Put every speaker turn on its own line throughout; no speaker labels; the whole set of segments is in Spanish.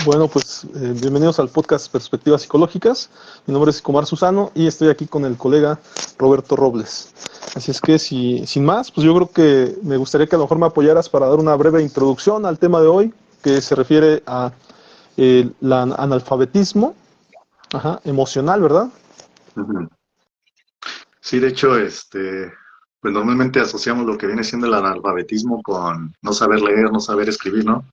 Bueno, pues bienvenidos al podcast Perspectivas Psicológicas. Mi nombre es Comar Susano y estoy aquí con el colega Roberto Robles. Así es que sin más, pues yo creo que me gustaría que a lo mejor me apoyaras para dar una breve introducción al tema de hoy, que se refiere a el analfabetismo emocional, ¿verdad?
Ujú. Sí, de hecho, pues normalmente asociamos lo que viene siendo el analfabetismo con no saber leer, no saber escribir, ¿no?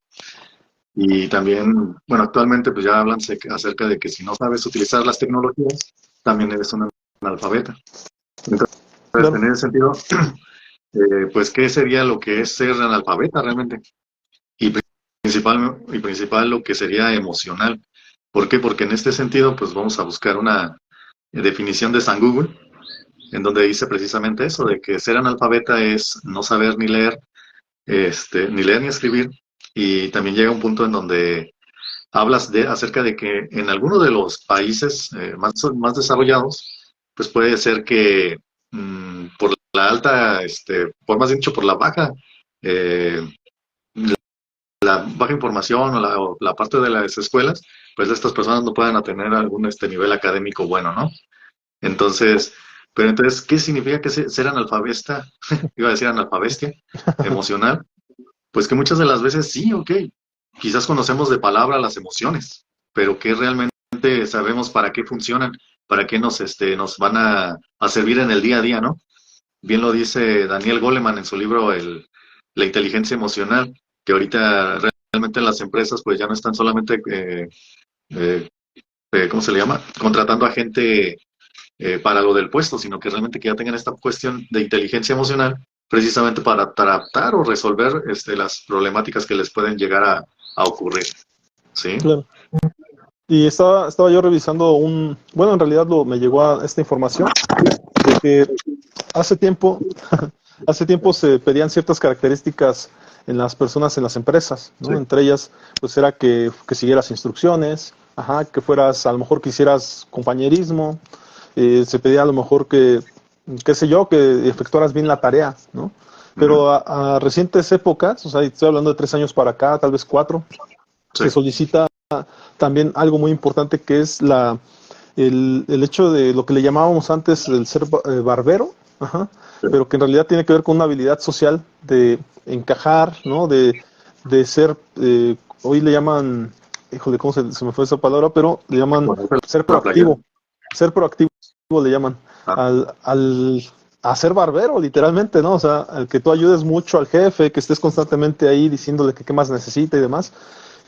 Y también, bueno, actualmente pues ya hablan acerca de que si no sabes utilizar las tecnologías, también eres un analfabeta. Entonces,
Claro.
en ese sentido, pues, ¿qué sería lo que es ser analfabeta realmente? Y principal lo que sería emocional. ¿Por qué? Porque en este sentido, pues vamos a buscar una definición de San Google, en donde dice precisamente eso, de que ser analfabeta es no saber ni leer, ni leer ni escribir, y también llega un punto en donde hablas acerca de que en algunos de los países más desarrollados, pues puede ser que por la alta, por más dicho, por eh, la baja información o la parte de las escuelas, pues estas personas no puedan tener algún nivel académico bueno, ¿no? Entonces, pero entonces, ¿qué significa que ser analfabeta? Iba a decir analfabestia emocional. Pues que muchas de las veces sí, ok, quizás conocemos de palabra las emociones, pero que realmente sabemos para qué funcionan, para qué nos van a servir en el día a día, ¿no? Bien lo dice Daniel Goleman en su libro La inteligencia emocional, que ahorita realmente en las empresas pues ya no están solamente, eh, ¿cómo se le llama? Contratando a gente para lo del puesto, sino que realmente que ya tengan esta cuestión de inteligencia emocional precisamente para tratar o resolver las problemáticas que les pueden llegar a ocurrir. ¿Sí?
Claro. Y estaba yo revisando bueno, en realidad me llegó a esta información de que hace tiempo hace tiempo se pedían ciertas características en las personas en las empresas, ¿no?
Sí.
Entre ellas, pues era que siguieras instrucciones, que fueras, a lo mejor que hicieras compañerismo, se pedía a lo mejor qué sé yo, que efectuaras bien la tarea, ¿no?
Ujú.
Pero a recientes épocas, o sea, estoy hablando de 3 años para acá, tal vez 4,
Sí.
se solicita también algo muy importante que es el hecho de lo que le llamábamos antes el ser barbero,
Sí.
pero que en realidad tiene que ver con una habilidad social de encajar, ¿no? De ser, hoy le llaman, híjole, ¿cómo se me fue esa palabra? Pero le llaman
Ponerse la playera.
ser proactivo le llaman,
Ah,
al a ser barbero, literalmente, ¿no? O sea, al que tú ayudes mucho al jefe, que estés constantemente ahí diciéndole que qué más necesita y demás.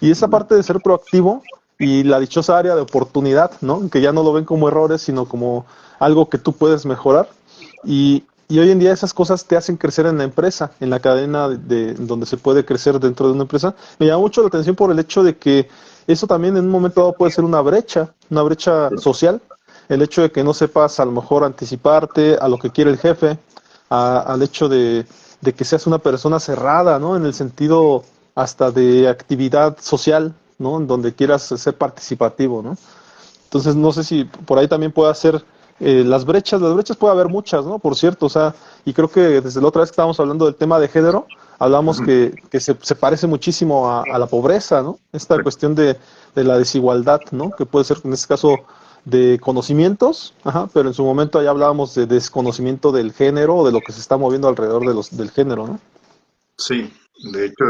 Y esa
ujú.
parte de ser proactivo y la dichosa área de oportunidad, ¿no? Que ya no lo ven como errores, sino como algo que tú puedes mejorar. Y hoy en día esas cosas te hacen crecer en la empresa, en la cadena donde se puede crecer dentro de una empresa. Me llama mucho la atención por el hecho de que eso también en un momento dado puede ser una brecha
Sí.
social. El hecho de que no sepas a lo mejor anticiparte a lo que quiere el jefe, al hecho de que seas una persona cerrada, ¿no? En el sentido hasta de actividad social, ¿no? En donde quieras ser participativo, ¿no? Entonces, no sé si por ahí también puede ser las brechas puede haber muchas, ¿no? Por cierto, o sea, y creo que desde la otra vez que estábamos hablando del tema de género, hablamos
Ujú.
que se parece muchísimo a la pobreza, ¿no? Esta
Sí.
cuestión de la desigualdad, ¿no? Que puede ser en este caso de conocimientos, pero en su momento ya hablábamos de desconocimiento del género o de lo que se está moviendo alrededor del género, ¿no?
Sí. De hecho,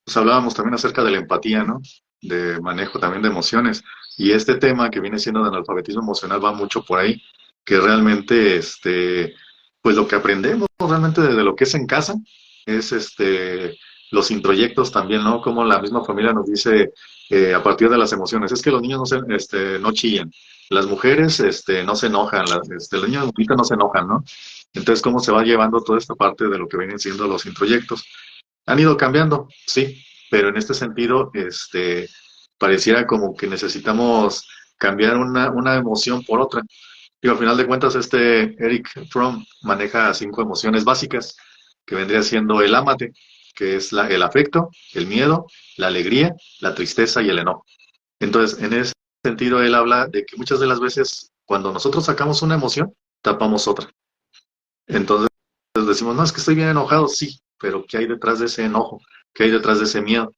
pues hablábamos también acerca de la empatía, ¿no? De manejo también de emociones. Y este tema que viene siendo de analfabetismo emocional va mucho por ahí, que realmente, pues lo que aprendemos realmente de lo que es en casa es, los introyectos también, ¿no? Como la misma familia nos dice a partir de las emociones. Es que los niños no chillan, las mujeres, no se enojan, los niños bonitos no se enojan, ¿no? Entonces, ¿cómo se va llevando toda esta parte de lo que vienen siendo los introyectos? Han ido cambiando, sí, pero en este sentido, pareciera como que necesitamos cambiar una emoción por otra. Y al final de cuentas, Eric Fromm maneja 5 emociones básicas, que vendría siendo el ámate, que es el afecto, el miedo, la alegría, la tristeza y el enojo. Entonces, en ese sentido, él habla de que muchas de las veces, cuando nosotros sacamos una emoción, tapamos otra. Entonces, decimos, no, es que estoy bien enojado, sí, pero ¿qué hay detrás de ese enojo? ¿Qué hay detrás de ese miedo?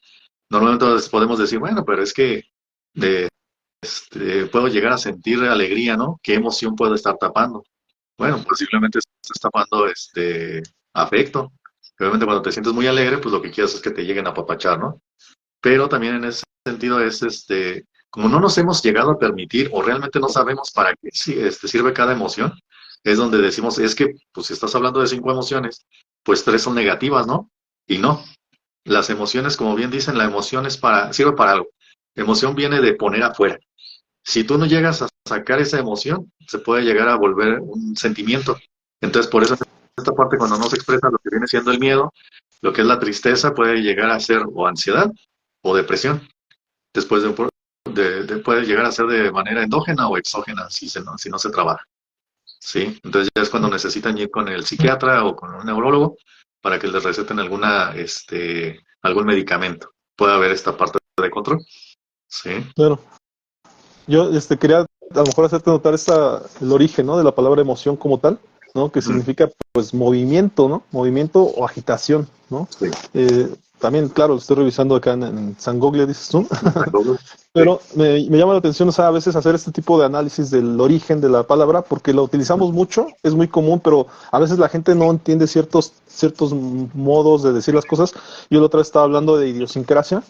Normalmente podemos decir, bueno, pero es que de, puedo llegar a sentir alegría, ¿no? ¿Qué emoción puedo estar tapando? Bueno, posiblemente estás tapando afecto. Obviamente cuando te sientes muy alegre, pues lo que quieres es que te lleguen a apapachar, ¿no? Pero también en ese sentido es, como no nos hemos llegado a permitir o realmente no sabemos para qué sirve cada emoción, es donde decimos, es que, pues si estás hablando de 5 emociones, pues 3 son negativas, ¿no? Y no. Las emociones, como bien dicen, la emoción sirve para algo. Emoción viene de poner afuera. Si tú no llegas a sacar esa emoción, se puede llegar a volver un sentimiento. Entonces, por eso esta parte cuando no se expresa lo que viene siendo el miedo, lo que es la tristeza puede llegar a ser o ansiedad o depresión. Después puede llegar a ser de manera endógena o exógena si no se trabaja. ¿Sí? Entonces ya es cuando necesitan ir con el psiquiatra o con un neurólogo para que les receten algún medicamento. Puede haber esta parte de control. ¿Sí?
Claro. Yo quería a lo mejor hacerte notar el origen, ¿no? De la palabra emoción como tal, ¿no? Que
Ujú.
significa pues movimiento, ¿no? Movimiento o agitación, ¿no?
Sí.
También, claro, lo estoy revisando acá en San Google, dices tú.
Sí.
Pero me llama la atención, o sea, a veces hacer este tipo de análisis del origen de la palabra, porque lo utilizamos mucho, es muy común, pero a veces la gente no entiende ciertos modos de decir las cosas. Yo la otra vez estaba hablando de idiosincrasia,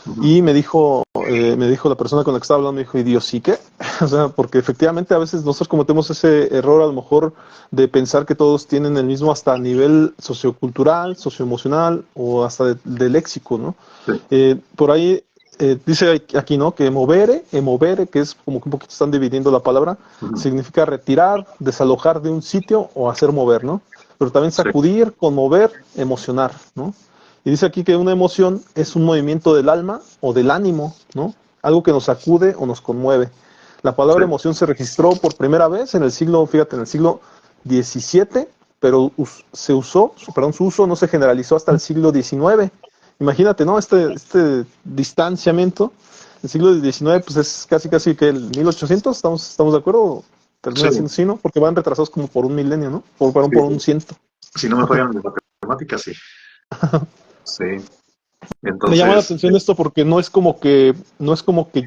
Ujú.
y me dijo la persona con la que estaba hablando, me dijo, ¿y Dios sí qué? O sea, porque efectivamente a veces nosotros cometemos ese error a lo mejor de pensar que todos tienen el mismo hasta nivel sociocultural, socioemocional o hasta de léxico, ¿no?
Sí.
Por ahí dice aquí, ¿no? Que emovere, que es como que un poquito están dividiendo la palabra,
Ujú.
significa retirar, desalojar de un sitio o hacer mover, ¿no? Pero también
Sí.
sacudir, conmover, emocionar, ¿no? Y dice aquí que una emoción es un movimiento del alma o del ánimo, ¿no? Algo que nos sacude o nos conmueve. La
Sí.
palabra emoción se registró por primera vez en el siglo, fíjate, en el siglo XVII, pero su uso no se generalizó hasta el siglo XIX. Imagínate, ¿no? Este distanciamiento. El siglo XIX, pues es casi que el 1800, ¿estamos de acuerdo?
Sí.
Termina siendo así, ¿no? Porque van retrasados como por un milenio, ¿no?
Sí.
Por un ciento.
Si no me fallan las matemáticas, sí. Sí.
Me llama la
Entonces,
atención esto porque no es como que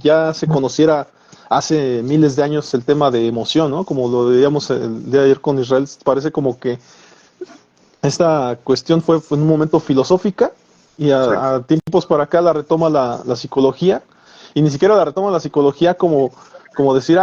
ya se conociera hace miles de años el tema de emoción, ¿no? Como lo veíamos el día de ayer con Israel, parece como que esta cuestión fue en un momento filosófica y
sí.
a tiempos para acá la retoma la psicología y ni siquiera la retoma la psicología como decir,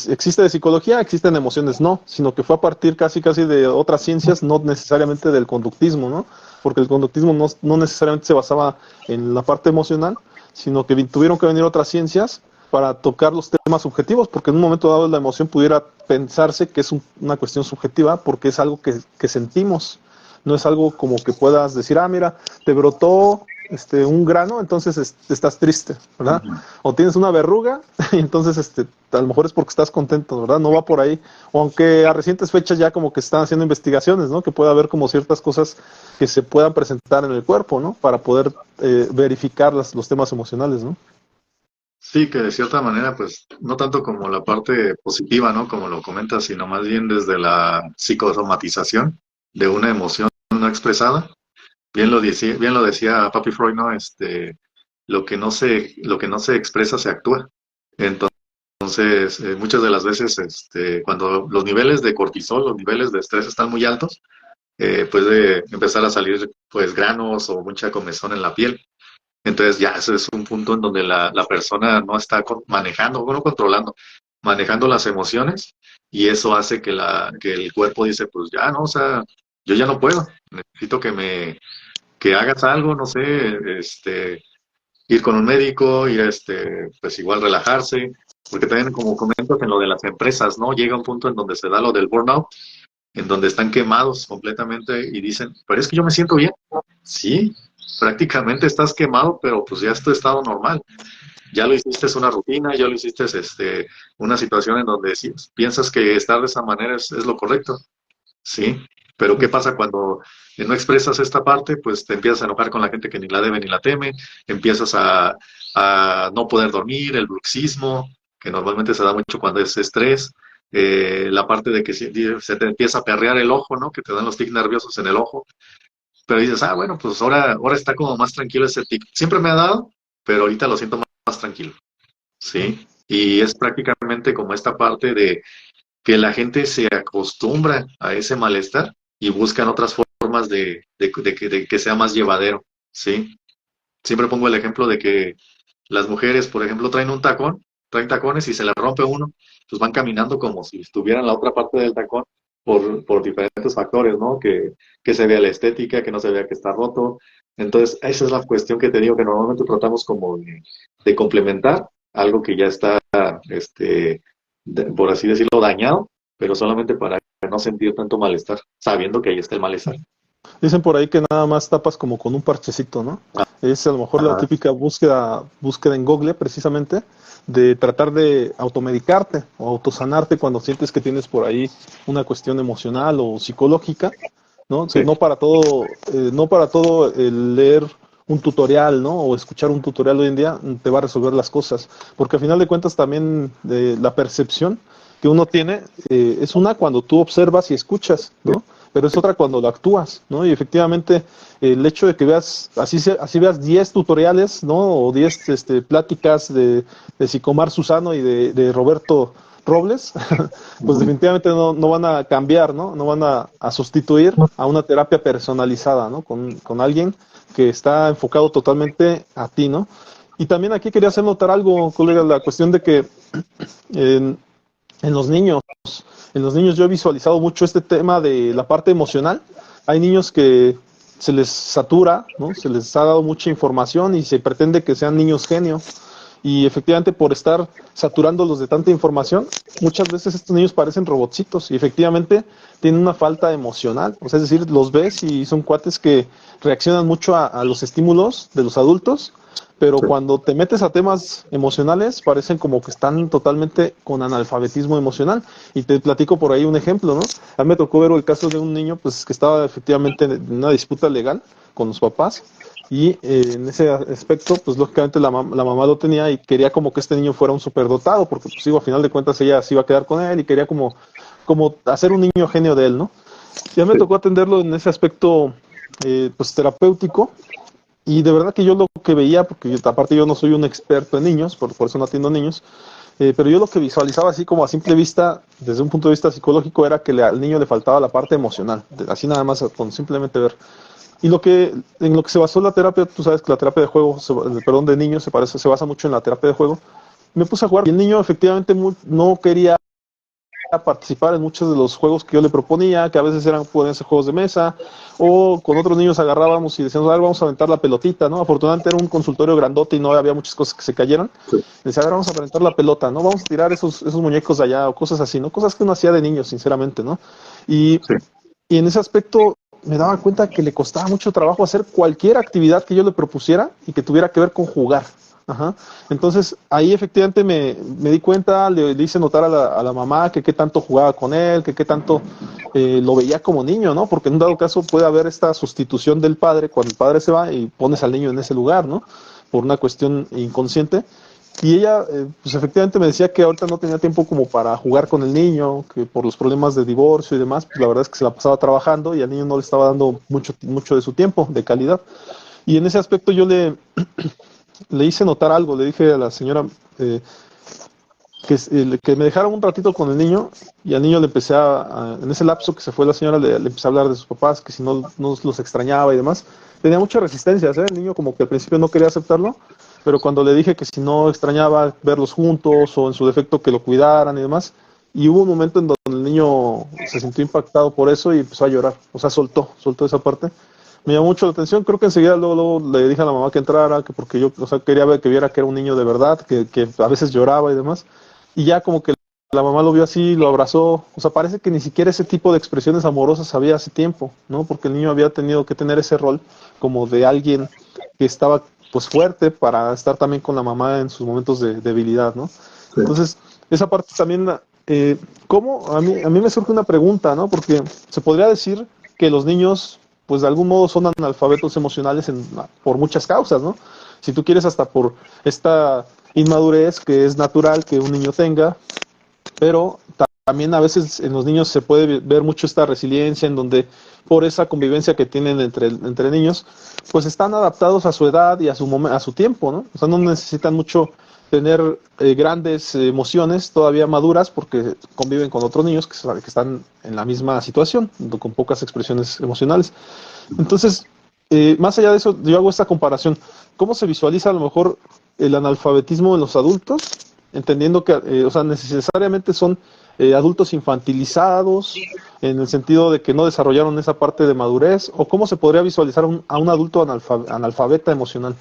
existe de psicología, existen emociones, no, sino que fue a partir casi de otras ciencias, no necesariamente del conductismo, ¿no? Porque el conductismo no necesariamente se basaba en la parte emocional, sino que tuvieron que venir otras ciencias para tocar los temas subjetivos, porque en un momento dado la emoción pudiera pensarse que es una cuestión subjetiva, porque es algo que sentimos, no es algo como que puedas decir, mira, te brotó un grano, entonces estás triste, ¿verdad?
Ujú.
O tienes una verruga, y entonces a lo mejor es porque estás contento, ¿verdad? No va por ahí. O aunque a recientes fechas ya como que están haciendo investigaciones, ¿no? Que puede haber como ciertas cosas que se puedan presentar en el cuerpo, ¿no? Para poder verificar los temas emocionales, ¿no?
Sí, que de cierta manera, pues, no tanto como la parte positiva, ¿no? Como lo comentas, sino más bien desde la psicosomatización de una emoción no expresada. Bien lo decía Papi Freud, ¿no? Lo que no se expresa se actúa. Entonces, muchas de las veces, cuando los niveles de cortisol, los niveles de estrés están muy altos, puede empezar a salir, pues, granos o mucha comezón en la piel. Entonces ya ese es un punto en donde la persona no está manejando, bueno, controlando, manejando las emociones y eso hace que el cuerpo dice, pues ya no, o sea, yo ya no puedo, necesito que hagas algo, no sé, ir con un médico, ir pues igual relajarse, porque también como comentas en lo de las empresas, ¿no? Llega un punto en donde se da lo del burnout, en donde están quemados completamente y dicen, pero es que yo me siento bien. Sí, prácticamente estás quemado, pero pues ya es tu estado normal. Ya lo hiciste, es una rutina, ya lo hiciste, una situación en donde sí, piensas que estar de esa manera es lo correcto. Sí, pero ¿qué pasa cuando no expresas esta parte? Pues te empiezas a enojar con la gente que ni la debe ni la teme, empiezas a no poder dormir, el bruxismo, que normalmente se da mucho cuando es estrés, la parte de que se te empieza a perrear el ojo, ¿no? Que te dan los tics nerviosos en el ojo, pero dices, bueno, pues ahora está como más tranquilo ese tic. Siempre me ha dado, pero ahorita lo siento más tranquilo, ¿sí? Y es prácticamente como esta parte de que la gente se acostumbra a ese malestar y buscan otras formas de que sea más llevadero, ¿sí? Siempre pongo el ejemplo de que las mujeres, por ejemplo, traen tacones y se les rompe uno, pues van caminando como si estuvieran en la otra parte del tacón por diferentes factores, ¿no? Que se vea la estética, que no se vea que está roto. Entonces, esa es la cuestión que te digo, que normalmente tratamos como de complementar algo que ya está, por así decirlo, dañado, pero solamente para no sentir tanto malestar, sabiendo que ahí está el malestar.
Dicen por ahí que nada más tapas como con un parchecito, ¿no? Es a lo mejor la
Ajá.
típica búsqueda en Google, precisamente, de tratar de automedicarte o autosanarte cuando sientes que tienes por ahí una cuestión emocional o psicológica, ¿no?
Sí,
No para todo el leer un tutorial, ¿no? O escuchar un tutorial hoy en día te va a resolver las cosas, porque al final de cuentas también la percepción que uno tiene es una cuando tú observas y escuchas, ¿no? Pero es otra cuando lo actúas, ¿no? Y efectivamente el hecho de que veas, así veas 10 tutoriales, ¿no? O 10 pláticas de Sicomar Susano y de Roberto Robles, pues
ujú,
definitivamente no van a cambiar, ¿no? No van a sustituir a una terapia personalizada, ¿no? Con alguien que está enfocado totalmente a ti, ¿no? Y también aquí quería hacer notar algo, colega, la cuestión de que en, en los niños, en los niños yo he visualizado mucho este tema de la parte emocional. Hay niños que se les satura, ¿no? Se les ha dado mucha información y se pretende que sean niños genio. Y efectivamente por estar saturándolos de tanta información, muchas veces estos niños parecen robotcitos y efectivamente tienen una falta emocional. O sea, es decir, los ves y son cuates que reaccionan mucho a los estímulos de los adultos, pero
sí,
cuando te metes a temas emocionales parecen como que están totalmente con analfabetismo emocional. Y te platico por ahí un ejemplo, ¿no? A mí me tocó ver el caso de un niño pues que estaba efectivamente en una disputa legal con los papás y en ese aspecto, pues lógicamente la mamá lo tenía y quería como que este niño fuera un superdotado, porque pues digo, a final de cuentas ella se iba a quedar con él y quería como hacer un niño genio de él, ¿no? Ya me
sí,
tocó atenderlo en ese aspecto pues terapéutico y de verdad que yo lo que veía, porque aparte yo no soy un experto en niños, por eso no atiendo niños, pero yo lo que visualizaba así como a simple vista, desde un punto de vista psicológico, era que al niño le faltaba la parte emocional, así nada más con simplemente ver. Y en lo que se basó la terapia, tú sabes que la terapia de juego, perdón, de niños se basa mucho en la terapia de juego. Me puse a jugar y el niño efectivamente no quería participar en muchos de los juegos que yo le proponía, que a veces pueden ser juegos de mesa, o con otros niños agarrábamos y decíamos, a ver, vamos a aventar la pelotita, ¿no? Afortunadamente era un consultorio grandote y no había muchas cosas que se cayeran.
sí,
Decía, a ver, vamos a aventar la pelota, ¿no? Vamos a tirar esos muñecos de allá, o cosas así, ¿no? Cosas que uno hacía de niño, sinceramente, ¿no? Y
sí.
y en ese aspecto me daba cuenta que le costaba mucho trabajo hacer cualquier actividad que yo le propusiera y que tuviera que ver con jugar. Ajá. Entonces ahí efectivamente me di cuenta, le hice notar a la mamá que qué tanto jugaba con él, que qué tanto lo veía como niño, ¿no? Porque en un dado caso puede haber esta sustitución del padre cuando el padre se va y pones al niño en ese lugar, ¿no? Por una cuestión inconsciente. Y ella, pues efectivamente me decía que ahorita no tenía tiempo como para jugar con el niño, que por los problemas de divorcio y demás, pues la verdad es que se la pasaba trabajando y al niño no le estaba dando mucho de su tiempo, de calidad. Y en ese aspecto le hice notar algo, le dije a la señora que me dejara un ratito con el niño y al niño le empecé en ese lapso que se fue la señora, le empecé a hablar de sus papás, que si no los extrañaba y demás. Tenía muchas resistencias, ¿eh? El niño como que al principio no quería aceptarlo, pero cuando le dije que si no extrañaba verlos juntos o en su defecto que lo cuidaran y demás, y hubo un momento en donde el niño se sintió impactado por eso y empezó a llorar, o sea, soltó esa parte. Me llamó mucho la atención, creo que enseguida luego le dije a la mamá que entrara, que porque yo, o sea, quería ver que viera que era un niño de verdad, que a veces lloraba y demás, y ya como que la mamá lo vio así, lo abrazó, o sea, parece que ni siquiera ese tipo de expresiones amorosas había hace tiempo, ¿no? Porque el niño había tenido que tener ese rol como de alguien que estaba pues fuerte para estar también con la mamá en sus momentos de debilidad, ¿no?
Sí.
Entonces, esa parte también, ¿cómo? A mí me surge una pregunta, ¿no? Porque se podría decir que los niños, pues de algún modo son analfabetos emocionales por muchas causas, ¿no? Si tú quieres hasta por esta inmadurez que es natural que un niño tenga, pero también a veces en los niños se puede ver mucho esta resiliencia en donde por esa convivencia que tienen entre niños, pues están adaptados a su edad y a su tiempo, ¿no? O sea, no necesitan mucho tener grandes emociones todavía maduras porque conviven con otros niños que están en la misma situación, con pocas expresiones emocionales. Entonces, más allá de eso, yo hago esta comparación. ¿Cómo se visualiza a lo mejor el analfabetismo en los adultos? Entendiendo que, o sea, necesariamente son adultos infantilizados, en el sentido de que no desarrollaron esa parte de madurez, o cómo se podría visualizar a un adulto analfabeta emocional.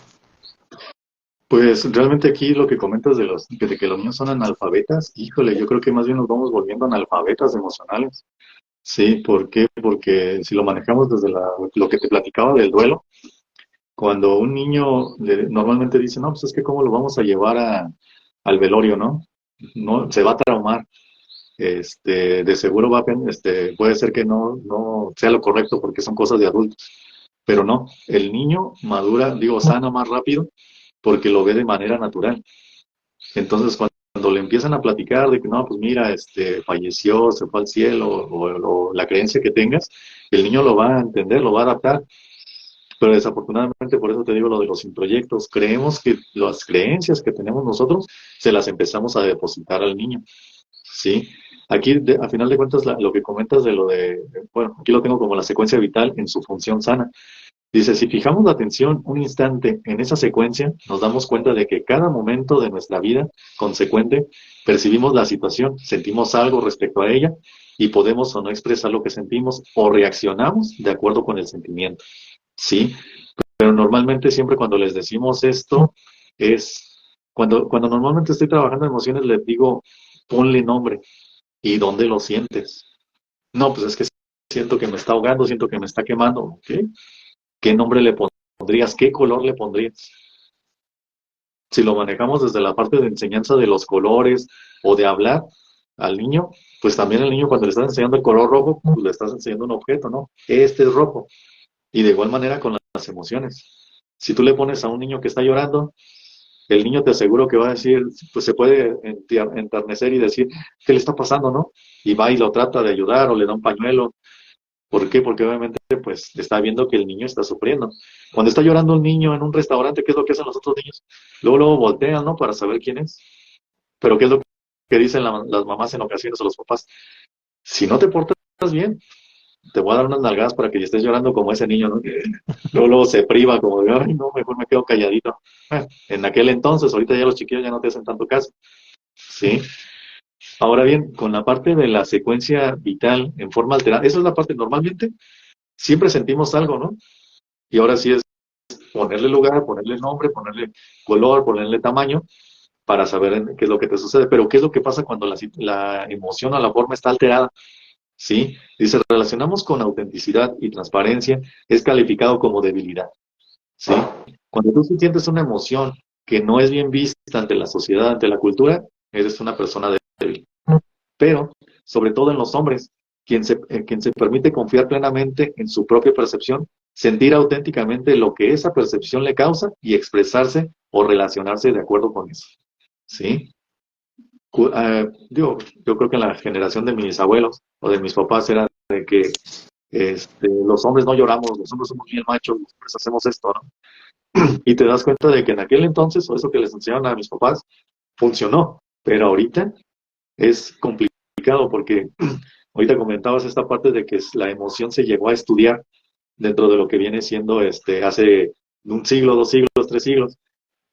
Pues realmente aquí lo que comentas de que los niños son analfabetas, híjole, yo creo que más bien nos vamos volviendo analfabetas emocionales. Sí, ¿por qué? Porque si lo manejamos desde lo que te platicaba del duelo, cuando un niño normalmente dice, no, pues es que cómo lo vamos a llevar al velorio, ¿no? No, se va a traumar. De seguro puede ser que no sea lo correcto porque son cosas de adultos, pero no, el niño madura, digo, sana más rápido porque lo ve de manera natural. Entonces, cuando le empiezan a platicar de que no, pues mira, falleció, se fue al cielo, o la creencia que tengas, el niño lo va a entender, lo va a adaptar. Pero desafortunadamente, por eso te digo lo de los introyectos, creemos que las creencias que tenemos nosotros se las empezamos a depositar al niño. ¿Sí? Aquí, a final de cuentas, lo que comentas bueno, aquí lo tengo como la secuencia vital en su función sana. Dice, si fijamos la atención un instante en esa secuencia, nos damos cuenta de que cada momento de nuestra vida consecuente percibimos la situación, sentimos algo respecto a ella y podemos o no expresar lo que sentimos o reaccionamos de acuerdo con el sentimiento. ¿Sí? Pero normalmente siempre cuando les decimos esto cuando normalmente estoy trabajando en emociones les digo, ponle nombre y dónde lo sientes. No, pues es que siento que me está ahogando, siento que me está quemando. ¿Ok? ¿Qué nombre le pondrías? ¿Qué color le pondrías? Si lo manejamos desde la parte de enseñanza de los colores o de hablar al niño, pues también al niño cuando le estás enseñando el color rojo, pues le estás enseñando un objeto, ¿no? Este es rojo. Y de igual manera con las emociones. Si tú le pones a un niño que está llorando, el niño te aseguro que va a decir, pues se puede enternecer y decir, ¿qué le está pasando, no? Y va y lo trata de ayudar o le da un pañuelo. ¿Por qué? Porque obviamente pues está viendo que el niño está sufriendo. Cuando está llorando un niño en un restaurante, ¿qué es lo que hacen los otros niños? Luego voltean, ¿no? Para saber quién es. Pero ¿qué es lo que dicen las mamás en ocasiones o los papás? Si no te portas bien, te voy a dar unas nalgadas para que estés llorando como ese niño, ¿no? Que luego se priva como de, ay, no, mejor me quedo calladito. En aquel entonces, ahorita ya los chiquillos ya no te hacen tanto caso. ¿Sí? Ahora bien, con la parte de la secuencia vital en forma alterada, esa es la parte normalmente, siempre sentimos algo, ¿no? Y ahora sí es ponerle lugar, ponerle nombre, ponerle color, ponerle tamaño para saber qué es lo que te sucede. Pero ¿qué es lo que pasa cuando la emoción o la forma está alterada? ¿Sí? Dice, relacionamos con autenticidad y transparencia, es calificado como debilidad. ¿Sí? Cuando tú sientes una emoción que no es bien vista ante la sociedad, ante la cultura, eres una persona débil. Pero, sobre todo en los hombres, quien se permite confiar plenamente en su propia percepción, sentir auténticamente lo que esa percepción le causa y expresarse o relacionarse de acuerdo con eso. ¿Sí? Yo creo que en la generación de mis abuelos o de mis papás era de que los hombres no lloramos, los hombres somos bien machos, los hombres hacemos esto, ¿no? Y te das cuenta de que en aquel entonces, o eso que les enseñaron a mis papás, funcionó, pero ahorita es complicado porque ahorita comentabas esta parte de que la emoción se llegó a estudiar dentro de lo que viene siendo hace un siglo, 2 siglos, 3 siglos,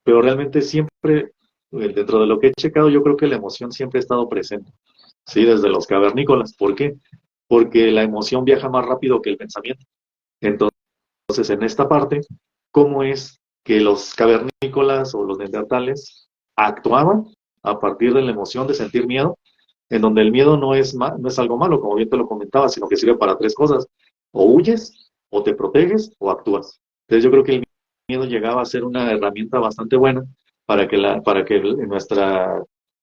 pero realmente siempre, dentro de lo que he checado, yo creo que la emoción siempre ha estado presente, ¿sí? Desde los cavernícolas. ¿Por qué? Porque la emoción viaja más rápido que el pensamiento. Entonces, en esta parte, ¿cómo es que los cavernícolas o los neandertales actuaban a partir de la emoción de sentir miedo? En donde el miedo no es algo malo, como bien te lo comentaba, sino que sirve para tres cosas: o huyes, o te proteges, o actúas. Entonces yo creo que el miedo llegaba a ser una herramienta bastante buena para que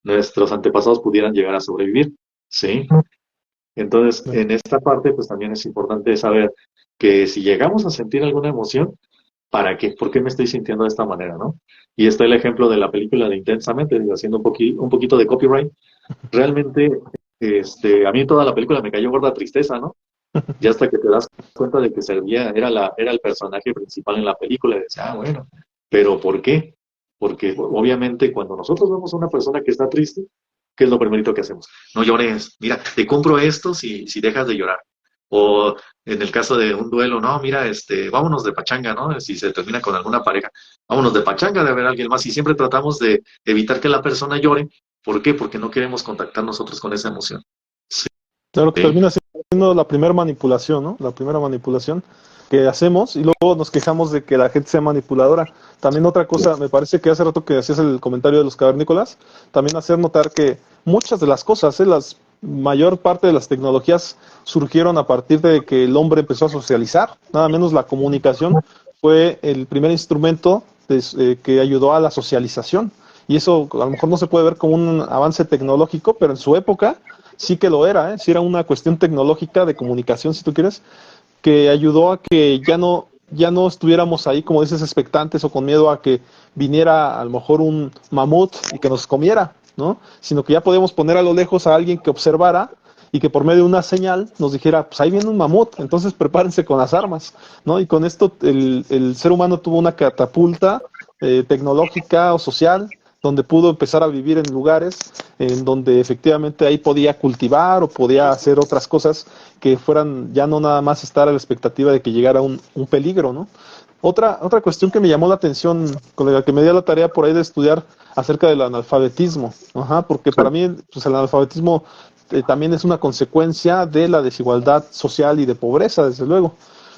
nuestros antepasados pudieran llegar a sobrevivir, ¿sí? Entonces, en esta parte, pues también es importante saber que si llegamos a sentir alguna emoción, ¿para qué? ¿Por qué me estoy sintiendo de esta manera, no? Y está el ejemplo de la película de Intensamente, digo, haciendo un poquito de copyright. Realmente, a mí toda la película me cayó gorda tristeza, ¿no? Y hasta que te das cuenta de que servía, era el personaje principal en la película, y decía, ah, bueno, pero ¿por qué? Porque obviamente cuando nosotros vemos a una persona que está triste, ¿qué es lo primerito que hacemos? No llores, mira, te compro esto si dejas de llorar. O en el caso de un duelo, no, mira, vámonos de pachanga, ¿no? Si se termina con alguna pareja, vámonos de pachanga de ver a alguien más. Y siempre tratamos de evitar que la persona llore. ¿Por qué? Porque no queremos contactar nosotros con esa emoción.
Claro que
Sí,
termina siendo la primera manipulación, ¿no? La primera manipulación que hacemos y luego nos quejamos de que la gente sea manipuladora. También otra cosa, me parece que hace rato que hacías el comentario de los cavernícolas, también hacer notar que muchas de las cosas, las mayor parte de las tecnologías surgieron a partir de que el hombre empezó a socializar. Nada menos la comunicación fue el primer instrumento que ayudó a la socialización. Y eso a lo mejor no se puede ver como un avance tecnológico, pero en su época sí que lo era, ¿eh? Sí era una cuestión tecnológica de comunicación, si tú quieres, que ayudó a que ya no estuviéramos ahí, como dices, expectantes o con miedo a que viniera a lo mejor un mamut y que nos comiera, ¿no? Sino que ya podíamos poner a lo lejos a alguien que observara y que por medio de una señal nos dijera, pues ahí viene un mamut, entonces prepárense con las armas, ¿no? Y con esto el ser humano tuvo una catapulta tecnológica o social donde pudo empezar a vivir en lugares en donde efectivamente ahí podía cultivar o podía hacer otras cosas que fueran ya no nada más estar a la expectativa de que llegara un peligro, ¿no? Otra cuestión que me llamó la atención, con la que me dio la tarea por ahí de estudiar acerca del analfabetismo, ajá, porque para mí pues, el analfabetismo también es una consecuencia de la desigualdad social y de pobreza, desde luego.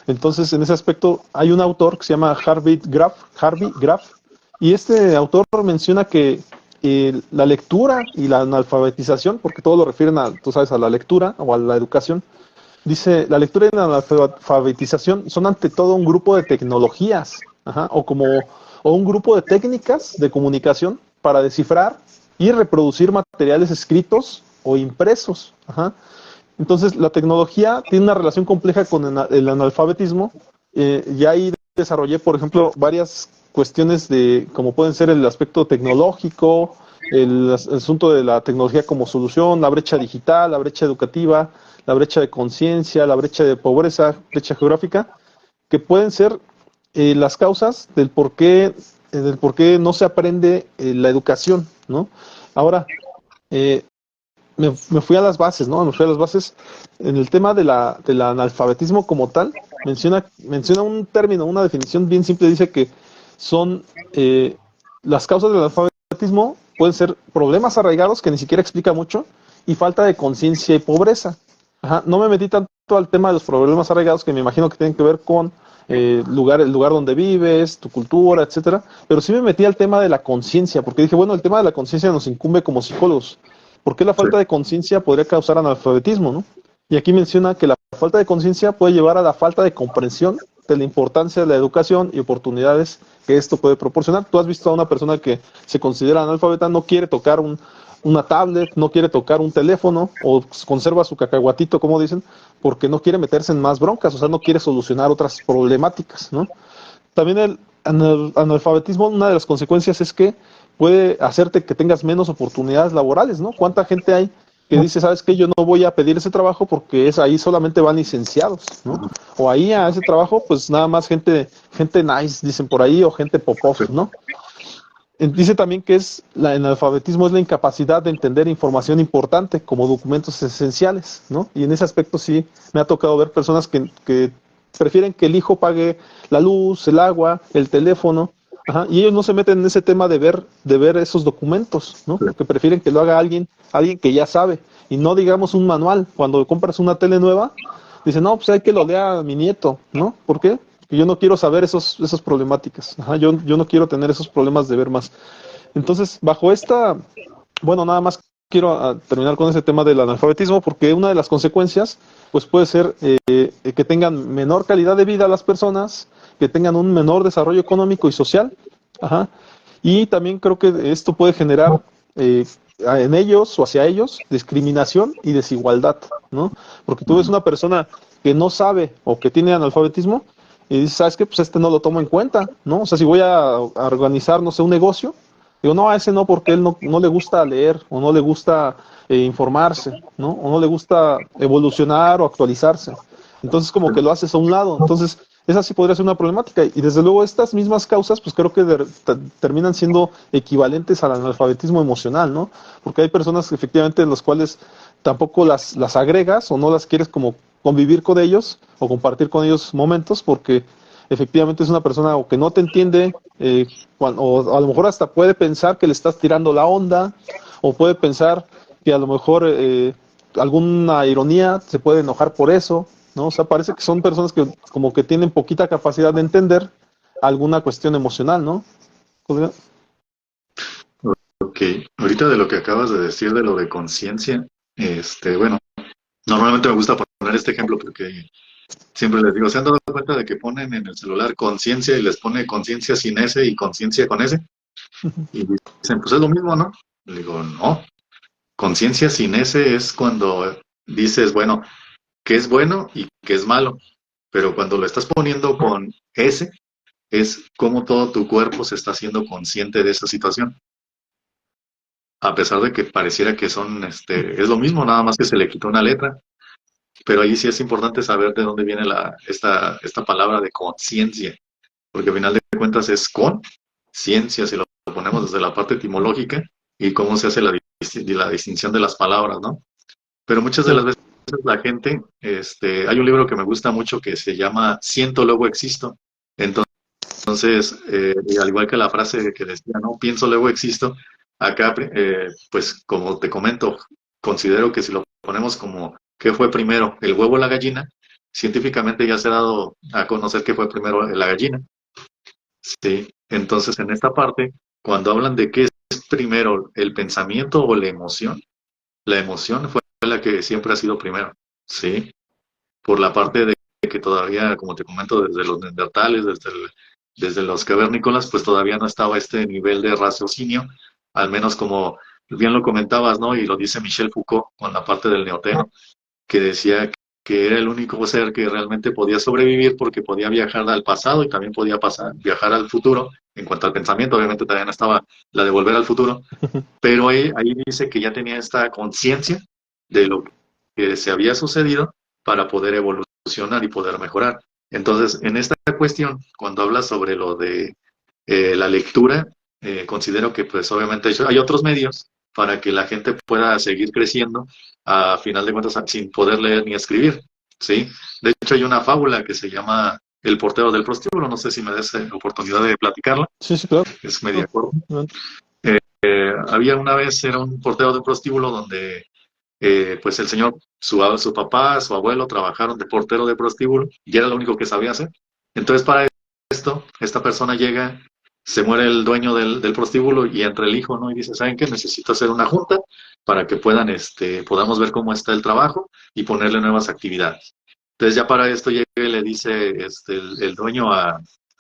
Entonces, en ese aspecto, hay un autor que se llama Harvey Graff, y este autor menciona que la lectura y la analfabetización, porque todo lo refieren a, tú sabes, a la lectura o a la educación, dice, la lectura y la analfabetización son ante todo un grupo de tecnologías, ajá, o un grupo de técnicas de comunicación para descifrar y reproducir materiales escritos o impresos. Ajá. Entonces, la tecnología tiene una relación compleja con el analfabetismo. Y ahí desarrollé, por ejemplo, varias cuestiones de, como pueden ser el aspecto tecnológico, el asunto de la tecnología como solución, la brecha digital, la brecha educativa, la brecha de conciencia, la brecha de pobreza, brecha geográfica, que pueden ser las causas del por qué no se aprende la educación, ¿no? Ahora, eh, me fui a las bases, ¿no? Me fui a las bases en el tema del analfabetismo como tal. Menciona un término, una definición bien simple. Dice que son las causas del analfabetismo pueden ser problemas arraigados que ni siquiera explica mucho y falta de conciencia y pobreza. Ajá, no me metí tanto al tema de los problemas arraigados que me imagino que tienen que ver con el lugar donde vives, tu cultura, etcétera. Pero sí me metí al tema de la conciencia, porque dije, bueno, el tema de la conciencia nos incumbe como psicólogos. ¿Por qué la
sí.
falta de conciencia podría causar analfabetismo, no? Y aquí menciona que la falta de conciencia puede llevar a la falta de comprensión de la importancia de la educación y oportunidades que esto puede proporcionar. Tú has visto a una persona que se considera analfabeta, no quiere tocar una tablet, no quiere tocar un teléfono o conserva su cacahuatito, como dicen, porque no quiere meterse en más broncas, o sea, no quiere solucionar otras problemáticas, ¿no? También el analfabetismo, una de las consecuencias es que puede hacerte que tengas menos oportunidades laborales, ¿no? ¿Cuánta gente hay que dice, sabes qué, yo no voy a pedir ese trabajo porque es ahí solamente van licenciados, ¿no? O ahí a ese trabajo, pues nada más gente nice, dicen por ahí, o gente pop-off, ¿no? Dice también que el analfabetismo es la incapacidad de entender información importante como documentos esenciales, ¿no? Y en ese aspecto sí me ha tocado ver personas que prefieren que el hijo pague la luz, el agua, el teléfono, ajá, y ellos no se meten en ese tema de ver esos documentos, ¿no? Porque prefieren que lo haga alguien que ya sabe, y no digamos un manual. Cuando compras una tele nueva, dicen, no, pues hay que lo lea mi nieto, ¿no? ¿Por qué? Porque yo no quiero saber esas problemáticas, ajá, yo no quiero tener esos problemas de ver más. Entonces, bueno, nada más quiero terminar con ese tema del analfabetismo, porque una de las consecuencias, pues puede ser que tengan menor calidad de vida las personas, que tengan un menor desarrollo económico y social, ajá, y también creo que esto puede generar en ellos o hacia ellos discriminación y desigualdad, ¿no? Porque tú ves una persona que no sabe o que tiene analfabetismo y dices, ¿sabes qué? Pues este no lo tomo en cuenta, ¿no? O sea, si voy a organizar, no sé, un negocio, digo, no, a ese no, porque él no le gusta leer o no le gusta informarse, ¿no? O no le gusta evolucionar o actualizarse. Entonces como que lo haces a un lado. Entonces esa sí podría ser una problemática. Y desde luego estas mismas causas, pues creo que terminan siendo equivalentes al analfabetismo emocional, ¿no? Porque hay personas efectivamente en las cuales tampoco las agregas o no las quieres como convivir con ellos o compartir con ellos momentos porque efectivamente es una persona o que no te entiende o a lo mejor hasta puede pensar que le estás tirando la onda o puede pensar que a lo mejor alguna ironía se puede enojar por eso, ¿no? O sea, parece que son personas que como que tienen poquita capacidad de entender alguna cuestión emocional, ¿no? ¿Podría?
Ok, ahorita de lo que acabas de decir de lo de conciencia, bueno, normalmente me gusta poner este ejemplo porque siempre les digo, ¿se han dado cuenta de que ponen en el celular conciencia y les pone conciencia sin S y conciencia con S? Y dicen, pues es lo mismo, ¿no? Le digo, no, conciencia sin S es cuando dices, bueno, que es bueno y que es malo, pero cuando lo estás poniendo con S, es como todo tu cuerpo se está haciendo consciente de esa situación. A pesar de que pareciera que son, es lo mismo, nada más que se le quitó una letra, pero ahí sí es importante saber de dónde viene esta palabra de conciencia, porque al final de cuentas es con ciencia, si lo ponemos desde la parte etimológica, y cómo se hace la distinción de las palabras, ¿no? Pero muchas de las veces la gente, hay un libro que me gusta mucho que se llama Siento, luego existo. Entonces, al igual que la frase que decía, ¿no? Pienso, luego existo, acá, pues como te comento, considero que si lo ponemos como ¿qué fue primero, el huevo o la gallina? Científicamente ya se ha dado a conocer que fue primero la gallina. Sí, entonces en esta parte, cuando hablan de qué es primero, el pensamiento o la emoción fue la que siempre ha sido primero, ¿sí? Por la parte de que todavía, como te comento, desde los neandertales, desde los cavernícolas, pues todavía no estaba este nivel de raciocinio, al menos como bien lo comentabas, ¿no? Y lo dice Michel Foucault con la parte del neoteno, que decía que era el único ser que realmente podía sobrevivir porque podía viajar al pasado y también podía viajar al futuro. En cuanto al pensamiento, obviamente también estaba la de volver al futuro, pero ahí dice que ya tenía esta conciencia de lo que se había sucedido para poder evolucionar y poder mejorar. Entonces, en esta cuestión, cuando hablas sobre lo de la lectura, considero que pues obviamente hay otros medios para que la gente pueda seguir creciendo a final de cuentas sin poder leer ni escribir, ¿sí? De hecho, hay una fábula que se llama El portero del prostíbulo, no sé si me des oportunidad de platicarla,
Sí, sí, claro.
es media corta. Había una vez, era un portero de prostíbulo donde pues el señor, su papá, su abuelo trabajaron de portero de prostíbulo y era lo único que sabía hacer. Entonces para esto, esta persona llega, se muere el dueño del prostíbulo y entra el hijo, ¿no? Y dice, ¿saben qué? Necesito hacer una junta para que podamos ver cómo está el trabajo y ponerle nuevas actividades. Entonces ya para esto llega y le dice el dueño a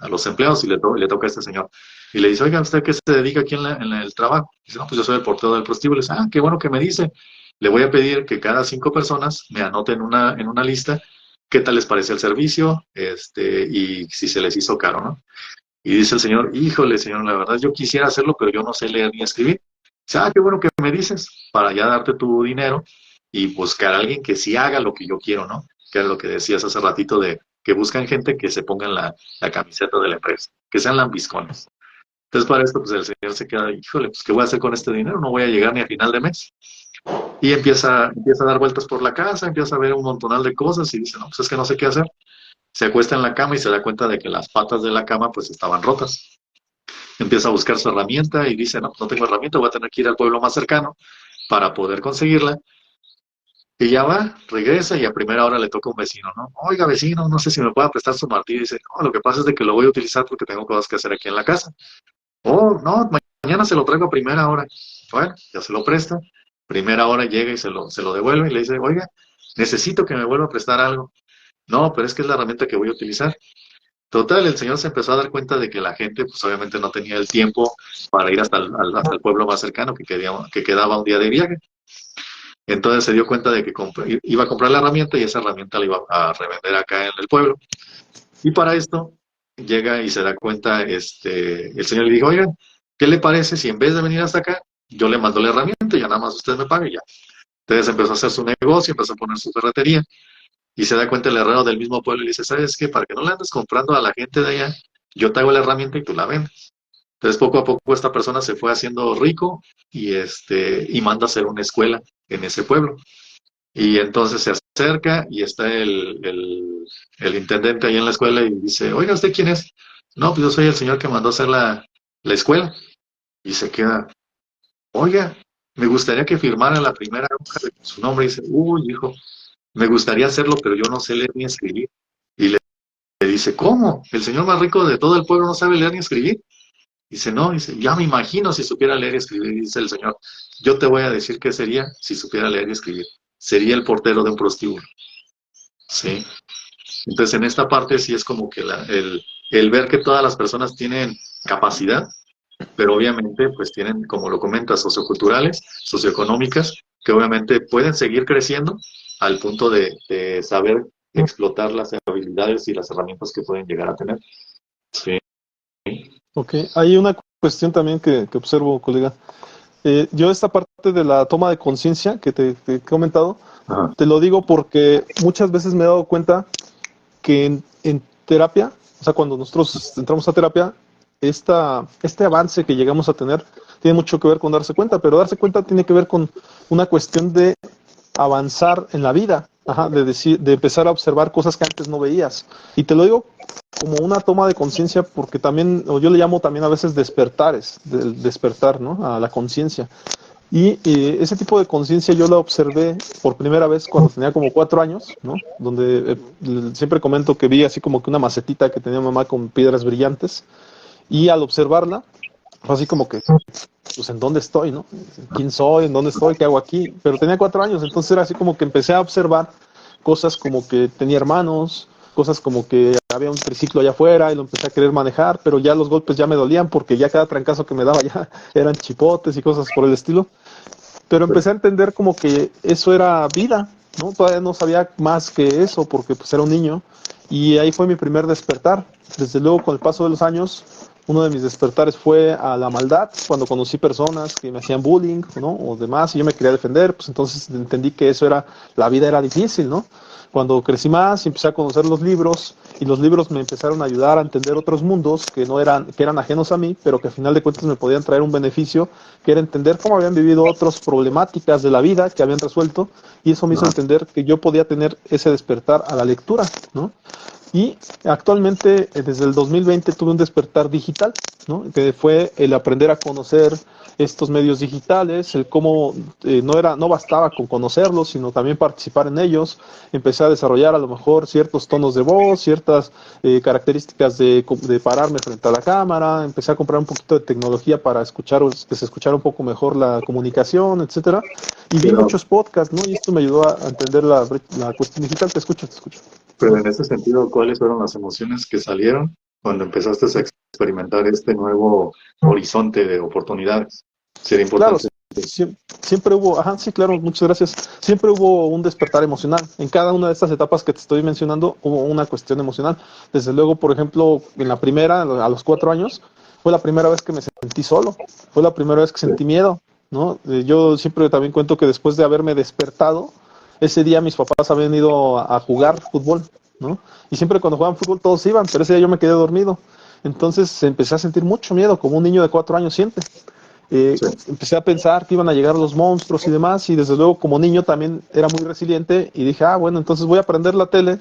los empleados y le toca a este señor. Y le dice, oiga, ¿usted qué se dedica aquí en el trabajo? Dice, no, pues yo soy el portero del prostíbulo. Dice, qué bueno que me dice. Le voy a pedir que cada 5 personas me anoten en una lista qué tal les parece el servicio, y si se les hizo caro, ¿no? Y dice el señor, híjole, señor, la verdad yo quisiera hacerlo, pero yo no sé leer ni escribir. Dice, qué bueno que me dices, para ya darte tu dinero y buscar a alguien que sí haga lo que yo quiero, ¿no? Que es lo que decías hace ratito de que buscan gente que se ponga en la camiseta de la empresa, que sean lambiscones. Entonces para esto, pues el señor se queda, híjole, pues ¿qué voy a hacer con este dinero? No voy a llegar ni a final de mes. Y empieza a dar vueltas por la casa, empieza a ver un montonal de cosas y dice, no, pues es que no sé qué hacer. Se acuesta en la cama y se da cuenta de que las patas de la cama pues estaban rotas. Empieza a buscar su herramienta y dice, no, pues no tengo herramienta, voy a tener que ir al pueblo más cercano para poder conseguirla. Y ya va, regresa y a primera hora le toca a un vecino, ¿no? Oiga, vecino, no sé si me puede prestar su martillo. Y dice, no, lo que pasa es de que lo voy a utilizar porque tengo cosas que hacer aquí en la casa. Oh, no, mañana se lo traigo a primera hora. Bueno, ya se lo presta. Primera hora llega y se lo devuelve y le dice, oiga, necesito que me vuelva a prestar algo. No, pero es que es la herramienta que voy a utilizar. Total, el señor se empezó a dar cuenta de que la gente, pues obviamente no tenía el tiempo para ir hasta el pueblo más cercano que quedaba un día de viaje. Entonces se dio cuenta de que iba a comprar la herramienta y esa herramienta la iba a revender acá en el pueblo. Y para esto llega y se da cuenta, el señor le dijo, oigan, ¿qué le parece si en vez de venir hasta acá, yo le mando la herramienta y ya nada más usted me paga y ya? Entonces empezó a hacer su negocio, empezó a poner su ferretería. y se da cuenta el herrero del mismo pueblo y le dice, ¿sabes qué? Para que no le andes comprando a la gente de allá, yo te hago la herramienta y tú la vendes. Entonces, poco a poco esta persona se fue haciendo rico y manda a hacer una escuela en ese pueblo. Y entonces se acerca y está el intendente ahí en la escuela y dice, oiga, ¿usted quién es? No, pues yo soy el señor que mandó a hacer la escuela. Y se queda, oiga, me gustaría que firmara la primera hoja de su nombre. Y dice, uy, hijo, me gustaría hacerlo, pero yo no sé leer ni escribir. Y le dice, ¿cómo? ¿El señor más rico de todo el pueblo no sabe leer ni escribir? Dice, no, dice, ya me imagino si supiera leer y escribir. Y dice el señor, yo te voy a decir qué sería si supiera leer y escribir. Sería el portero de un prostíbulo. Sí. Entonces, en esta parte sí es como que el ver que todas las personas tienen capacidad, pero obviamente pues tienen, como lo comentas, socioculturales, socioeconómicas, que obviamente pueden seguir creciendo al punto de saber explotar las habilidades y las herramientas que pueden llegar a tener. Sí.
Ok, hay una cuestión también que observo, colega. Yo esta parte de la toma de conciencia que te he comentado,
Ajá.
te lo digo porque muchas veces me he dado cuenta que en terapia, o sea, cuando nosotros entramos a terapia, este avance que llegamos a tener tiene mucho que ver con darse cuenta, pero darse cuenta tiene que ver con una cuestión de avanzar en la vida, ajá, de empezar a observar cosas que antes no veías. Y te lo digo como una toma de conciencia porque también, o yo le llamo también a veces despertares, del despertar, ¿no? A la conciencia. Y ese tipo de conciencia yo la observé por primera vez cuando tenía como 4 años, ¿no? Donde siempre comento que vi así como que una macetita que tenía mamá con piedras brillantes y al observarla, fue así como que, pues, ¿en dónde estoy, no? ¿Quién soy? ¿En dónde estoy? ¿Qué hago aquí? Pero tenía 4 años, entonces era así como que empecé a observar cosas como que tenía hermanos, cosas como que había un triciclo allá afuera y lo empecé a querer manejar, pero ya los golpes ya me dolían porque ya cada trancazo que me daba ya eran chipotes y cosas por el estilo. Pero empecé a entender como que eso era vida, ¿no? Todavía no sabía más que eso porque pues era un niño y ahí fue mi primer despertar. Desde luego con el paso de los años, uno de mis despertares fue a la maldad, cuando conocí personas que me hacían bullying, ¿no? O demás y yo me quería defender, pues entonces entendí que eso era, la vida era difícil, ¿no? Cuando crecí más y empecé a conocer los libros y los libros me empezaron a ayudar a entender otros mundos que eran ajenos a mí, pero que al final de cuentas me podían traer un beneficio, que era entender cómo habían vivido otras problemáticas de la vida que habían resuelto, y eso me hizo entender que yo podía tener ese despertar a la lectura, ¿no? Y actualmente, desde el 2020, tuve un despertar digital, ¿no? Que fue el aprender a conocer estos medios digitales, el cómo no bastaba con conocerlos, sino también participar en ellos. Empecé a desarrollar a lo mejor ciertos tonos de voz, ciertas características de pararme frente a la cámara, empecé a comprar un poquito de tecnología para escuchar, que se escuchara un poco mejor la comunicación, etcétera. Y vi
Pero,
muchos podcasts, ¿no? Y esto me ayudó a entender la cuestión digital. Te escucho, te escucho.
pero en ese sentido, ¿cuáles fueron las emociones que salieron cuando empezaste a experimentar este nuevo horizonte de oportunidades? Sería
Claro,
importante.
siempre hubo, ajá, sí, claro, muchas gracias. Siempre hubo un despertar emocional. En cada una de estas etapas que te estoy mencionando hubo una cuestión emocional. Desde luego, por ejemplo, en la primera, a los 4 años, fue la primera vez que me sentí solo. Fue la primera vez que sentí miedo, ¿no? Yo siempre también cuento que después de haberme despertado, ese día mis papás habían ido a jugar fútbol, ¿no? Y siempre cuando jugaban fútbol todos iban, pero ese día yo me quedé dormido. Entonces empecé a sentir mucho miedo, como un niño de 4 años siente.
Sí.
Empecé a pensar que iban a llegar los monstruos y demás, y desde luego como niño también era muy resiliente y dije, ah, bueno, entonces voy a prender la tele,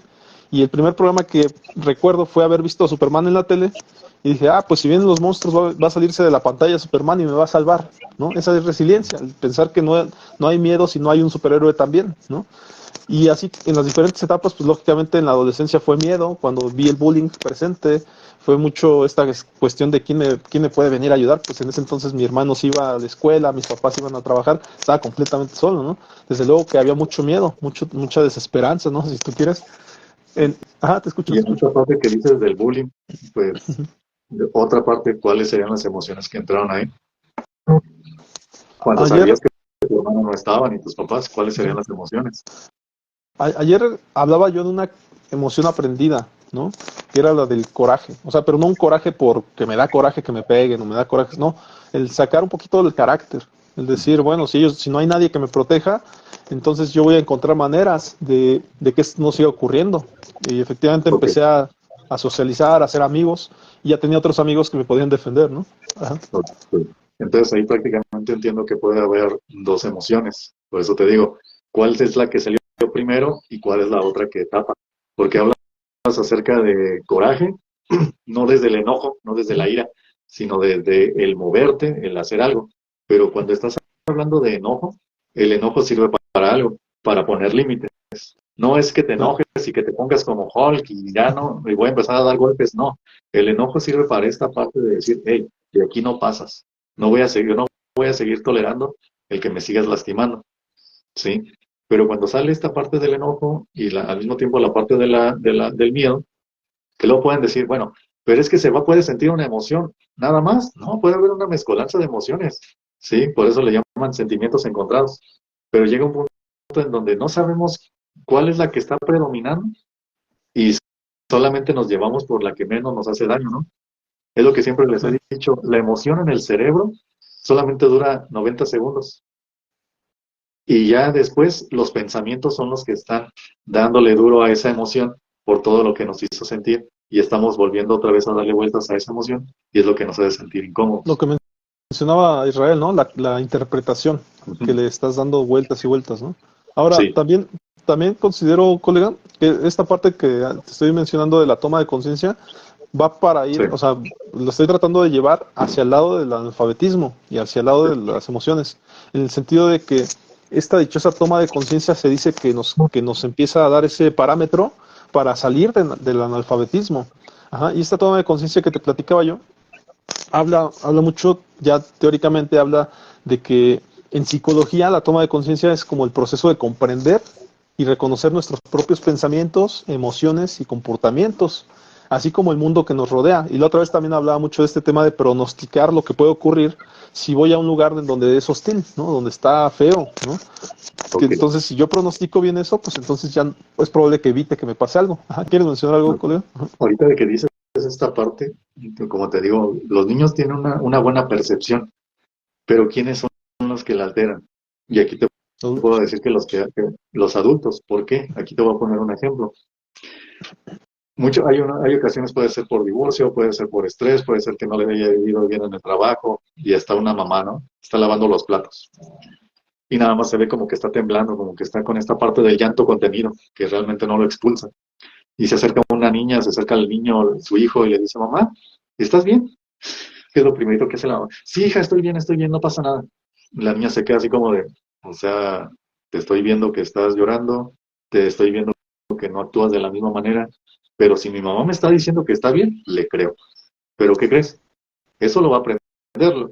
y el primer programa que recuerdo fue haber visto a Superman en la tele, y dije, ah, pues si vienen los monstruos va a salirse de la pantalla Superman y me va a salvar, ¿no? Esa es resiliencia, el pensar que no hay miedo si no hay un superhéroe también, ¿no? Y así en las diferentes etapas, pues lógicamente en la adolescencia fue miedo, cuando vi el bullying presente, fue mucho esta cuestión de quién me puede venir a ayudar, pues en ese entonces mi hermano se iba a la escuela, mis papás iban a trabajar, estaba completamente solo, ¿no? Desde luego que había mucho miedo, mucha desesperanza, ¿no? Si tú quieres. Ajá, te escucho,
Y
te
en
escucho.
esta parte que dices del bullying, pues, de otra parte, ¿cuáles serían las emociones que entraron ahí? Cuando
Ayer,
sabías que tu hermano no estaba ni tus papás, ¿cuáles serían las emociones?
ayer hablaba yo de una emoción aprendida. ¿no? Que era la del coraje, o sea, pero no un coraje porque me da coraje que me peguen, o me da coraje, no, el sacar un poquito del carácter, el decir, bueno, si no hay nadie que me proteja, entonces yo voy a encontrar maneras de que esto no siga ocurriendo. Y efectivamente
Ok.
empecé a socializar, a hacer amigos, y ya tenía otros amigos que me podían defender, ¿no? Ajá.
Ok. Entonces ahí prácticamente entiendo que puede haber dos emociones. Por eso te digo, ¿cuál es la que salió primero y cuál es la otra que tapa? Porque hablas acerca de coraje, no desde el enojo, no desde la ira, sino desde el moverte, el hacer algo. Pero cuando estás hablando de enojo, el enojo sirve para algo, para poner límites. No es que te
Claro.
enojes y que te pongas como Hulk y ya no, y voy a empezar a dar golpes, no. El enojo sirve para esta parte de decir, hey, de aquí no pasas. No voy a seguir, no voy a seguir tolerando el que me sigas lastimando, ¿sí? Pero cuando sale esta parte del enojo y al mismo tiempo la parte del miedo, que luego pueden decir, bueno, pero es que puede sentir una emoción, nada más, no, puede haber una mezcolanza de emociones, ¿sí? Por eso le llaman sentimientos encontrados. Pero llega un punto en donde no sabemos cuál es la que está predominando y solamente nos llevamos por la que menos nos hace daño, ¿no? Es lo que siempre les he dicho, la emoción en el cerebro solamente dura 90 segundos. Y ya después los pensamientos son los que están dándole duro a esa emoción por todo lo que nos hizo sentir y estamos volviendo otra vez a darle vueltas a esa emoción y es lo que nos hace sentir
Lo
incómodos.
que mencionaba Israel, ¿no? La interpretación, que
Ujú.
le estás dando vueltas y vueltas, ¿no? Ahora,
Sí,
también considero, colega, que esta parte que te estoy mencionando de la toma de conciencia va para
sí,
ir, o sea, lo estoy tratando de llevar hacia el lado del analfabetismo y hacia el lado
sí,
de las emociones, en el sentido de que esta dichosa toma de conciencia se dice que nos empieza a dar ese parámetro para salir del analfabetismo. Ajá, y esta toma de conciencia que te platicaba yo, habla mucho, ya teóricamente habla de que en psicología la toma de conciencia es como el proceso de comprender y reconocer nuestros propios pensamientos, emociones y comportamientos, así como el mundo que nos rodea. Y la otra vez también hablaba mucho de este tema de pronosticar lo que puede ocurrir si voy a un lugar en donde es hostil, ¿no? Donde está feo, ¿no? Que
ok.
entonces si yo pronostico bien eso, pues entonces ya es probable que evite que me pase algo. Ajá, ¿quieres mencionar algo,
Ok.
colega? Ajá.
Ahorita de que dices esta parte, como te digo, los niños tienen una buena percepción, pero ¿quiénes son los que la alteran? Y aquí te puedo
Adultos.
decir que los adultos. ¿Por qué? Aquí te voy a poner un ejemplo. Hay ocasiones, puede ser por divorcio, puede ser por estrés, puede ser que no le haya ido bien en el trabajo y está una mamá, ¿no? Está lavando los platos y nada más se ve como que está temblando, como que está con esta parte del llanto contenido, que realmente no lo expulsa. Y se acerca una niña, se acerca al niño, su hijo, y le dice, mamá, ¿estás bien? ¿Qué es lo primerito que hace la mamá? Sí, hija, estoy bien, no pasa nada. La niña se queda así como de, o sea, te estoy viendo que estás llorando, te estoy viendo que no actúas de la misma manera, pero si mi mamá me está diciendo que está bien, le creo. Pero ¿qué crees? Eso lo va a aprender.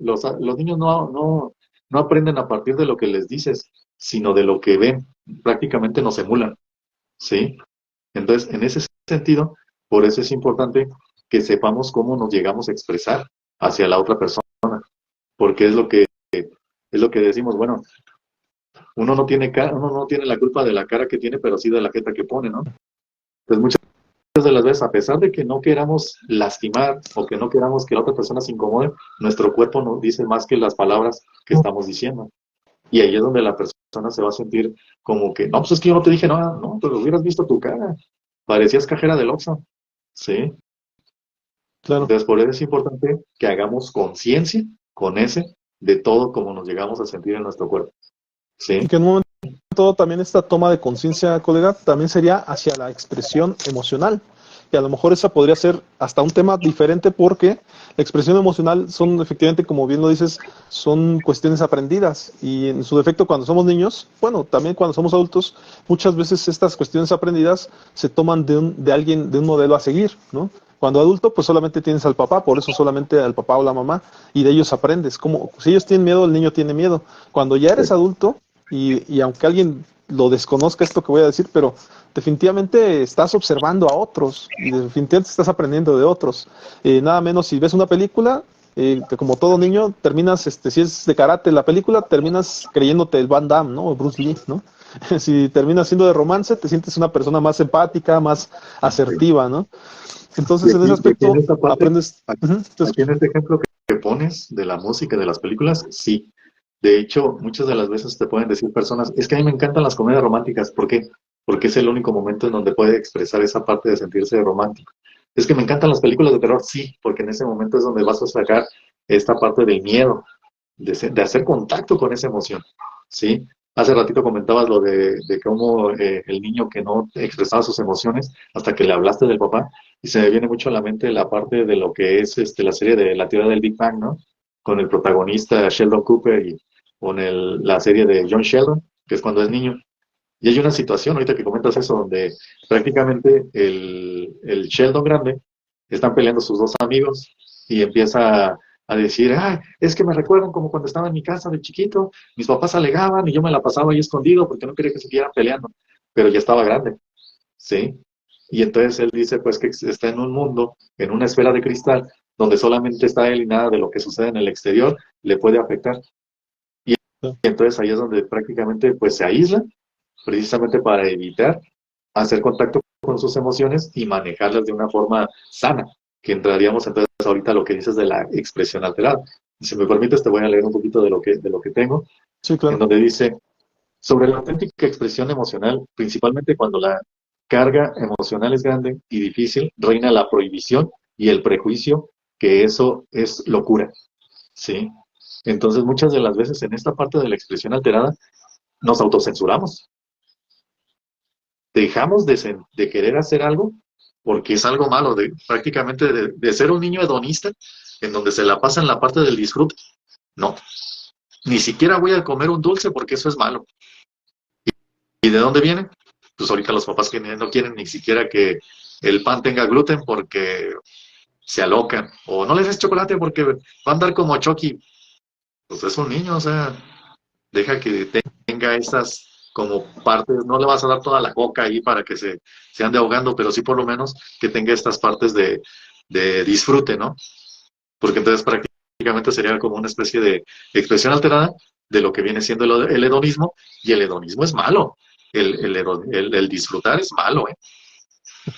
Los niños no aprenden a partir de lo que les dices, sino de lo que ven. Prácticamente nos emulan, ¿sí? Entonces, en ese sentido, por eso es importante que sepamos cómo nos llegamos a expresar hacia la otra persona, porque es lo que decimos, bueno, uno no tiene la culpa de la cara que tiene, pero sí de la jeta que pone, ¿no? Entonces, muchas de las veces, a pesar de que no queramos lastimar o que no queramos que la otra persona se incomode, nuestro cuerpo nos dice más que las palabras que estamos diciendo. Y ahí es donde la persona se va a sentir como que, no, pues es que yo no te dije nada, no, pero hubieras visto tu cara, parecías cajera del Oxxo, ¿sí?
Claro.
Entonces, por eso es importante que hagamos conciencia con ese de todo como nos llegamos a sentir en nuestro cuerpo,
Y
¿sí?
que en un momento dado también esta toma de conciencia, colega, también sería hacia la expresión emocional. Y a lo mejor esa podría ser hasta un tema diferente porque la expresión emocional son efectivamente, como bien lo dices, son cuestiones aprendidas. Y en su defecto cuando somos niños, bueno, también cuando somos adultos, muchas veces estas cuestiones aprendidas se toman de alguien, de un modelo a seguir, ¿no? Cuando adulto, pues solamente tienes al papá, por eso solamente al papá o la mamá, y de ellos aprendes. Como si ellos tienen miedo, el niño tiene miedo. Cuando ya
Sí,
eres adulto, y aunque alguien lo desconozca esto que voy a decir, pero definitivamente estás observando a otros y definitivamente estás aprendiendo de otros. Nada menos si ves una película, que como todo niño, terminas, si es de karate la película, terminas creyéndote el Van Damme, ¿no? O Bruce Lee, ¿no? Si termina siendo de romance, te sientes una persona más empática, más asertiva, ¿no? Entonces, en ese
Y aquí en
aspecto,
esta parte,
aprendes... Ujú, te
aquí en
escucho.
este ejemplo que pones de la música y de las películas, sí. De hecho, muchas de las veces te pueden decir personas, es que a mí me encantan las comedias románticas. ¿Por qué? Porque es el único momento en donde puede expresar esa parte de sentirse romántico. Es que me encantan las películas de terror, sí, porque en ese momento es donde vas a sacar esta parte del miedo, de hacer contacto con esa emoción, ¿sí? Hace ratito comentabas lo de cómo el niño que no expresaba sus emociones hasta que le hablaste del papá, y se me viene mucho a la mente la parte de lo que es la serie de la teoría del Big Bang, ¿no? Con el protagonista Sheldon Cooper y con la serie de John Sheldon, que es cuando es niño. Y hay una situación, ahorita que comentas eso, donde prácticamente el Sheldon grande están peleando sus dos amigos y empieza a decir, ay, es que me recuerdan como cuando estaba en mi casa de chiquito, mis papás alegaban y yo me la pasaba ahí escondido porque no quería que siguieran peleando, pero ya estaba grande, ¿sí? Y entonces él dice, pues, que está en un mundo, en una esfera de cristal, donde solamente está él y nada de lo que sucede en el exterior le puede afectar. Y entonces ahí es donde prácticamente, pues, se aísla precisamente para evitar hacer contacto con sus emociones y manejarlas de una forma sana, que entraríamos entonces ahorita a lo que dices de la expresión alterada. Y si me permites, te voy a leer un poquito de lo que tengo,
Sí,
en
claro.
donde dice, sobre la auténtica expresión emocional, principalmente cuando la carga emocional es grande y difícil, reina la prohibición y el prejuicio que eso es locura, ¿sí? Entonces, muchas de las veces en esta parte de la expresión alterada, nos autocensuramos, dejamos de querer hacer algo porque es algo malo, prácticamente de ser un niño hedonista en donde se la pasa en la parte del disfrute. No, ni siquiera voy a comer un dulce porque eso es malo. ¿Y de dónde viene? Pues ahorita los papás que no quieren ni siquiera que el pan tenga gluten porque se alocan. O no les des chocolate porque va a andar como Chucky. Pues es un niño, o sea, deja que tenga esas como partes, no le vas a dar toda la coca ahí para que se ande ahogando, pero sí por lo menos que tenga estas partes de disfrute, ¿no? Porque entonces prácticamente sería como una especie de expresión alterada de lo que viene siendo el hedonismo, y el hedonismo es malo, el disfrutar es malo, ¿eh?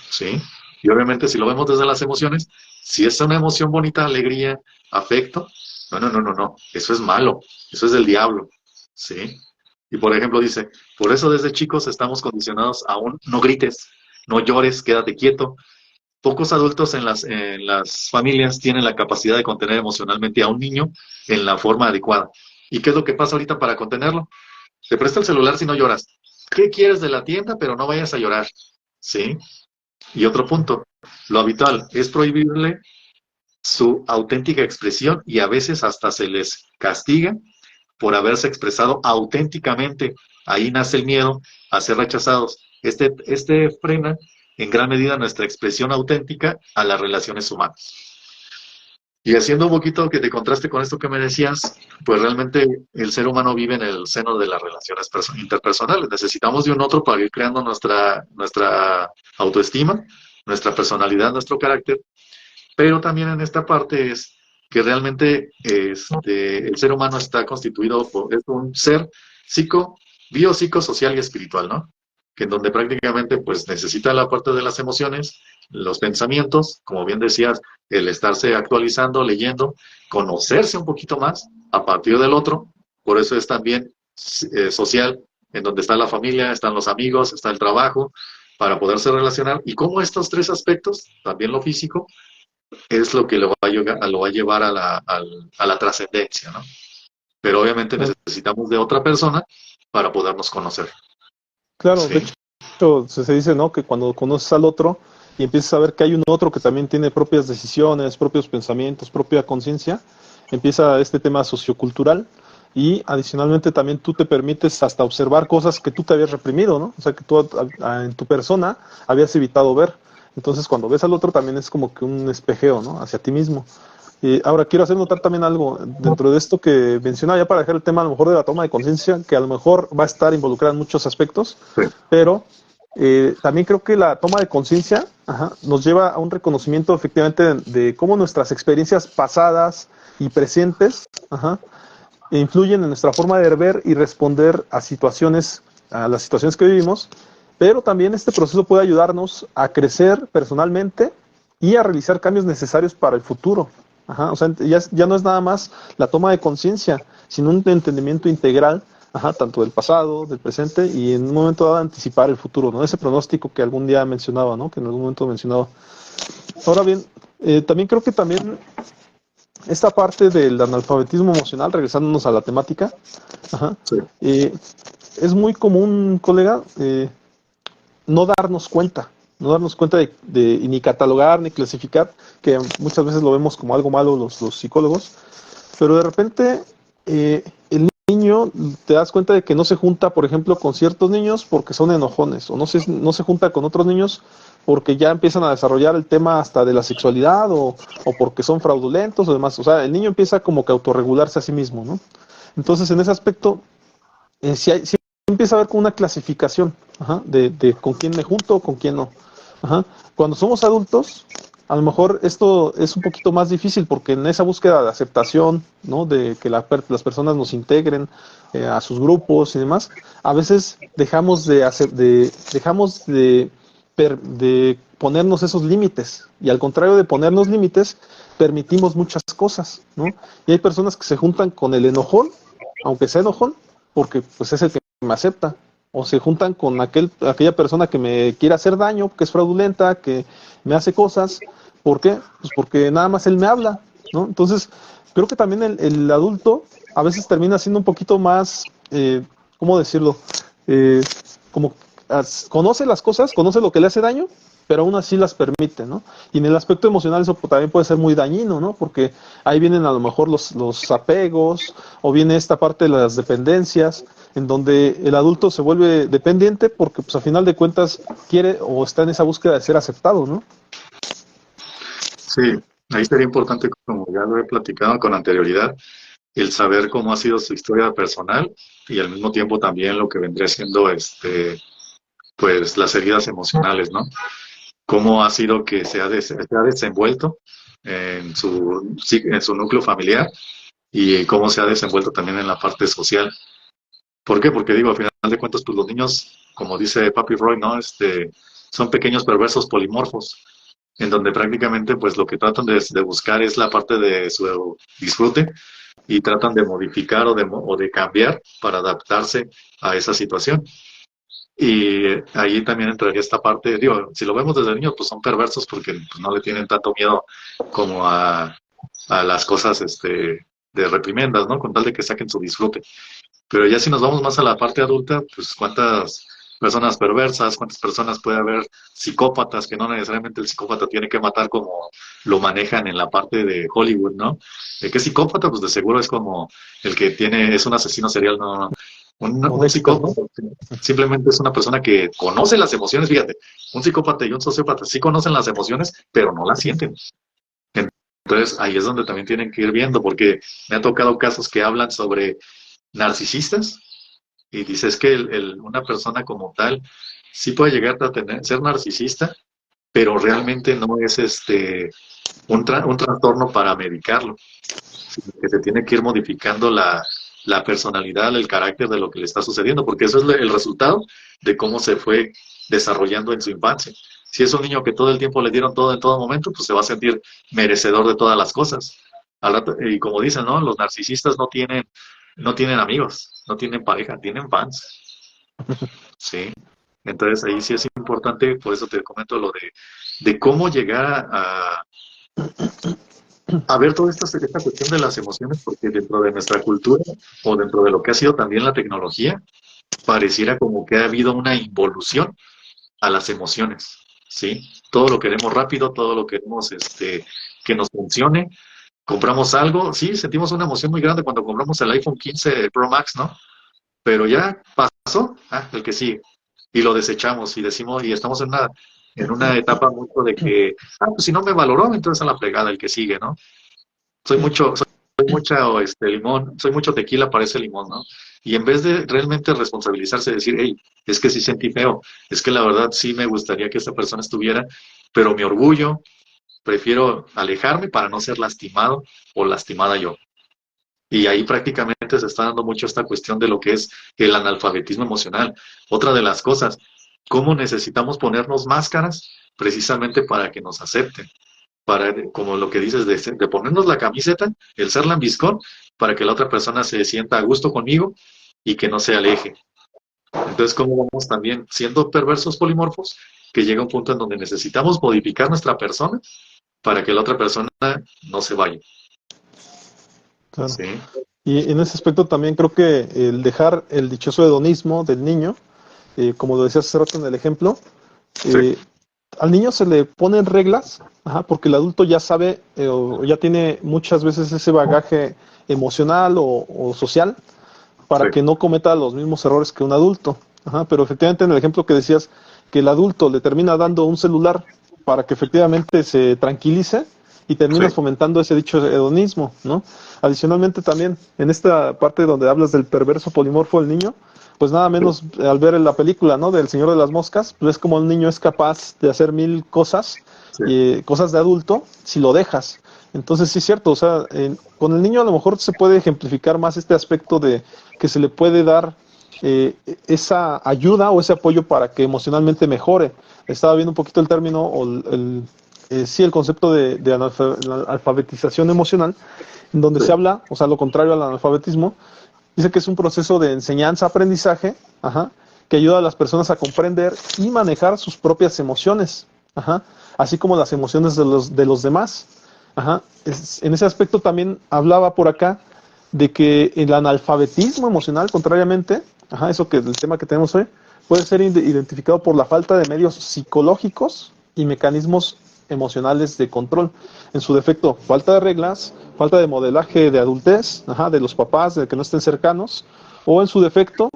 ¿Sí? Y obviamente si lo vemos desde las emociones, si es una emoción bonita, alegría, afecto, no, no, no, no, no, eso es malo, eso es del diablo, ¿sí? Y por ejemplo dice, por eso desde chicos estamos condicionados a un no grites, no llores, quédate quieto. Pocos adultos en las familias tienen la capacidad de contener emocionalmente a un niño en la forma adecuada. ¿Y qué es lo que pasa ahorita para contenerlo? Te presta el celular si no lloras. ¿Qué quieres de la tienda? Pero no vayas a llorar, ¿sí? Y otro punto, lo habitual es prohibirle su auténtica expresión y a veces hasta se les castiga por haberse expresado auténticamente. Ahí nace el miedo a ser rechazados. Este frena en gran medida nuestra expresión auténtica a las relaciones humanas. Y haciendo un poquito que te contraste con esto que me decías, pues realmente el ser humano vive en el seno de las relaciones interpersonales. Necesitamos de un otro para ir creando nuestra autoestima, nuestra personalidad, nuestro carácter, pero también en esta parte es que realmente el ser humano está constituido por es un ser biopsicosocial y espiritual, ¿no? Que en donde prácticamente pues necesita la parte de las emociones, los pensamientos, como bien decías, el estarse actualizando, leyendo, conocerse un poquito más a partir del otro, por eso es también social, en donde está la familia, están los amigos, está el trabajo, para poderse relacionar, y cómo estos tres aspectos, también lo físico, es lo que lo va a llevar a la trascendencia, ¿no? Pero obviamente
Claro.
necesitamos de otra persona para podernos conocer,
Claro, de
¿sí?
hecho, se dice, ¿no? Que cuando conoces al otro y empiezas a ver que hay un otro que también tiene propias decisiones, propios pensamientos, propia conciencia, empieza este tema sociocultural y adicionalmente también tú te permites hasta observar cosas que tú te habías reprimido, ¿no? O sea, que tú en tu persona habías evitado ver. Entonces, cuando ves al otro también es como que un espejeo, ¿no? Hacia ti mismo. Ahora quiero hacer notar también algo dentro de esto que mencionaba, ya para dejar el tema a lo mejor de la toma de conciencia, que a lo mejor va a estar involucrada en muchos aspectos,
Sí,
pero también creo que la toma de conciencia nos lleva a un reconocimiento efectivamente de cómo nuestras experiencias pasadas y presentes influyen en nuestra forma de ver y responder a situaciones a las situaciones que vivimos, pero también este proceso puede ayudarnos a crecer personalmente y a realizar cambios necesarios para el futuro. Ajá, o sea, ya no es nada más la toma de conciencia, sino un entendimiento integral, ajá, tanto del pasado, del presente y en un momento dado anticipar el futuro, ¿no? Ese pronóstico que algún día mencionaba, ¿no? Que en algún momento mencionaba. Ahora bien, también creo que también esta parte del analfabetismo emocional, regresándonos a la temática, ajá,
Sí.
es muy común, colega, no darnos cuenta, no darnos cuenta de ni catalogar ni clasificar, que muchas veces lo vemos como algo malo los psicólogos, pero de repente el niño te das cuenta de que no se junta, por ejemplo, con ciertos niños porque son enojones, o no se junta con otros niños porque ya empiezan a desarrollar el tema hasta de la sexualidad o porque son fraudulentos o demás. O sea, el niño empieza como que a autorregularse a sí mismo, ¿no? Entonces, en ese aspecto, sí empieza a haber como una clasificación, ajá, de con quién me junto o con quién no. Ajá. Cuando somos adultos, a lo mejor esto es un poquito más difícil porque en esa búsqueda de aceptación, ¿no? De que las personas nos integren a sus grupos y demás, a veces dejamos de ponernos esos límites y al contrario de ponernos límites, permitimos muchas cosas, ¿no? Y hay personas que se juntan con el enojón, aunque sea enojón, porque pues es el que me acepta, o se juntan con aquella persona que me quiere hacer daño, que es fraudulenta, que me hace cosas. ¿Por qué? Pues porque nada más él me habla, ¿no? Entonces, creo que también el adulto a veces termina siendo un poquito más, ¿cómo decirlo? Eh, como conoce las cosas, conoce lo que le hace daño, pero aún así las permite, ¿no? Y en el aspecto emocional eso también puede ser muy dañino, ¿no? Porque ahí vienen a lo mejor los apegos, o viene esta parte de las dependencias, en donde el adulto se vuelve dependiente porque pues a final de cuentas quiere o está en esa búsqueda de ser aceptado, ¿no?
Sí, ahí sería importante, como ya lo he platicado con anterioridad, el saber cómo ha sido su historia personal y al mismo tiempo también lo que vendría siendo pues las heridas emocionales, ¿no? Cómo ha sido que se ha desenvuelto en su núcleo familiar y cómo se ha desenvuelto también en la parte social. ¿Por qué? Porque digo, al final de cuentas, pues los niños, como dice Papi Roy, ¿no? Son pequeños perversos polimorfos, en donde prácticamente pues lo que tratan de buscar es la parte de su disfrute y tratan de modificar o de cambiar para adaptarse a esa situación. Y ahí también entraría esta parte, digo, si lo vemos desde niños, pues son perversos porque pues, no le tienen tanto miedo como a las cosas de reprimendas, ¿no? Con tal de que saquen su disfrute. Pero ya si nos vamos más a la parte adulta, pues cuántas personas perversas, cuántas personas puede haber psicópatas, que no necesariamente el psicópata tiene que matar como lo manejan en la parte de Hollywood, ¿no? ¿De qué psicópata? Pues de seguro es como el que es un asesino serial, no.
O
Un
Dexter, ¿no?
psicópata simplemente es una persona que conoce las emociones, fíjate, un psicópata y un sociópata sí conocen las emociones, pero no las sienten. Entonces ahí es donde también tienen que ir viendo, porque me ha tocado casos que hablan sobre narcisistas y dices que una persona como tal sí puede llegar a ser narcisista, pero realmente no es un trastorno para medicarlo, sino que se tiene que ir modificando la personalidad, el carácter de lo que le está sucediendo, porque eso es el resultado de cómo se fue desarrollando en su infancia. Si es un niño que todo el tiempo le dieron todo en todo momento, pues se va a sentir merecedor de todas las cosas. Y como dicen, ¿no? Los narcisistas no tienen amigos, no tienen pareja, tienen fans. Sí. Entonces ahí sí es importante, por eso te comento lo de cómo llegar a ver toda esta cuestión de las emociones, porque dentro de nuestra cultura o dentro de lo que ha sido también la tecnología, pareciera como que ha habido una involución a las emociones, ¿sí? Todo lo queremos rápido, todo lo queremos que nos funcione. Compramos algo, sí, sentimos una emoción muy grande cuando compramos el iPhone 15 Pro Max, ¿no? Pero ya pasó, el que sigue. Y lo desechamos y decimos, y estamos en una etapa mucho de que, pues si no me valoró, entonces a la fregada el que sigue, ¿no? Soy mucho limón, soy mucho tequila para ese limón, ¿no? Y en vez de realmente responsabilizarse, decir, hey, es que sí sentí feo, es que la verdad sí me gustaría que esta persona estuviera, pero mi orgullo, prefiero alejarme para no ser lastimado o lastimada yo. Y ahí prácticamente se está dando mucho esta cuestión de lo que es el analfabetismo emocional. Otra de las cosas, cómo necesitamos ponernos máscaras precisamente para que nos acepten, para, como lo que dices, de ponernos la camiseta, el ser lambiscón, para que la otra persona se sienta a gusto conmigo y que no se aleje. Entonces, ¿cómo vamos también siendo perversos polimorfos? Que llega un punto en donde necesitamos modificar nuestra persona para que la otra persona no se vaya.
Claro.
¿Sí?
Y en ese aspecto también creo que el dejar el dichoso hedonismo del niño, como lo decías hace rato en el ejemplo,
Sí,
eh, al niño se le ponen reglas, ajá, porque el adulto ya sabe o ya tiene muchas veces ese bagaje emocional o social
sí,
para que no cometa los mismos errores que un adulto. Ajá, pero efectivamente en el ejemplo que decías, que el adulto le termina dando un celular para que efectivamente se tranquilice y terminas
sí,
fomentando ese dicho hedonismo, ¿no? Adicionalmente también, en esta parte donde hablas del perverso polimorfo del niño, pues nada
sí,
menos al ver en la película, ¿no? Del Señor de las Moscas, pues es como el niño es capaz de hacer mil cosas,
sí,
cosas de adulto, si lo dejas. Entonces sí es cierto, o sea, con el niño a lo mejor se puede ejemplificar más este aspecto de que se le puede dar esa ayuda o ese apoyo para que emocionalmente mejore. Estaba viendo un poquito el término o sí, el concepto de alfabetización emocional, en donde
sí,
se habla, o sea, lo contrario al analfabetismo, dice que es un proceso de enseñanza-aprendizaje, ajá, que ayuda a las personas a comprender y manejar sus propias emociones, ajá, así como las emociones de los demás. Ajá. En ese aspecto también hablaba por acá de que el analfabetismo emocional, contrariamente, ajá, eso que el tema que tenemos hoy, puede ser identificado por la falta de medios psicológicos y mecanismos emocionales de control. En su defecto, falta de reglas, falta de modelaje de adultez, ajá, de los papás, de que no estén cercanos, o en su defecto,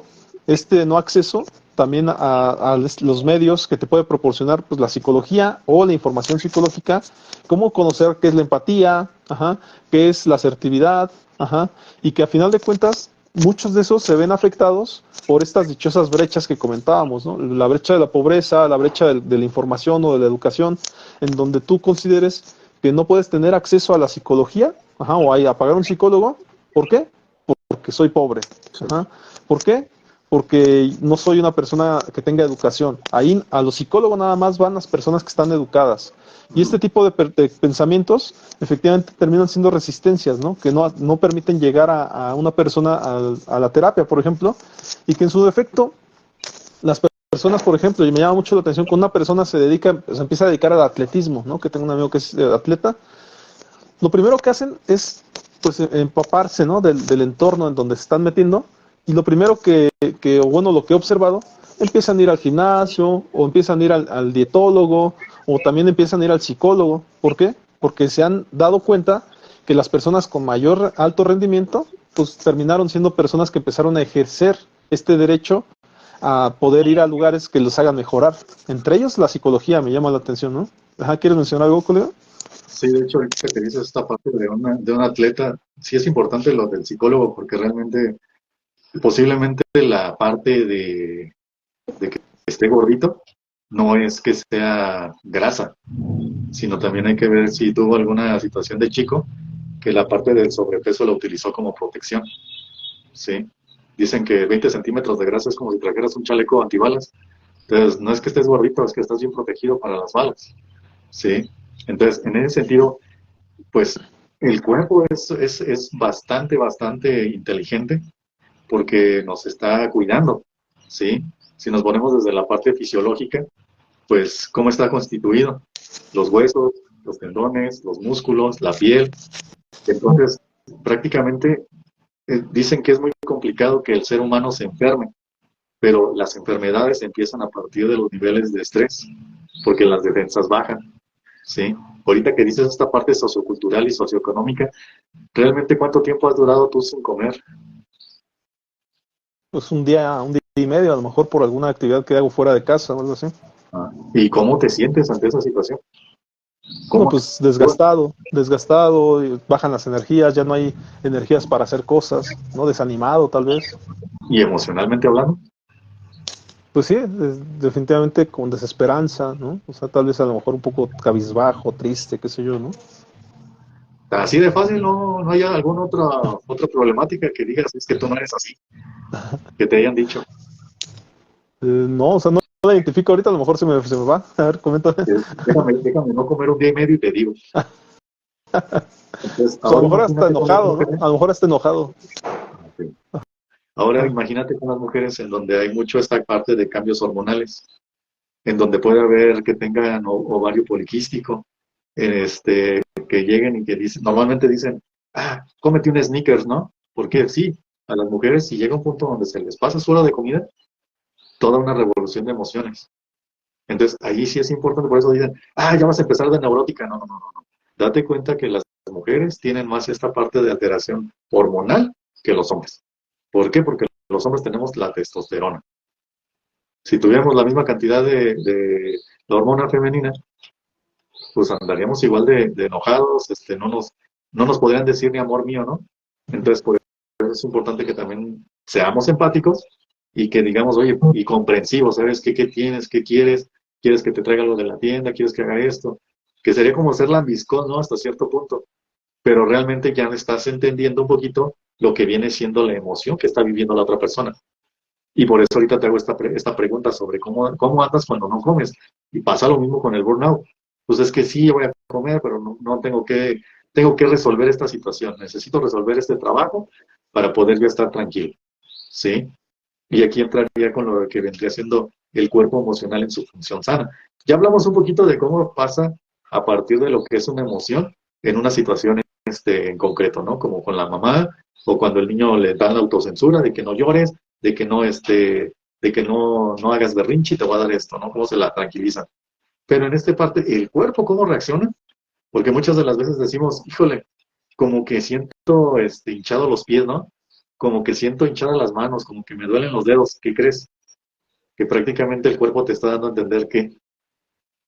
este no acceso también a los medios que te puede proporcionar pues, la psicología o la información psicológica, cómo conocer qué es la empatía, ajá, qué es la asertividad, ajá, y que a final de cuentas muchos de esos se ven afectados por estas dichosas brechas que comentábamos, ¿no? La brecha de la pobreza, la brecha de la información o de la educación, en donde tú consideres que no puedes tener acceso a la psicología, ajá, o a pagar un psicólogo. ¿Por qué? Porque soy pobre.
sí.
Ajá. ¿Por qué? Porque no soy una persona que tenga educación. Ahí a los psicólogos nada más van las personas que están educadas. Y este tipo de pensamientos efectivamente terminan siendo resistencias, ¿no? Que no permiten llegar a una persona a la terapia, por ejemplo, y que en su defecto las personas, por ejemplo, y me llama mucho la atención, cuando una persona se empieza a dedicar al atletismo, ¿no? Que tengo un amigo que es atleta, lo primero que hacen es pues empaparse, ¿no? Del entorno en donde se están metiendo, y lo primero o bueno, lo que he observado, empiezan a ir al gimnasio o empiezan a ir al dietólogo o también empiezan a ir al psicólogo. ¿Por qué? Porque se han dado cuenta que las personas con mayor alto rendimiento pues terminaron siendo personas que empezaron a ejercer este derecho a poder ir a lugares que los hagan mejorar. Entre ellos la psicología me llama la atención, ¿no? Ajá, ¿quieres mencionar algo, colega?
Sí, de hecho, ahorita que dices esta parte de un atleta, sí es importante lo del psicólogo, porque realmente, posiblemente la parte de que esté gordito, no es que sea grasa, sino también hay que ver si tuvo alguna situación de chico que la parte del sobrepeso la utilizó como protección. Sí. Dicen que 20 centímetros de grasa es como si trajeras un chaleco antibalas. Entonces, no es que estés gordito, es que estás bien protegido para las balas. Sí. Entonces, en ese sentido, pues el cuerpo es bastante, bastante inteligente porque nos está cuidando. Sí. Si nos ponemos desde la parte fisiológica, pues, ¿cómo está constituido? Los huesos, los tendones, los músculos, la piel. Entonces, prácticamente dicen que es muy complicado que el ser humano se enferme, pero las enfermedades empiezan a partir de los niveles de estrés, porque las defensas bajan, ¿sí? Ahorita que dices esta parte sociocultural y socioeconómica, ¿realmente cuánto tiempo has durado tú sin comer?
Pues un día y medio, a lo mejor por alguna actividad que hago fuera de casa o algo así.
¿Y cómo te sientes ante esa situación?
No,
¿Cómo
pues
actúas?
desgastado, bajan las energías, ya no hay energías para hacer cosas, ¿no? Desanimado tal vez.
Y emocionalmente hablando,
Pues sí, definitivamente con desesperanza, ¿no? O sea, tal vez a lo mejor un poco cabizbajo, triste, qué sé yo, ¿no?
Así de fácil, no hay alguna otra problemática que digas, es que tú no eres así, que te hayan dicho.
No, o sea, no la identifico ahorita, a lo mejor se me va. A ver, coméntame.
Déjame no comer un día y medio y te digo. Entonces,
Pues a lo
ahora
mejor hasta
imagínate con las
enojado, ¿no?
mujeres.
A lo mejor hasta enojado.
Ahora
Ah,
imagínate con las mujeres en donde hay mucho esta parte de cambios hormonales, en donde puede haber que tengan ovario poliquístico, que lleguen y que dicen, normalmente dicen, cómete un Snickers, ¿no? Porque sí, a las mujeres si llega un punto donde se les pasa su hora de comida, toda una revolución de emociones. Entonces, ahí sí es importante, por eso dicen, ya vas a empezar de neurótica. No, no, no, no. Date cuenta que las mujeres tienen más esta parte de alteración hormonal que los hombres. ¿Por qué? Porque los hombres tenemos la testosterona. Si tuviéramos la misma cantidad de la hormona femenina, pues andaríamos igual de enojados, no nos podrían decir ni amor mío, ¿no? Entonces, por eso es importante que también seamos empáticos y que digamos, oye, y comprensivos, ¿sabes qué tienes? ¿Qué quieres? ¿Quieres que te traiga algo de la tienda? ¿Quieres que haga esto? Que sería como ser lambiscón, ¿no? Hasta cierto punto. Pero realmente ya estás entendiendo un poquito lo que viene siendo la emoción que está viviendo la otra persona. Y por eso ahorita te hago esta pregunta sobre cómo andas cuando no comes. Y pasa lo mismo con el burnout. Pues es que sí, yo voy a comer, pero no tengo que resolver esta situación. Necesito resolver este trabajo para poder yo estar tranquilo. ¿Sí? Y aquí entraría con lo que vendría siendo el cuerpo emocional en su función sana. Ya hablamos un poquito de cómo pasa a partir de lo que es una emoción en una situación en concreto, ¿no? Como con la mamá o cuando el niño le dan la autocensura de que no llores, de que no hagas berrinche y te voy a dar esto, ¿no? Cómo se la tranquiliza. Pero en esta parte, el cuerpo, ¿cómo reacciona? Porque muchas de las veces decimos, híjole, como que siento hinchado los pies, ¿no? Como que siento hinchadas las manos, como que me duelen los dedos. ¿Qué crees? Que prácticamente el cuerpo te está dando a entender que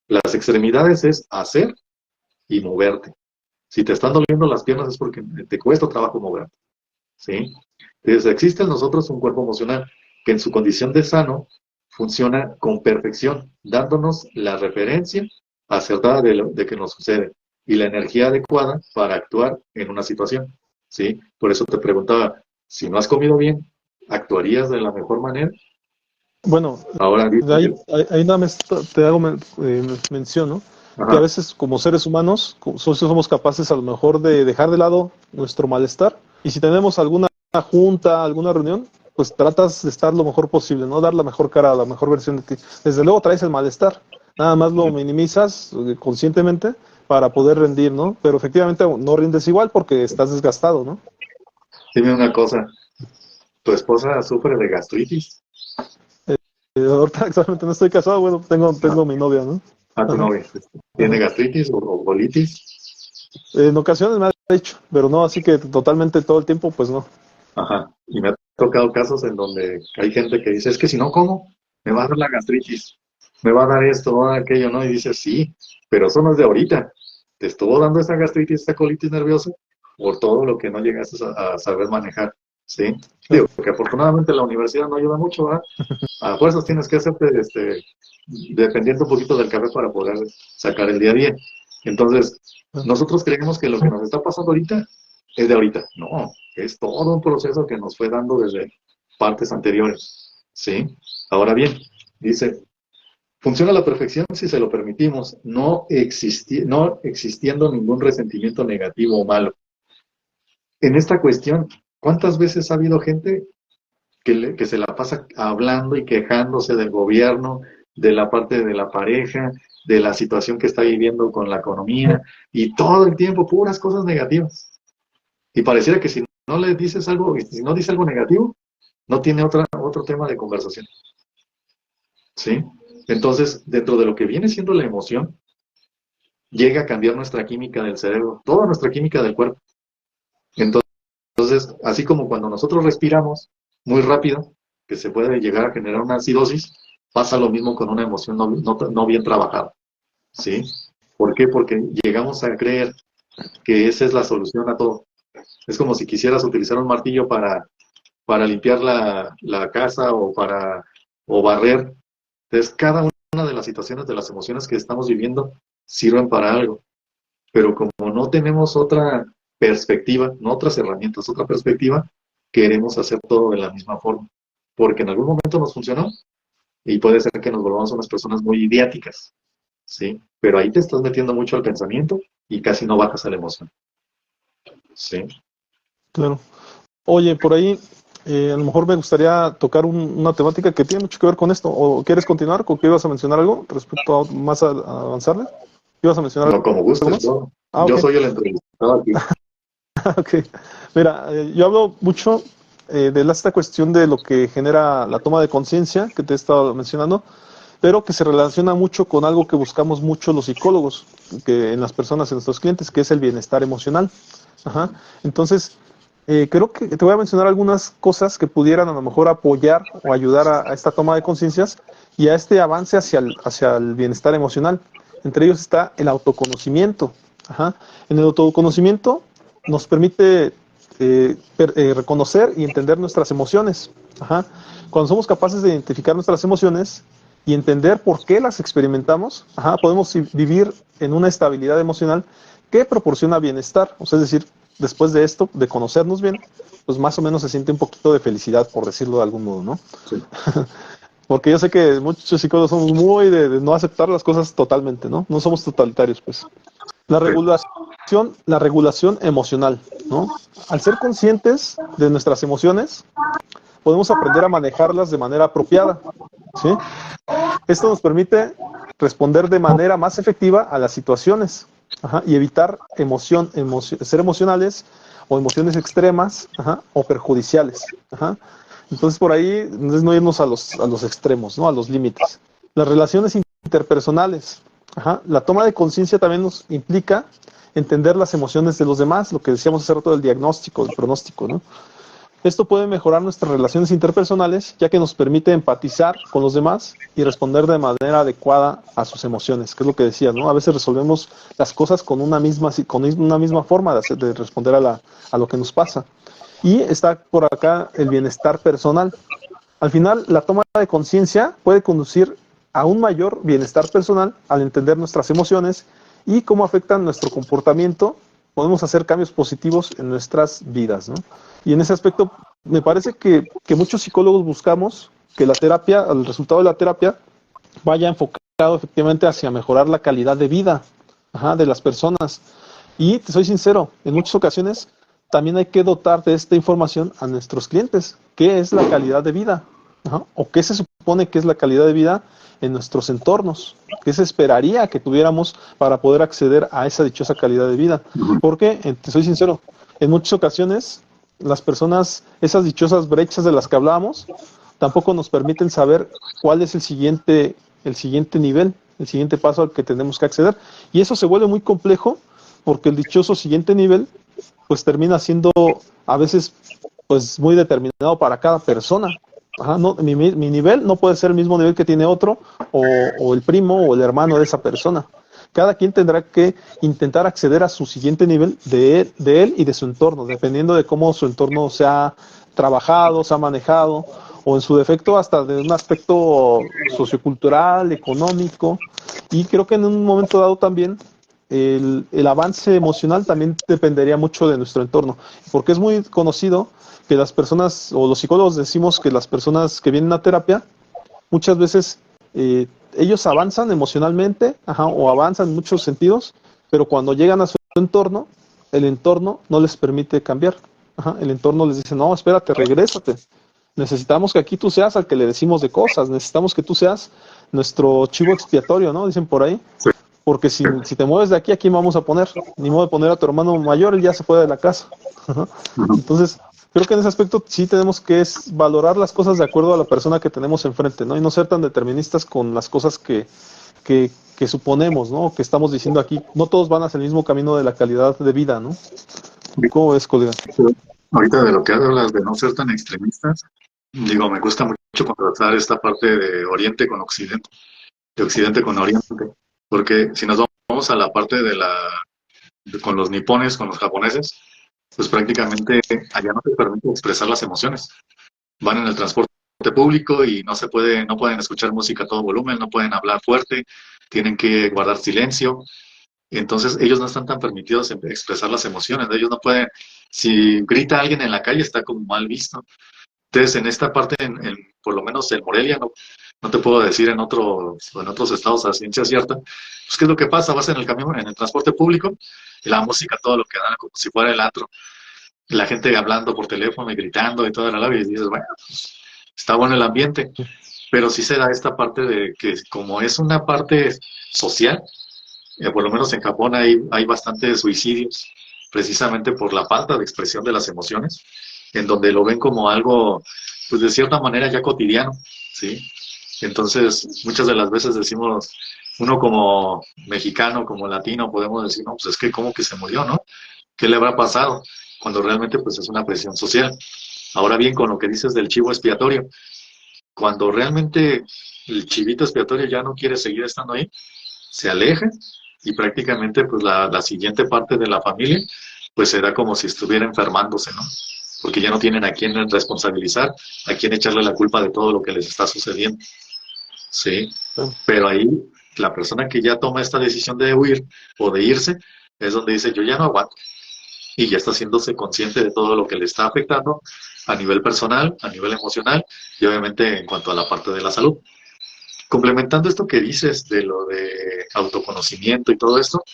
las extremidades es hacer y moverte. Si te están doliendo las piernas es porque te cuesta trabajo moverte, ¿sí? Entonces existe en nosotros un cuerpo emocional que en su condición de sano funciona con perfección, dándonos la referencia acertada de que nos sucede y la energía adecuada para actuar en una situación, ¿sí? Por eso te preguntaba, si no has comido bien, ¿actuarías de la mejor manera?
bueno,
Ahora
de
dice,
ahí nada más te hago mención, ¿no? Que a
ajá,
veces como seres humanos somos capaces a lo mejor de dejar de lado nuestro malestar y si tenemos alguna junta, alguna reunión, pues tratas de estar lo mejor posible, ¿no? Dar la mejor cara, la mejor versión de ti. Desde luego traes el malestar, nada más lo minimizas conscientemente para poder rendir, ¿no? Pero efectivamente no rindes igual porque estás desgastado, ¿no?
dime una cosa, ¿tu esposa sufre de gastritis?
Ahorita actualmente no estoy casado, bueno, tengo mi novia, ¿no?
A tu
Ajá,
novia. ¿Tiene
ajá.
gastritis o colitis?
En ocasiones me ha dicho, pero no, así que totalmente todo el tiempo, pues no.
Ajá. Y me ha tocado casos en donde hay gente que dice, es que si no como, me va a dar la gastritis, me va a dar esto, me va a dar aquello, ¿no? Y dice, sí, pero eso no es de ahorita. Te estuvo dando esa gastritis, esta colitis nerviosa, por todo lo que no llegaste a saber manejar, ¿sí? Digo,
Claro.
porque afortunadamente la universidad no ayuda mucho, ¿verdad? A fuerzas tienes que hacerte, dependiendo un poquito del café para poder sacar el día a día. Entonces, nosotros creemos que lo que nos está pasando ahorita es de ahorita. No, es todo un proceso que nos fue dando desde partes anteriores. ¿Sí? Ahora bien, dice, funciona a la perfección si se lo permitimos, no existiendo ningún resentimiento negativo o malo. En esta cuestión, ¿cuántas veces ha habido gente que se la pasa hablando y quejándose del gobierno, de la parte de la pareja, de la situación que está viviendo con la economía, y todo el tiempo puras cosas negativas? Y pareciera que si no le dices algo, si no dice algo negativo, no tiene otro tema de conversación, ¿sí? Entonces, dentro de lo que viene siendo la emoción, llega a cambiar nuestra química del cerebro, toda nuestra química del cuerpo. Entonces, así como cuando nosotros respiramos muy rápido, que se puede llegar a generar una acidosis, pasa lo mismo con una emoción no bien trabajada, ¿sí? ¿Por qué? Porque llegamos a creer que esa es la solución a todo. Es como si quisieras utilizar un martillo para limpiar la casa o barrer. Entonces, cada una de las situaciones, de las emociones que estamos viviendo, sirven para algo. Pero como no tenemos otra perspectiva, no otras herramientas, otra perspectiva, queremos hacer todo de la misma forma, porque en algún momento nos funcionó y puede ser que nos volvamos unas personas muy idiáticas, ¿sí? Pero ahí te estás metiendo mucho al pensamiento y casi no bajas a la emoción, ¿sí?
Claro. Oye, por ahí, a lo mejor me gustaría tocar una temática que tiene mucho que ver con esto. ¿O quieres continuar? ¿Con qué ibas a mencionar algo respecto a avanzarle? ¿Ibas a mencionar
No, como
algo
gustes,
más? Ah,
yo
ok.
soy el entrevistado aquí.
Ok. Mira, yo hablo mucho esta cuestión de lo que genera la toma de conciencia que te he estado mencionando, pero que se relaciona mucho con algo que buscamos mucho los psicólogos, que en las personas, en nuestros clientes, que es el bienestar emocional. Ajá. Entonces, creo que te voy a mencionar algunas cosas que pudieran a lo mejor apoyar o ayudar a esta toma de conciencias y a este avance hacia el bienestar emocional. Entre ellos está el autoconocimiento. Ajá. En el autoconocimiento nos permite reconocer y entender nuestras emociones. Ajá. Cuando somos capaces de identificar nuestras emociones y entender por qué las experimentamos, ajá, podemos vivir en una estabilidad emocional que proporciona bienestar. O sea, es decir, después de esto, de conocernos bien, pues más o menos se siente un poquito de felicidad, por decirlo de algún modo, ¿no?
Sí.
Porque yo sé que muchos psicólogos somos muy de no aceptar las cosas totalmente, ¿no? No somos totalitarios, pues. La regulación emocional, ¿no? Al ser conscientes de nuestras emociones, podemos aprender a manejarlas de manera apropiada, ¿sí? Esto nos permite responder de manera más efectiva a las situaciones, ajá, y evitar ser emocionales o emociones extremas, ajá, o perjudiciales. Ajá. Entonces por ahí es no irnos a los extremos, ¿no? A los límites. Las relaciones interpersonales. Ajá. La toma de conciencia también nos implica entender las emociones de los demás, lo que decíamos hace rato del diagnóstico, del pronóstico, ¿no? Esto puede mejorar nuestras relaciones interpersonales, ya que nos permite empatizar con los demás y responder de manera adecuada a sus emociones, que es lo que decía, ¿no? A veces resolvemos las cosas con una misma forma de responder a lo que nos pasa. Y está por acá el bienestar personal. Al final, la toma de conciencia puede conducir a un mayor bienestar personal al entender nuestras emociones y cómo afectan nuestro comportamiento. Podemos hacer cambios positivos en nuestras vidas, ¿no? Y en ese aspecto, me parece que muchos psicólogos buscamos que la terapia, el resultado de la terapia, vaya enfocado efectivamente hacia mejorar la calidad de vida, ajá, de las personas. Y te soy sincero, en muchas ocasiones también hay que dotar de esta información a nuestros clientes. ¿Qué es la calidad de vida? Ajá, ¿o qué se supone que es la calidad de vida en nuestros entornos? ¿Qué se esperaría que tuviéramos para poder acceder a esa dichosa calidad de vida? Porque, te soy sincero, en muchas ocasiones las personas, esas dichosas brechas de las que hablábamos, tampoco nos permiten saber cuál es el siguiente nivel, el siguiente paso al que tenemos que acceder. Y eso se vuelve muy complejo porque el dichoso siguiente nivel pues termina siendo a veces pues muy determinado para cada persona. Ajá, no, mi nivel no puede ser el mismo nivel que tiene otro o el primo o el hermano de esa persona. Cada quien tendrá que intentar acceder a su siguiente nivel de él y de su entorno, dependiendo de cómo su entorno se ha trabajado, se ha manejado, o en su defecto hasta de un aspecto sociocultural, económico. Y creo que en un momento dado también el avance emocional también dependería mucho de nuestro entorno, porque es muy conocido que las personas, o los psicólogos decimos que las personas que vienen a terapia, muchas veces ellos avanzan emocionalmente, ajá, o avanzan en muchos sentidos, pero cuando llegan a su entorno, el entorno no les permite cambiar. Ajá, el entorno les dice, no, espérate, regrésate. Necesitamos que aquí tú seas al que le decimos de cosas, necesitamos que tú seas nuestro chivo expiatorio, ¿no? Dicen por ahí. Porque si te mueves de aquí, ¿a quién vamos a poner? Ni modo de poner a tu hermano mayor, él ya se fue de la casa. Entonces, creo que en ese aspecto sí tenemos que valorar las cosas de acuerdo a la persona que tenemos enfrente, ¿no? Y no ser tan deterministas con las cosas que suponemos, ¿no? Que estamos diciendo aquí. No todos van hacia el mismo camino de la calidad de vida, ¿no? ¿Cómo ves, colega?
Ahorita de lo que hablas de no ser tan extremistas, digo, me gusta mucho contrastar esta parte de Oriente con Occidente, de Occidente con Oriente, porque si nos vamos a la parte con los nipones, con los japoneses, pues prácticamente allá no se permite expresar las emociones. Van en el transporte público y no pueden escuchar música a todo volumen, no pueden hablar fuerte, tienen que guardar silencio. Entonces ellos no están tan permitidos en expresar las emociones, ellos no pueden, si grita alguien en la calle está como mal visto. Entonces en esta parte, por lo menos en Morelia, no te puedo decir en otros estados a ciencia cierta, pues qué es lo que pasa, vas en el camión, en el transporte público, y la música, todo lo que da, como si fuera el antro, y la gente hablando por teléfono y gritando y toda la labia, y dices, bueno, pues está bueno el ambiente, pero sí se da esta parte de que como es una parte social, por lo menos en Japón hay bastantes suicidios, precisamente por la falta de expresión de las emociones, en donde lo ven como algo, pues de cierta manera ya cotidiano, ¿sí? Entonces, muchas de las veces decimos, uno como mexicano, como latino, podemos decir, no, pues es que como que se murió, ¿no? ¿Qué le habrá pasado? Cuando realmente pues es una presión social. Ahora bien, con lo que dices del chivo expiatorio, cuando realmente el chivito expiatorio ya no quiere seguir estando ahí, se aleja y prácticamente pues la siguiente parte de la familia pues será como si estuviera enfermándose, ¿no? Porque ya no tienen a quién responsabilizar, a quién echarle la culpa de todo lo que les está sucediendo. Sí, pero ahí la persona que ya toma esta decisión de huir o de irse es donde dice yo ya no aguanto y ya está haciéndose consciente de todo lo que le está afectando a nivel personal, a nivel emocional y obviamente en cuanto a la parte de la salud. Complementando esto que dices de lo de autoconocimiento y todo esto,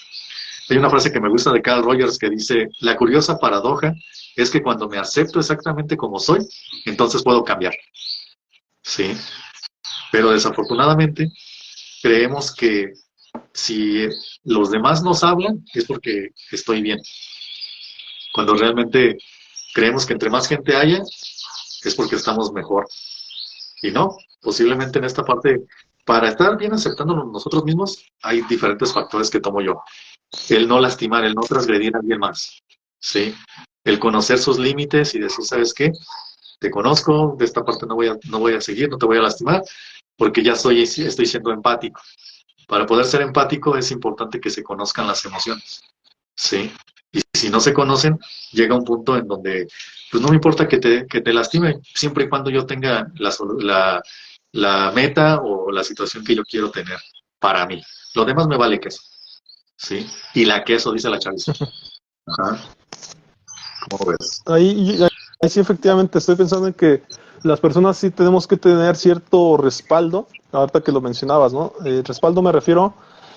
hay una frase que me gusta de Carl Rogers que dice, la curiosa paradoja es que cuando me acepto exactamente como soy, entonces puedo cambiar. Sí, pero desafortunadamente creemos que si los demás nos hablan es porque estoy bien. Cuando realmente creemos que entre más gente haya es porque estamos mejor. Y no, posiblemente en esta parte, para estar bien aceptándonos nosotros mismos, hay diferentes factores que tomo yo. El no lastimar, el no transgredir a alguien más. ¿Sí? El conocer sus límites y decir, ¿sabes qué? Te conozco, de esta parte no voy a seguir, no te voy a lastimar, porque ya estoy siendo empático. Para poder ser empático es importante que se conozcan las emociones, ¿sí? Y si no se conocen, llega un punto en donde, pues no me importa que te lastime, siempre y cuando yo tenga la meta o la situación que yo quiero tener para mí. Lo demás me vale queso, ¿sí? Y la queso, dice la chaviza. Ajá. ¿Cómo ves?
Ahí sí, efectivamente, estoy pensando en que las personas sí tenemos que tener cierto respaldo, ahorita que lo mencionabas, ¿no? Respaldo me refiero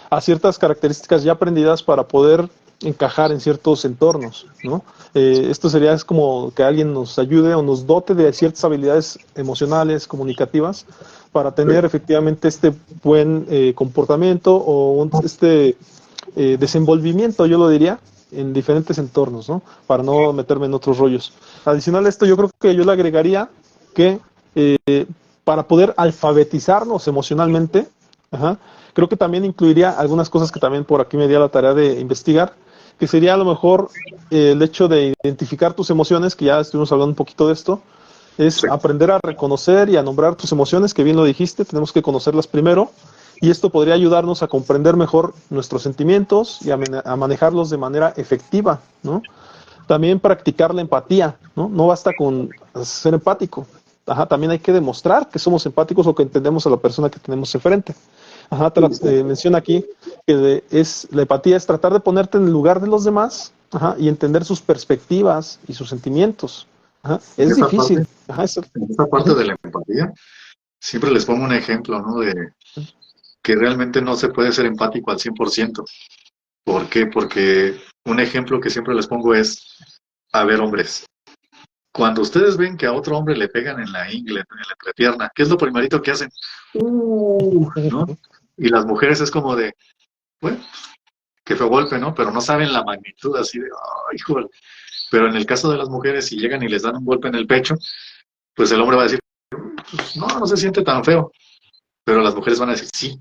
a ciertas características ya aprendidas para poder encajar en ciertos entornos, ¿no? Esto sería es como que alguien nos ayude o nos dote de ciertas habilidades emocionales, comunicativas, para tener efectivamente este buen comportamiento o desenvolvimiento, yo lo diría, en diferentes entornos, ¿no? Para no meterme en otros rollos. Adicional a esto, yo creo que yo le agregaría que para poder alfabetizarnos emocionalmente, ajá, creo que también incluiría algunas cosas que también por aquí me di a la tarea de investigar, que sería a lo mejor el hecho de identificar tus emociones, que ya estuvimos hablando un poquito de esto, es aprender a reconocer y a nombrar tus emociones, que bien lo dijiste, tenemos que conocerlas primero, y esto podría ayudarnos a comprender mejor nuestros sentimientos y a manejarlos de manera efectiva, ¿no? También practicar la empatía, ¿no? No basta con ser empático. Ajá, también hay que demostrar que somos empáticos o que entendemos a la persona que tenemos enfrente. Ajá, menciona aquí que la empatía es tratar de ponerte en el lugar de los demás, ajá, y entender sus perspectivas y sus sentimientos. Ajá, es difícil. Ajá,
en esta parte de la empatía, siempre les pongo un ejemplo, ¿no? De que realmente no se puede ser empático al 100%. ¿Por qué? Porque un ejemplo que siempre les pongo es, a ver, hombres, cuando ustedes ven que a otro hombre le pegan en la ingle, en la entrepierna, ¿qué es lo primerito que hacen? ¿No? Y las mujeres es como de, bueno, que fue golpe, ¿no? Pero no saben la magnitud así de, ¡ay, joder! Pero en el caso de las mujeres, si llegan y les dan un golpe en el pecho, pues el hombre va a decir, pues, no se siente tan feo. Pero las mujeres van a decir, sí.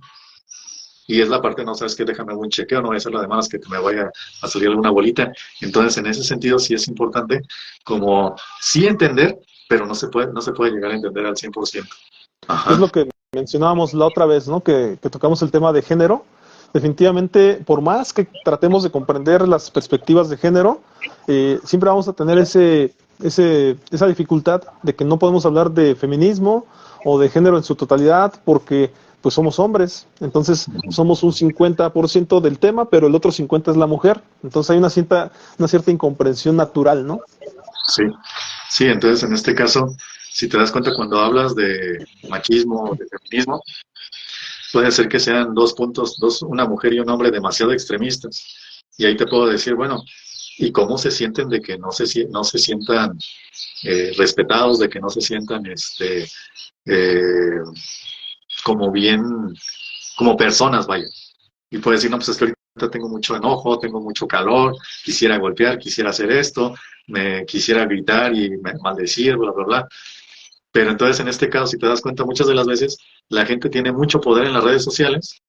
Y es la parte, no sabes qué, déjame un chequeo, no voy a hacer la de malas que me vaya a salir alguna bolita. Entonces, en ese sentido, sí es importante como sí entender, pero no se puede llegar a entender al 100%. Ajá.
Es lo que mencionábamos la otra vez, ¿no? Que tocamos el tema de género. Definitivamente, por más que tratemos de comprender las perspectivas de género, siempre vamos a tener esa dificultad de que no podemos hablar de feminismo o de género en su totalidad, porque pues somos hombres, entonces somos un 50% del tema, pero el otro 50% es la mujer, entonces hay una cierta incomprensión natural, ¿no?
Sí, sí, entonces en este caso, si te das cuenta cuando hablas de machismo o de feminismo, puede ser que sean dos puntos, una mujer y un hombre demasiado extremistas. Y ahí te puedo decir, bueno, ¿y cómo se sienten de que no se sientan respetados, de que no se sientan eh, como bien, como personas, vaya? Y puedes decir, no, pues es que ahorita tengo mucho enojo, tengo mucho calor, quisiera golpear, quisiera hacer esto, me quisiera gritar y maldecir, bla, bla, bla. Pero entonces en este caso, si te das cuenta, muchas de las veces la gente tiene mucho poder en las redes sociales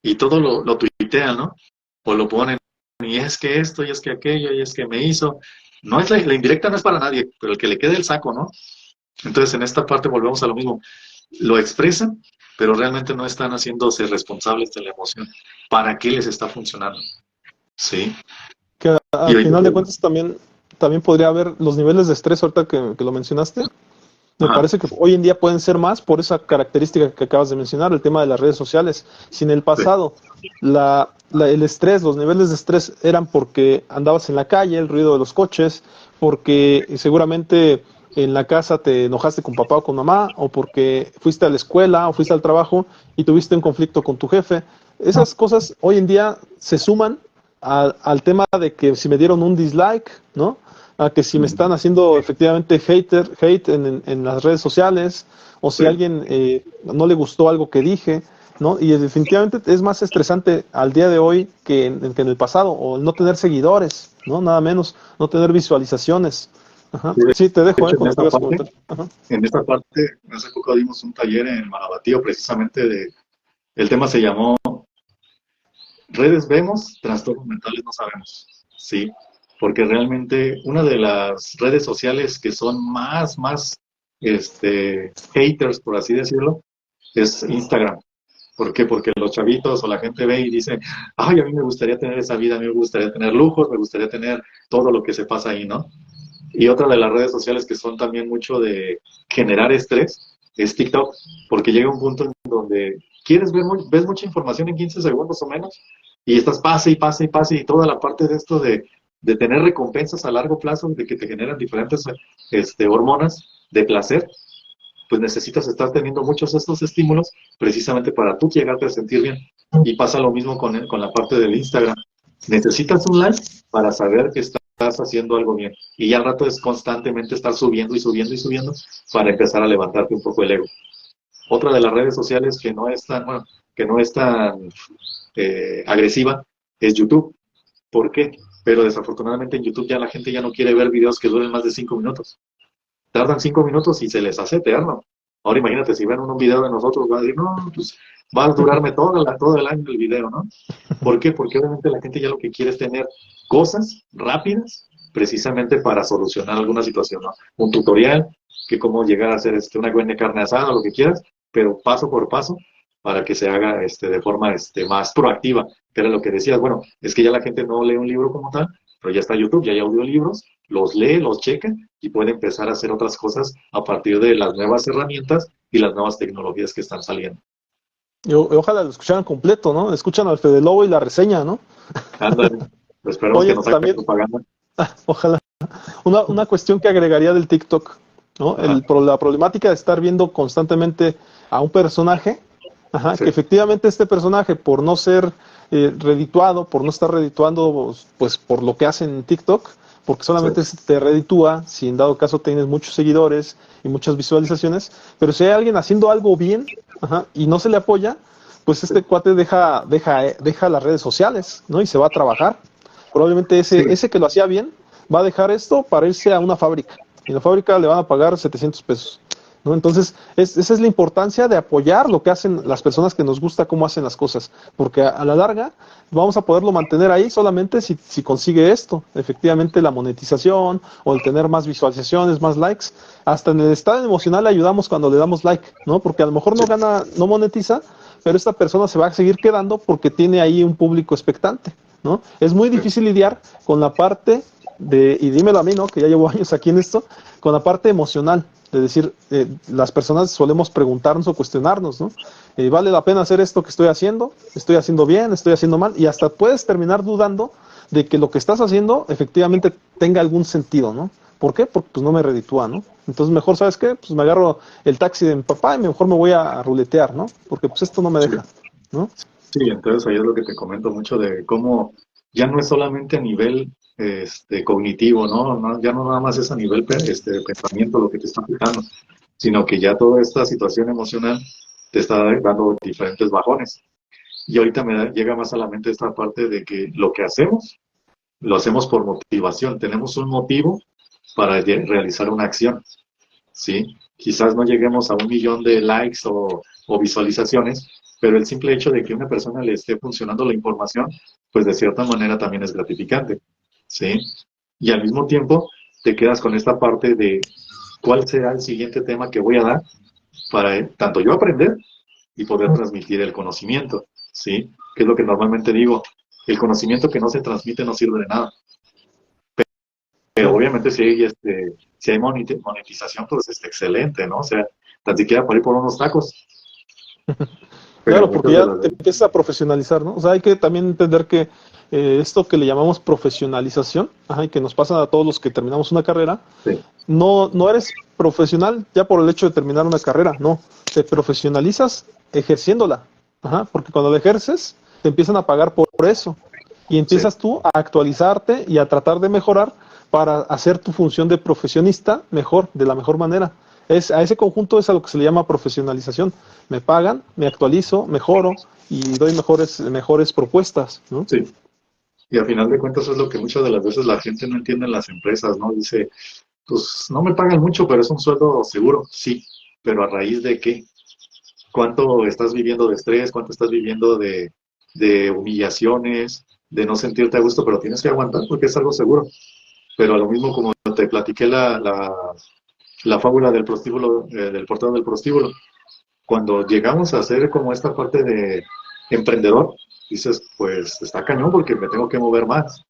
y todo lo tuitean, ¿no? O lo ponen, y es que esto, y es que aquello, y es que me hizo. No es la indirecta no es para nadie, pero el que le quede el saco, ¿no? Entonces en esta parte volvemos a lo mismo. Lo expresan, pero realmente no están haciéndose responsables de la emoción. ¿Para qué les está funcionando? Sí.
Que
Y
al
ahorita,
final de cuentas también podría haber los niveles de estrés, ahorita que lo mencionaste. Me
ajá,
parece que hoy en día pueden ser más por esa característica que acabas de mencionar, el tema de las redes sociales. Si en el
sí,
pasado el estrés, los niveles de estrés eran porque andabas en la calle, el ruido de los coches, porque seguramente en la casa te enojaste con papá o con mamá, o porque fuiste a la escuela o fuiste al trabajo y tuviste un conflicto con tu jefe. Esas cosas hoy en día se suman al tema de que si me dieron un dislike, ¿no? A que si me están haciendo efectivamente hate en las redes sociales, o si a
sí.
alguien no le gustó algo que dije, ¿no? Y definitivamente es más estresante al día de hoy que en el pasado, o el no tener seguidores, ¿no? Nada menos, no tener visualizaciones. Ajá.
Sí, de
Sí, te dejo,
hecho,
con lo que ibas a comentar. Ajá.
en esta parte, hace poco dimos un taller en Marabatío precisamente el tema se llamó redes vemos, trastornos mentales no sabemos, ¿sí? Porque realmente una de las redes sociales que son haters, por así decirlo, es Instagram. ¿Por qué? Porque los chavitos o la gente ve y dice, ay, a mí me gustaría tener esa vida, a mí me gustaría tener lujos, me gustaría tener todo lo que se pasa ahí, ¿no? Y otra de las redes sociales que son también mucho de generar estrés es TikTok, porque llega un punto en donde ves mucha información en 15 segundos o menos, y estás pase y pase y pase, y toda la parte de esto de tener recompensas a largo plazo, de que te generan diferentes hormonas de placer, pues necesitas estar teniendo muchos de estos estímulos precisamente para tú llegarte a sentir bien. Y pasa lo mismo con la parte del Instagram. Necesitas un like para saber que estás haciendo algo bien. Y ya al rato es constantemente estar subiendo y subiendo y subiendo para empezar a levantarte un poco el ego. Otra de las redes sociales que no es tan, bueno, que no es tan agresiva es YouTube. ¿Por qué? Pero desafortunadamente en YouTube ya la gente ya no quiere ver videos que duren más de 5 minutos. Tardan 5 minutos y se les hace eterno. Ahora imagínate, si ven un video de nosotros, van a decir, no, pues va a durarme todo el año el video, ¿no? ¿Por qué? Porque obviamente la gente ya lo que quiere es tener cosas rápidas, precisamente para solucionar alguna situación, ¿no? Un tutorial, que cómo llegar a hacer una buena carne asada, lo que quieras, pero paso por paso, para que se haga de forma más proactiva, que era lo que decías, bueno, es que ya la gente no lee un libro como tal, pero ya está YouTube, ya hay audiolibros, los lee, los checa y puede empezar a hacer otras cosas a partir de las nuevas herramientas y las nuevas tecnologías que están saliendo.
Ojalá lo escucharan completo, ¿no? Escuchan al Fede Lobo y la reseña, ¿no?
Ándale, esperemos que
Oye,
no saquen
también,
propaganda.
ojalá. Una cuestión que agregaría del TikTok, ¿no?
Ajá,
La problemática de estar viendo constantemente a un personaje, ajá,
sí,
que efectivamente este personaje, por no ser redituado, por no estar redituando, pues por lo que hacen en TikTok, porque
sí,
solamente se te reditúa si en dado caso tienes muchos seguidores y muchas visualizaciones, pero si hay alguien haciendo algo bien, ajá, y no se le apoya, pues
sí,
este cuate deja las redes sociales, ¿no? Y se va a trabajar. Probablemente
sí,
ese que lo hacía bien va a dejar esto para irse a una fábrica. Y en la fábrica le van a pagar 700 pesos. ¿No? Entonces, esa es la importancia de apoyar lo que hacen las personas que nos gusta cómo hacen las cosas, porque a la larga vamos a poderlo mantener ahí solamente si consigue esto, efectivamente la monetización o el tener más visualizaciones, más likes. Hasta en el estado emocional le ayudamos cuando le damos like, ¿no? Porque a lo mejor no
sí,
gana, no monetiza, pero esta persona se va a seguir quedando porque tiene ahí un público expectante, ¿no? Es muy
sí,
difícil lidiar con la parte y dímelo a mí, ¿no? Que ya llevo años aquí en esto, con la parte emocional. de decir, las personas solemos preguntarnos o cuestionarnos, ¿no? ¿Vale la pena hacer esto que estoy haciendo? ¿Estoy haciendo bien? ¿Estoy haciendo mal? Y hasta puedes terminar dudando de que lo que estás haciendo efectivamente tenga algún sentido, ¿no? ¿Por qué? Porque pues no me reditúa, ¿no? Entonces mejor, ¿sabes qué? Pues me agarro el taxi de mi papá y mejor me voy a ruletear, ¿no? Porque pues esto no me
Sí.
deja, ¿no?
Sí, entonces ahí es lo que te comento mucho de cómo ya no es solamente a nivel cognitivo, ¿no? Ya no nada más es a nivel pensamiento lo que te está afectando, sino que ya toda esta situación emocional te está dando diferentes bajones. Y ahorita llega más a la mente esta parte de que lo que hacemos, lo hacemos por motivación. Tenemos un motivo para realizar una acción, ¿sí? Quizás no lleguemos a 1 millón de likes o visualizaciones, pero el simple hecho de que una persona le esté funcionando la información, pues de cierta manera también es gratificante, ¿sí? Y al mismo tiempo te quedas con esta parte de cuál será el siguiente tema que voy a dar para tanto yo aprender y poder transmitir el conocimiento, ¿sí? Que es lo que normalmente digo, el conocimiento que no se transmite no sirve de nada. Pero
Claro,
obviamente si hay monetización, pues excelente, ¿no? O sea, tan siquiera por ir por unos tacos. Pero
claro, porque
muchas de
ya
las
te empiezas a profesionalizar, ¿no? O sea, hay que también entender que esto que le llamamos profesionalización, ajá, y que nos pasa a todos los que terminamos una carrera,
sí,
no eres profesional ya por el hecho de terminar una carrera, no, te profesionalizas ejerciéndola, ajá, porque cuando la ejerces te empiezan a pagar por eso y
sí,
empiezas tú a actualizarte y a tratar de mejorar para hacer tu función de profesionista mejor, de la mejor manera. A ese conjunto es a lo que se le llama profesionalización. Me pagan, me actualizo, mejoro y doy mejores propuestas, ¿no?
sí. Y al final de cuentas es lo que muchas de las veces la gente no entiende en las empresas, ¿no? Dice, pues no me pagan mucho, pero es un sueldo seguro. Sí, pero ¿a raíz de qué? ¿Cuánto estás viviendo de estrés? ¿Cuánto estás viviendo de humillaciones? De no sentirte a gusto, pero tienes que aguantar porque es algo seguro. Pero a lo mismo como te platiqué la fábula del prostíbulo, del portador del prostíbulo, cuando llegamos a hacer como esta parte de emprendedor, dices, pues está cañón porque me tengo que mover más,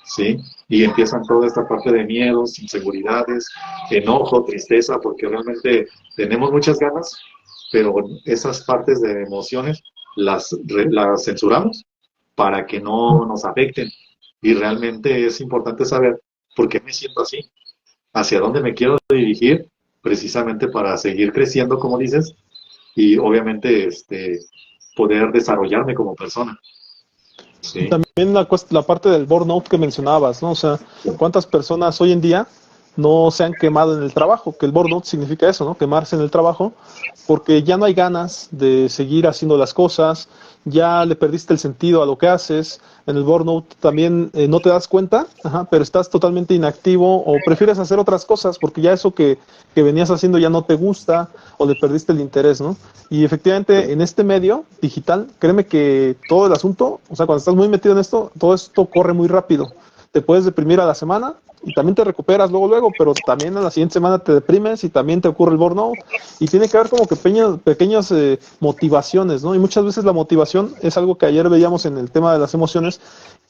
¿sí? Y empiezan toda esta parte de miedos, inseguridades, enojo, tristeza, porque realmente tenemos muchas ganas, pero esas partes de emociones las censuramos para que no nos afecten. Y realmente es importante saber por qué me siento así, hacia dónde me quiero dirigir, precisamente para seguir creciendo, como dices, y obviamente poder desarrollarme como persona.
Y
¿Sí?
también la parte del burnout que mencionabas, ¿no? O sea, ¿cuántas personas hoy en día no se han quemado en el trabajo? Que el burnout significa eso, ¿no? Quemarse en el trabajo, porque ya no hay ganas de seguir haciendo las cosas, ya le perdiste el sentido a lo que haces. En el burnout también no te das cuenta, ajá, pero estás totalmente inactivo o prefieres hacer otras cosas porque ya eso que venías haciendo ya no te gusta o le perdiste el interés, ¿no? Y efectivamente, en este medio digital, créeme que todo el asunto, o sea, cuando estás muy metido en esto, todo esto corre muy rápido. Te puedes deprimir a la semana y también te recuperas luego, pero también a la siguiente semana te deprimes y también te ocurre el burnout. Y tiene que haber como que pequeñas motivaciones, ¿no? Y muchas veces la motivación es algo que ayer veíamos en el tema de las emociones,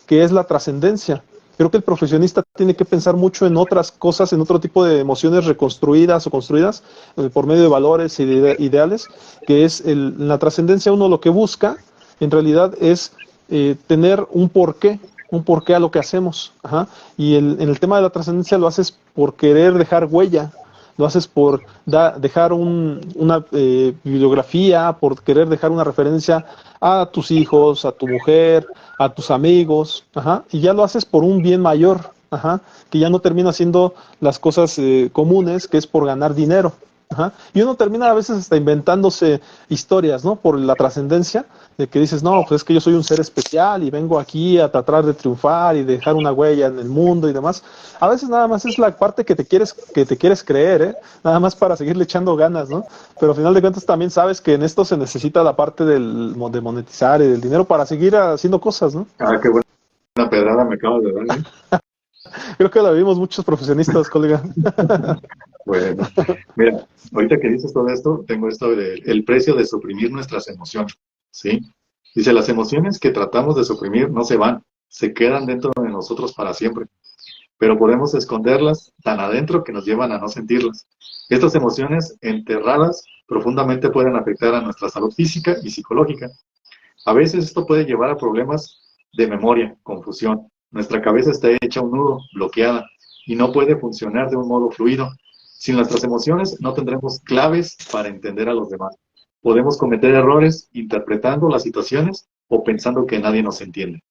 que es la trascendencia. Creo que el profesionista tiene que pensar mucho en otras cosas, en otro tipo de emociones reconstruidas o construidas por medio de valores y de ideales, que es la trascendencia. Uno lo que busca en realidad es tener un porqué a lo que hacemos. Ajá. Y en el tema de la trascendencia lo haces por querer dejar huella, lo haces por dejar una bibliografía, por querer dejar una referencia a tus hijos, a tu mujer, a tus amigos, ajá, y ya lo haces por un bien mayor, ajá, que ya no termina siendo las cosas comunes, que es por ganar dinero. Ajá. Y uno termina a veces hasta inventándose historias, ¿no? Por la trascendencia, de que dices, no, pues es que yo soy un ser especial y vengo aquí a tratar de triunfar y dejar una huella en el mundo y demás. A veces nada más es la parte que te quieres creer, ¿eh? Nada más para seguirle echando ganas, ¿no? Pero al final de cuentas también sabes que en esto se necesita la parte de monetizar y del dinero para seguir haciendo cosas, ¿no?
Ah, qué buena pedrada me acabas de dar, ¿eh?
Creo que la vivimos muchos profesionistas, colega.
Bueno, mira, ahorita que dices todo esto, tengo esto de el precio de suprimir nuestras emociones, ¿sí? Dice, las emociones que tratamos de suprimir no se van, se quedan dentro de nosotros para siempre, pero podemos esconderlas tan adentro que nos llevan a no sentirlas. Estas emociones enterradas profundamente pueden afectar a nuestra salud física y psicológica. A veces esto puede llevar a problemas de memoria, confusión. Nuestra cabeza está hecha un nudo, bloqueada, y no puede funcionar de un modo fluido. Sin nuestras emociones no tendremos claves para entender a los demás. Podemos cometer errores interpretando las situaciones o pensando que nadie nos entiende.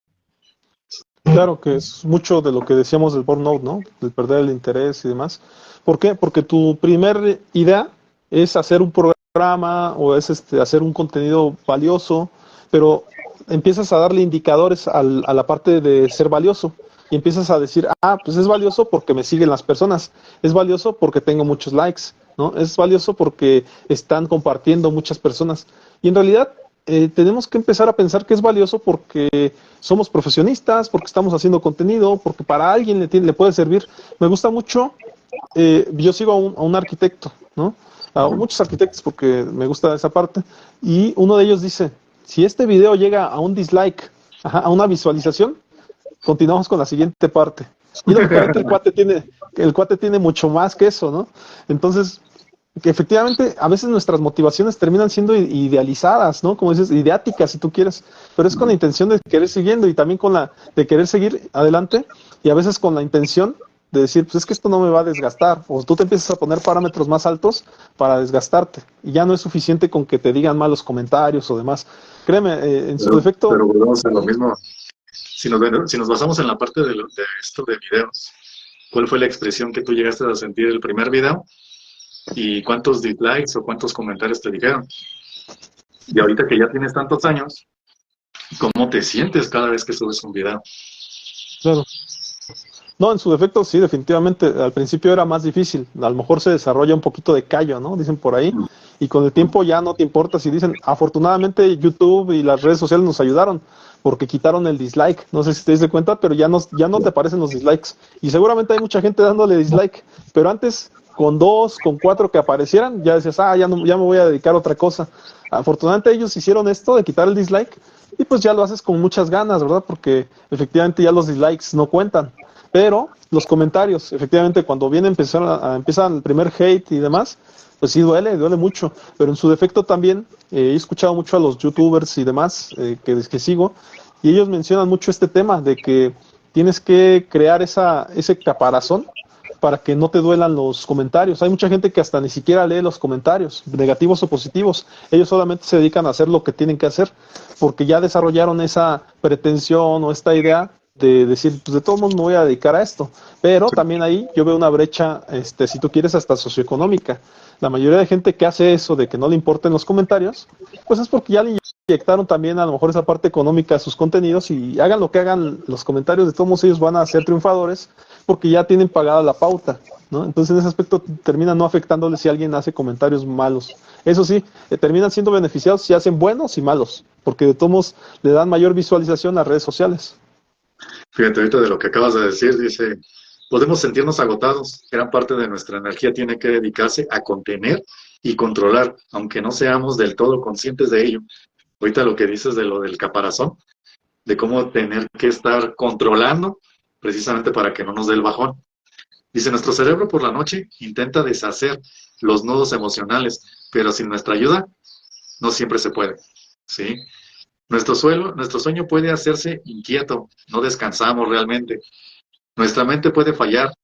Claro que es mucho de lo que decíamos del burnout, ¿no? Del perder el interés y demás. ¿Por qué? Porque tu primer idea es hacer un programa o es hacer un contenido valioso, pero empiezas a darle indicadores a la parte de ser valioso y empiezas a decir, ah, pues es valioso porque me siguen las personas, es valioso porque tengo muchos likes, ¿no? Es valioso porque están compartiendo muchas personas. Y en realidad tenemos que empezar a pensar que es valioso porque somos profesionistas, porque estamos haciendo contenido, porque para alguien le puede servir. Me gusta mucho, yo sigo a un arquitecto, ¿no? A muchos arquitectos porque me gusta esa parte, y uno de ellos dice, si este video llega a un dislike, a una visualización, continuamos con la siguiente parte. Y lógicamente el cuate tiene mucho más que eso, ¿no? Entonces, que efectivamente a veces nuestras motivaciones terminan siendo idealizadas, ¿no? Como dices, ideáticas si tú quieres, pero es con la intención de querer siguiendo y también con la de querer seguir adelante, y a veces con la intención de decir, pues es que esto no me va a desgastar, o tú te empiezas a poner parámetros más altos para desgastarte, y ya no es suficiente con que te digan malos comentarios o demás. Créeme, en su defecto...
Pero volvemos a lo mismo. Si nos basamos en la parte de esto de videos, ¿cuál fue la expresión que tú llegaste a sentir el primer video? ¿Y cuántos dislikes o cuántos comentarios te dijeron? Y ahorita que ya tienes tantos años, ¿cómo te sientes cada vez que subes un video?
Claro. No, en su defecto sí, definitivamente. Al principio era más difícil. A lo mejor se desarrolla un poquito de callo, ¿no? Dicen por ahí. Y con el tiempo ya no te importa si dicen. Afortunadamente YouTube y las redes sociales nos ayudaron porque quitaron el dislike. No sé si te diste cuenta, pero ya no te aparecen los dislikes. Y seguramente hay mucha gente dándole dislike. Pero antes, con 2, con 4 que aparecieran, ya decías, ah, ya, no, ya me voy a dedicar a otra cosa. Afortunadamente ellos hicieron esto de quitar el dislike y pues ya lo haces con muchas ganas, ¿verdad? Porque efectivamente ya los dislikes no cuentan. Pero los comentarios, efectivamente, cuando viene empiezan el primer hate y demás, pues sí duele mucho. Pero en su defecto también he escuchado mucho a los youtubers y demás que sigo, y ellos mencionan mucho este tema de que tienes que crear ese caparazón para que no te duelan los comentarios. Hay mucha gente que hasta ni siquiera lee los comentarios, negativos o positivos. Ellos solamente se dedican a hacer lo que tienen que hacer, porque ya desarrollaron esa pretensión o esta idea de decir, pues de todos modos me voy a dedicar a esto. Pero también ahí yo veo una brecha, si tú quieres, hasta socioeconómica. La mayoría de gente que hace eso, de que no le importen los comentarios, pues es porque ya le inyectaron también a lo mejor esa parte económica a sus contenidos, y hagan lo que hagan los comentarios, de todos modos ellos van a ser triunfadores porque ya tienen pagada la pauta, ¿no? Entonces en ese aspecto termina no afectándole si alguien hace comentarios malos. Eso sí, terminan siendo beneficiados si hacen buenos y malos, porque de todos modos le dan mayor visualización a redes sociales.
Fíjate, ahorita de lo que acabas de decir, dice, podemos sentirnos agotados. Gran parte de nuestra energía tiene que dedicarse a contener y controlar, aunque no seamos del todo conscientes de ello. Ahorita lo que dices de lo del caparazón, de cómo tener que estar controlando precisamente para que no nos dé el bajón. Dice, nuestro cerebro por la noche intenta deshacer los nudos emocionales, pero sin nuestra ayuda no siempre se puede, ¿sí? Nuestro sueño puede hacerse inquieto, no descansamos realmente. Nuestra mente puede fallar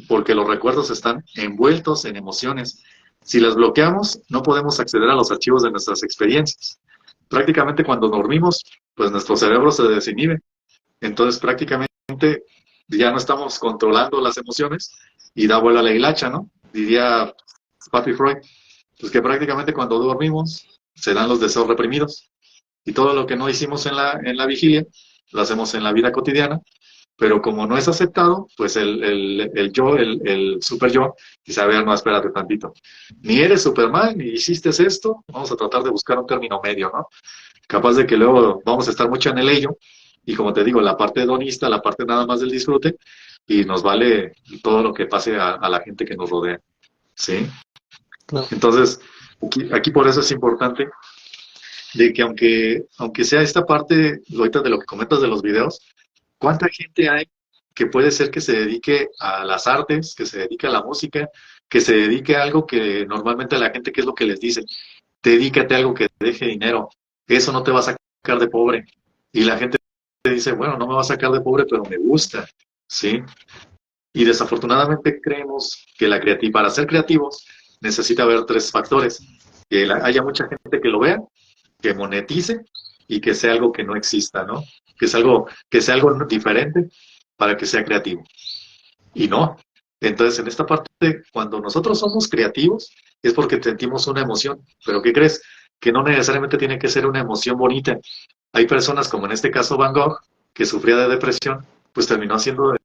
porque los recuerdos están envueltos en emociones. Si las bloqueamos, no podemos acceder a los archivos de nuestras experiencias. Prácticamente cuando dormimos, pues nuestro cerebro se desinhibe. Entonces prácticamente ya no estamos controlando las emociones y da vuelo a la hilacha, ¿no? Diría Papi Freud, pues que prácticamente cuando dormimos se dan los deseos reprimidos y todo lo que no hicimos en la vigilia lo hacemos en la vida cotidiana, pero como no es aceptado, pues el super yo, dice, a ver, no, espérate tantito, ni eres Superman, ni hiciste esto, vamos a tratar de buscar un término medio, ¿no? Capaz de que luego vamos a estar mucho en el ello, y como te digo, la parte hedonista, la parte nada más del disfrute, y nos vale todo lo que pase a la gente que nos rodea, ¿sí?
Claro.
Entonces, aquí por eso es importante de que aunque sea esta parte, ahorita de lo que comentas de los videos, ¿cuánta gente hay que puede ser que se dedique a las artes, que se dedique a la música, que se dedique a algo que normalmente a la gente, ¿qué es lo que les dice? Dedícate a algo que te deje dinero, eso no te va a sacar de pobre. Y la gente dice, bueno, no me va a sacar de pobre, pero me gusta, ¿sí? Y desafortunadamente creemos que para ser creativos necesita haber tres factores: que haya mucha gente que lo vea, que monetice y que sea algo que no exista, ¿no? Que sea algo diferente para que sea creativo. Y no. Entonces, en esta parte, cuando nosotros somos creativos, es porque sentimos una emoción. Pero ¿qué crees? Que no necesariamente tiene que ser una emoción bonita. Hay personas, como en este caso Van Gogh, que sufría de depresión, pues terminó haciendo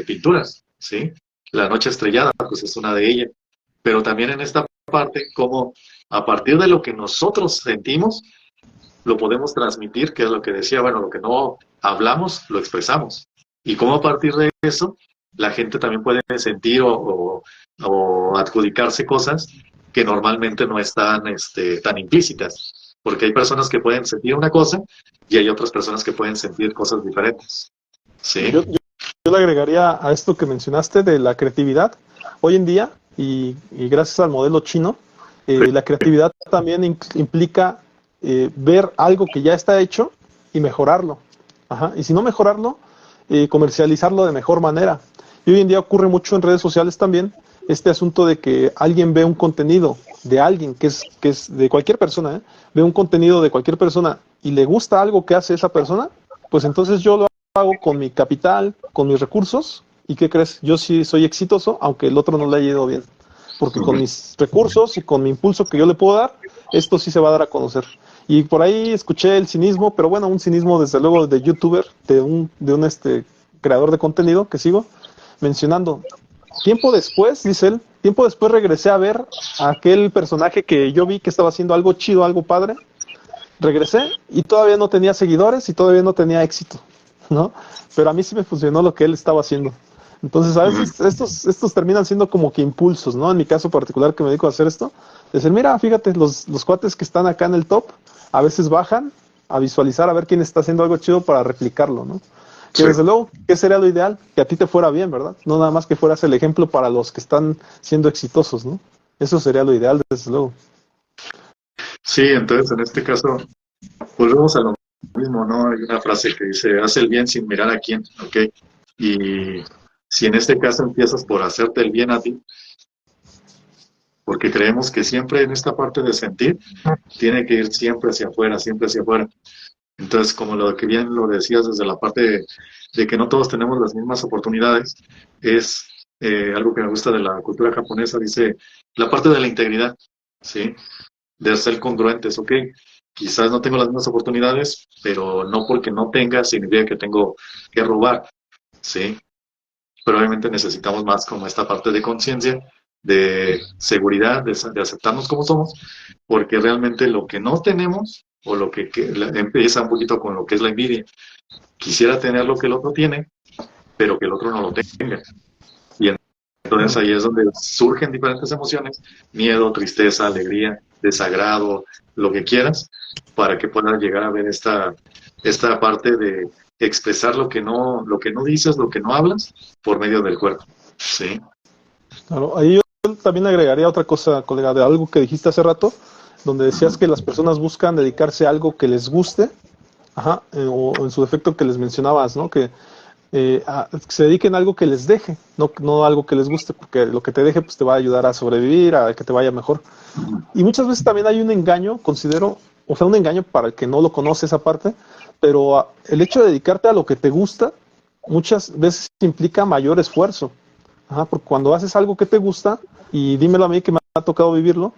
pinturas, ¿sí? La noche estrellada, pues es una de ellas. Pero también en esta parte, como a partir de lo que nosotros sentimos, lo podemos transmitir, que es lo que decía, bueno, lo que no hablamos, lo expresamos. Y cómo a partir de eso, la gente también puede sentir o adjudicarse cosas que normalmente no están tan implícitas. Porque hay personas que pueden sentir una cosa y hay otras personas que pueden sentir cosas diferentes. ¿Sí?
Yo le agregaría a esto que mencionaste de la creatividad. Hoy en día, y gracias al modelo chino, la creatividad también implica ver algo que ya está hecho y mejorarlo. Ajá. Y si no mejorarlo, comercializarlo de mejor manera. Y hoy en día ocurre mucho en redes sociales también este asunto de que alguien ve un contenido de alguien que es de cualquier persona, ve un contenido de cualquier persona y le gusta algo que hace esa persona, pues entonces yo lo hago con mi capital, con mis recursos, y ¿qué crees? Yo sí soy exitoso, aunque el otro no le haya ido bien, porque con mis recursos y con mi impulso que yo le puedo dar, esto sí se va a dar a conocer. Y por ahí escuché el cinismo, pero bueno, un cinismo desde luego de youtuber, de un creador de contenido que sigo, mencionando, tiempo después, dice él, tiempo después regresé a ver a aquel personaje que yo vi que estaba haciendo algo chido, algo padre, regresé y todavía no tenía seguidores y todavía no tenía éxito, ¿no? Pero a mí sí me funcionó lo que él estaba haciendo. Entonces, a veces estos terminan siendo como que impulsos, ¿no? En mi caso particular que me dedico a hacer esto, decir, mira, fíjate, los cuates que están acá en el top, a veces bajan a visualizar, a ver quién está haciendo algo chido para replicarlo, ¿no? Que desde luego, ¿qué sería lo ideal? Que a ti te fuera bien, ¿verdad? No nada más que fueras el ejemplo para los que están siendo exitosos, ¿no? Eso sería lo ideal, desde luego.
Sí, entonces en este caso, volvemos a lo mismo, ¿no? Hay una frase que dice, haz el bien sin mirar a quién, ¿ok? Y si en este caso empiezas por hacerte el bien a ti, porque creemos que siempre en esta parte de sentir, tiene que ir siempre hacia afuera, siempre hacia afuera. Entonces, como lo que bien lo decías desde la parte de que no todos tenemos las mismas oportunidades, es algo que me gusta de la cultura japonesa, dice, la parte de la integridad, ¿sí? De ser congruentes, ok, quizás no tengo las mismas oportunidades, pero no porque no tenga significa que tengo que robar, ¿sí? Pero obviamente necesitamos más como esta parte de conciencia, de seguridad, de aceptarnos como somos, porque realmente lo que no tenemos, o lo que empieza un poquito con lo que es la envidia, quisiera tener lo que el otro tiene, pero que el otro no lo tenga. Y entonces ahí es donde surgen diferentes emociones, miedo, tristeza, alegría, desagrado, lo que quieras, para que puedas llegar a ver esta parte de expresar lo que no dices, lo que no hablas, por medio del cuerpo. ¿Sí?
Claro, ahí yo también agregaría otra cosa, colega, de algo que dijiste hace rato, donde decías que las personas buscan dedicarse a algo que les guste, ajá, o en su defecto que les mencionabas, ¿no? Que se dediquen a algo que les deje, no algo que les guste, porque lo que te deje pues te va a ayudar a sobrevivir, a que te vaya mejor. Y muchas veces también hay un engaño, considero, o sea, un engaño para el que no lo conoce esa parte, pero el hecho de dedicarte a lo que te gusta muchas veces implica mayor esfuerzo. Ajá, porque cuando haces algo que te gusta, y dímelo a mí que me ha tocado vivirlo,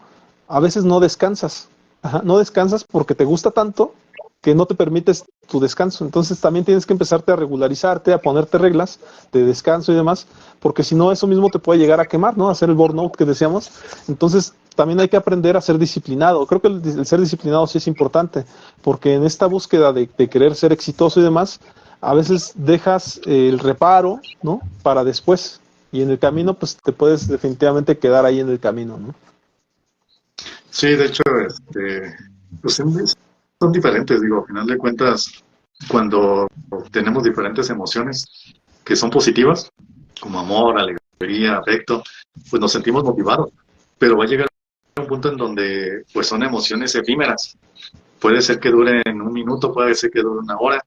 a veces no descansas. Ajá, no descansas porque te gusta tanto que no te permites tu descanso. Entonces también tienes que empezarte a regularizarte, a ponerte reglas de descanso y demás, porque si no eso mismo te puede llegar a quemar, ¿no? A hacer el burnout que decíamos. Entonces también hay que aprender a ser disciplinado. Creo que el ser disciplinado sí es importante, porque en esta búsqueda de querer ser exitoso y demás, a veces dejas el reparo, ¿no? Para después. Y en el camino, pues te puedes definitivamente quedar ahí en el camino, ¿no?
Sí, de hecho, pues son diferentes, digo, a final de cuentas, cuando tenemos diferentes emociones que son positivas, como amor, alegría, alegría, afecto, pues nos sentimos motivados, pero va a llegar un punto en donde pues son emociones efímeras. Puede ser que duren un minuto, puede ser que dure una hora,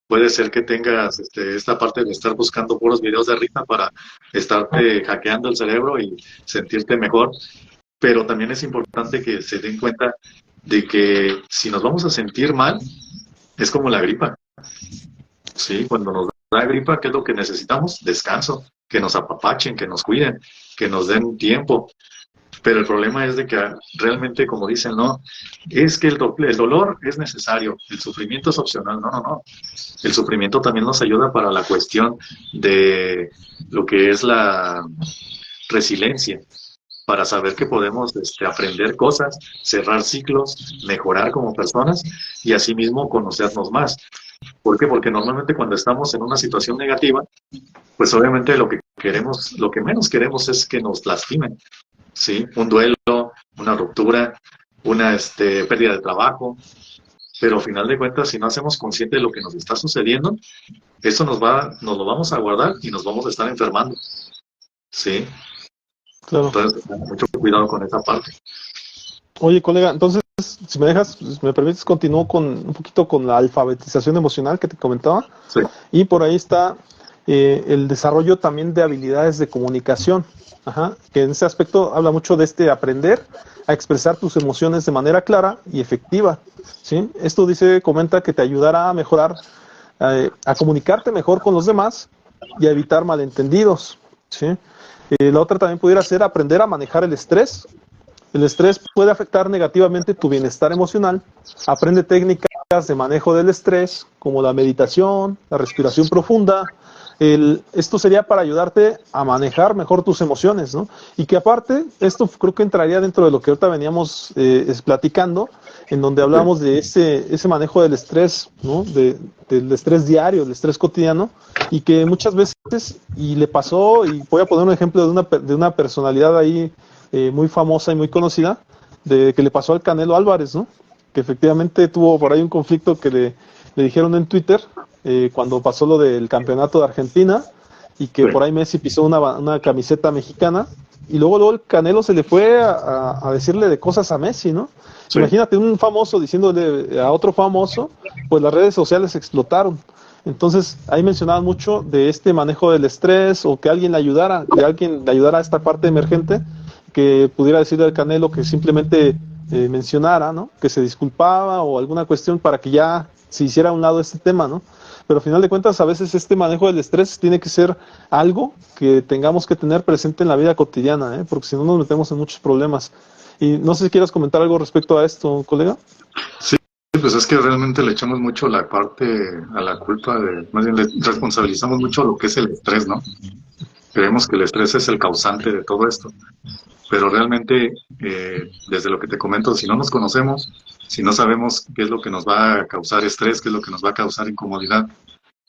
puede ser que tengas esta parte de estar buscando puros videos de risa para estarte hackeando el cerebro y sentirte mejor, pero también es importante que se den cuenta de que si nos vamos a sentir mal, es como la gripa, ¿sí? Cuando nos da gripa, ¿qué es lo que necesitamos? Descanso, que nos apapachen, que nos cuiden, que nos den tiempo. Pero el problema es de que realmente, como dicen, no, es que el dolor es necesario, el sufrimiento es opcional. No, no, no. El sufrimiento también nos ayuda para la cuestión de lo que es la resiliencia, para saber que podemos aprender cosas, cerrar ciclos, mejorar como personas y asimismo conocernos más. ¿Por qué? Porque normalmente cuando estamos en una situación negativa, pues obviamente lo que queremos, lo que menos queremos es que nos lastimen, ¿sí? Un duelo, una ruptura, una pérdida de trabajo, pero al final de cuentas, si no hacemos consciente de lo que nos está sucediendo, eso nos lo vamos a guardar y nos vamos a estar enfermando, ¿sí?
Claro.
Entonces, mucho cuidado con esa parte.
Oye, colega, entonces, si me dejas, si me permites, continúo con un poquito con la alfabetización emocional que te comentaba.
Sí.
Y por ahí está el desarrollo también de habilidades de comunicación. Ajá, que en ese aspecto habla mucho de aprender a expresar tus emociones de manera clara y efectiva, ¿sí? Esto comenta que te ayudará a mejorar, a comunicarte mejor con los demás y a evitar malentendidos, ¿sí? La otra también pudiera ser aprender a manejar el estrés. El estrés puede afectar negativamente tu bienestar emocional. Aprende técnicas de manejo del estrés, como la meditación, la respiración profunda. Esto sería para ayudarte a manejar mejor tus emociones, ¿no? Y que aparte, esto creo que entraría dentro de lo que ahorita veníamos platicando, en donde hablamos de ese manejo del estrés, ¿no? Del estrés diario, del estrés cotidiano, y que muchas veces, y le pasó, y voy a poner un ejemplo de una personalidad ahí muy famosa y muy conocida, de que le pasó al Canelo Álvarez, ¿no? Que efectivamente tuvo por ahí un conflicto que le dijeron en Twitter, cuando pasó lo del campeonato de Argentina, y que por ahí Messi pisó una camiseta mexicana, y luego el Canelo se le fue a decirle de cosas a Messi, ¿no? Sí. Imagínate un famoso diciéndole a otro famoso, pues las redes sociales explotaron. Entonces, ahí mencionaban mucho de este manejo del estrés, o que alguien le ayudara, a esta parte emergente, que pudiera decirle al Canelo que simplemente mencionara, ¿no? Que se disculpaba o alguna cuestión para que ya se hiciera a un lado este tema, ¿no? Pero al final de cuentas, a veces este manejo del estrés tiene que ser algo que tengamos que tener presente en la vida cotidiana, ¿eh? Porque si no nos metemos en muchos problemas. Y no sé si quieras comentar algo respecto a esto, colega.
Sí, pues es que realmente le echamos mucho la parte a la culpa, más bien le responsabilizamos mucho lo que es el estrés, ¿no? Creemos que el estrés es el causante de todo esto. Pero realmente, desde lo que te comento, si no nos conocemos, si no sabemos qué es lo que nos va a causar estrés, qué es lo que nos va a causar incomodidad,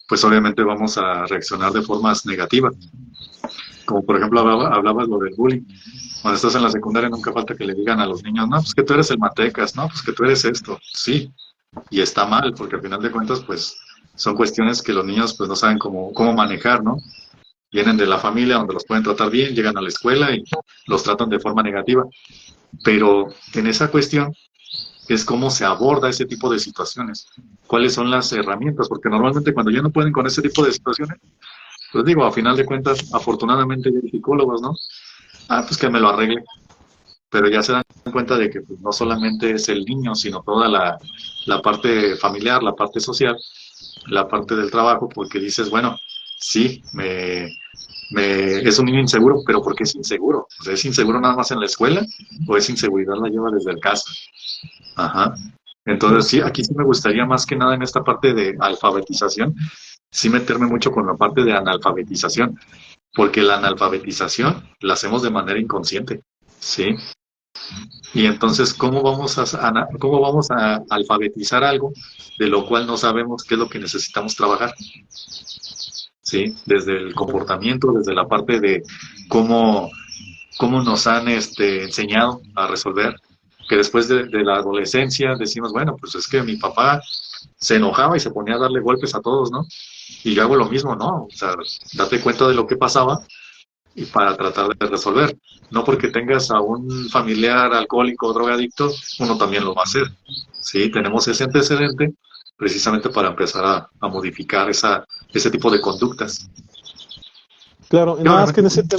pues obviamente vamos a reaccionar de formas negativas. Como por ejemplo hablabas lo del bullying. Cuando estás en la secundaria nunca falta que le digan a los niños, no, pues que tú eres el matecas, no, pues que tú eres esto. Sí, y está mal, porque al final de cuentas, pues son cuestiones que los niños pues no saben cómo manejar, ¿no? Vienen de la familia donde los pueden tratar bien, llegan a la escuela y los tratan de forma negativa. Pero en esa cuestión es cómo se aborda ese tipo de situaciones, cuáles son las herramientas, porque normalmente cuando ya no pueden con ese tipo de situaciones, pues digo, a final de cuentas, afortunadamente hay psicólogos, ¿no? Pues que me lo arregle. Pero ya se dan cuenta de que pues, no solamente es el niño, sino toda la parte familiar, la parte social, la parte del trabajo, porque dices, bueno, sí, es un niño inseguro, pero ¿por qué es inseguro? O sea, ¿es inseguro nada más en la escuela o esa inseguridad la lleva desde el casa? Ajá. Entonces, sí, aquí sí me gustaría más que nada en esta parte de alfabetización, sí meterme mucho con la parte de analfabetización, porque la analfabetización la hacemos de manera inconsciente, ¿sí? Y entonces, ¿cómo vamos a alfabetizar algo de lo cual no sabemos qué es lo que necesitamos trabajar? ¿Sí? Desde el comportamiento, desde la parte de cómo nos han enseñado a resolver, que después de la adolescencia decimos, bueno, pues es que mi papá se enojaba y se ponía a darle golpes a todos, ¿no? Y yo hago lo mismo, ¿no? O sea, date cuenta de lo que pasaba y para tratar de resolver. No porque tengas a un familiar alcohólico o drogadicto, uno también lo va a hacer. Sí, tenemos ese antecedente precisamente para empezar a modificar ese tipo de conductas.
Claro, y
Y
nada más que
obviamente,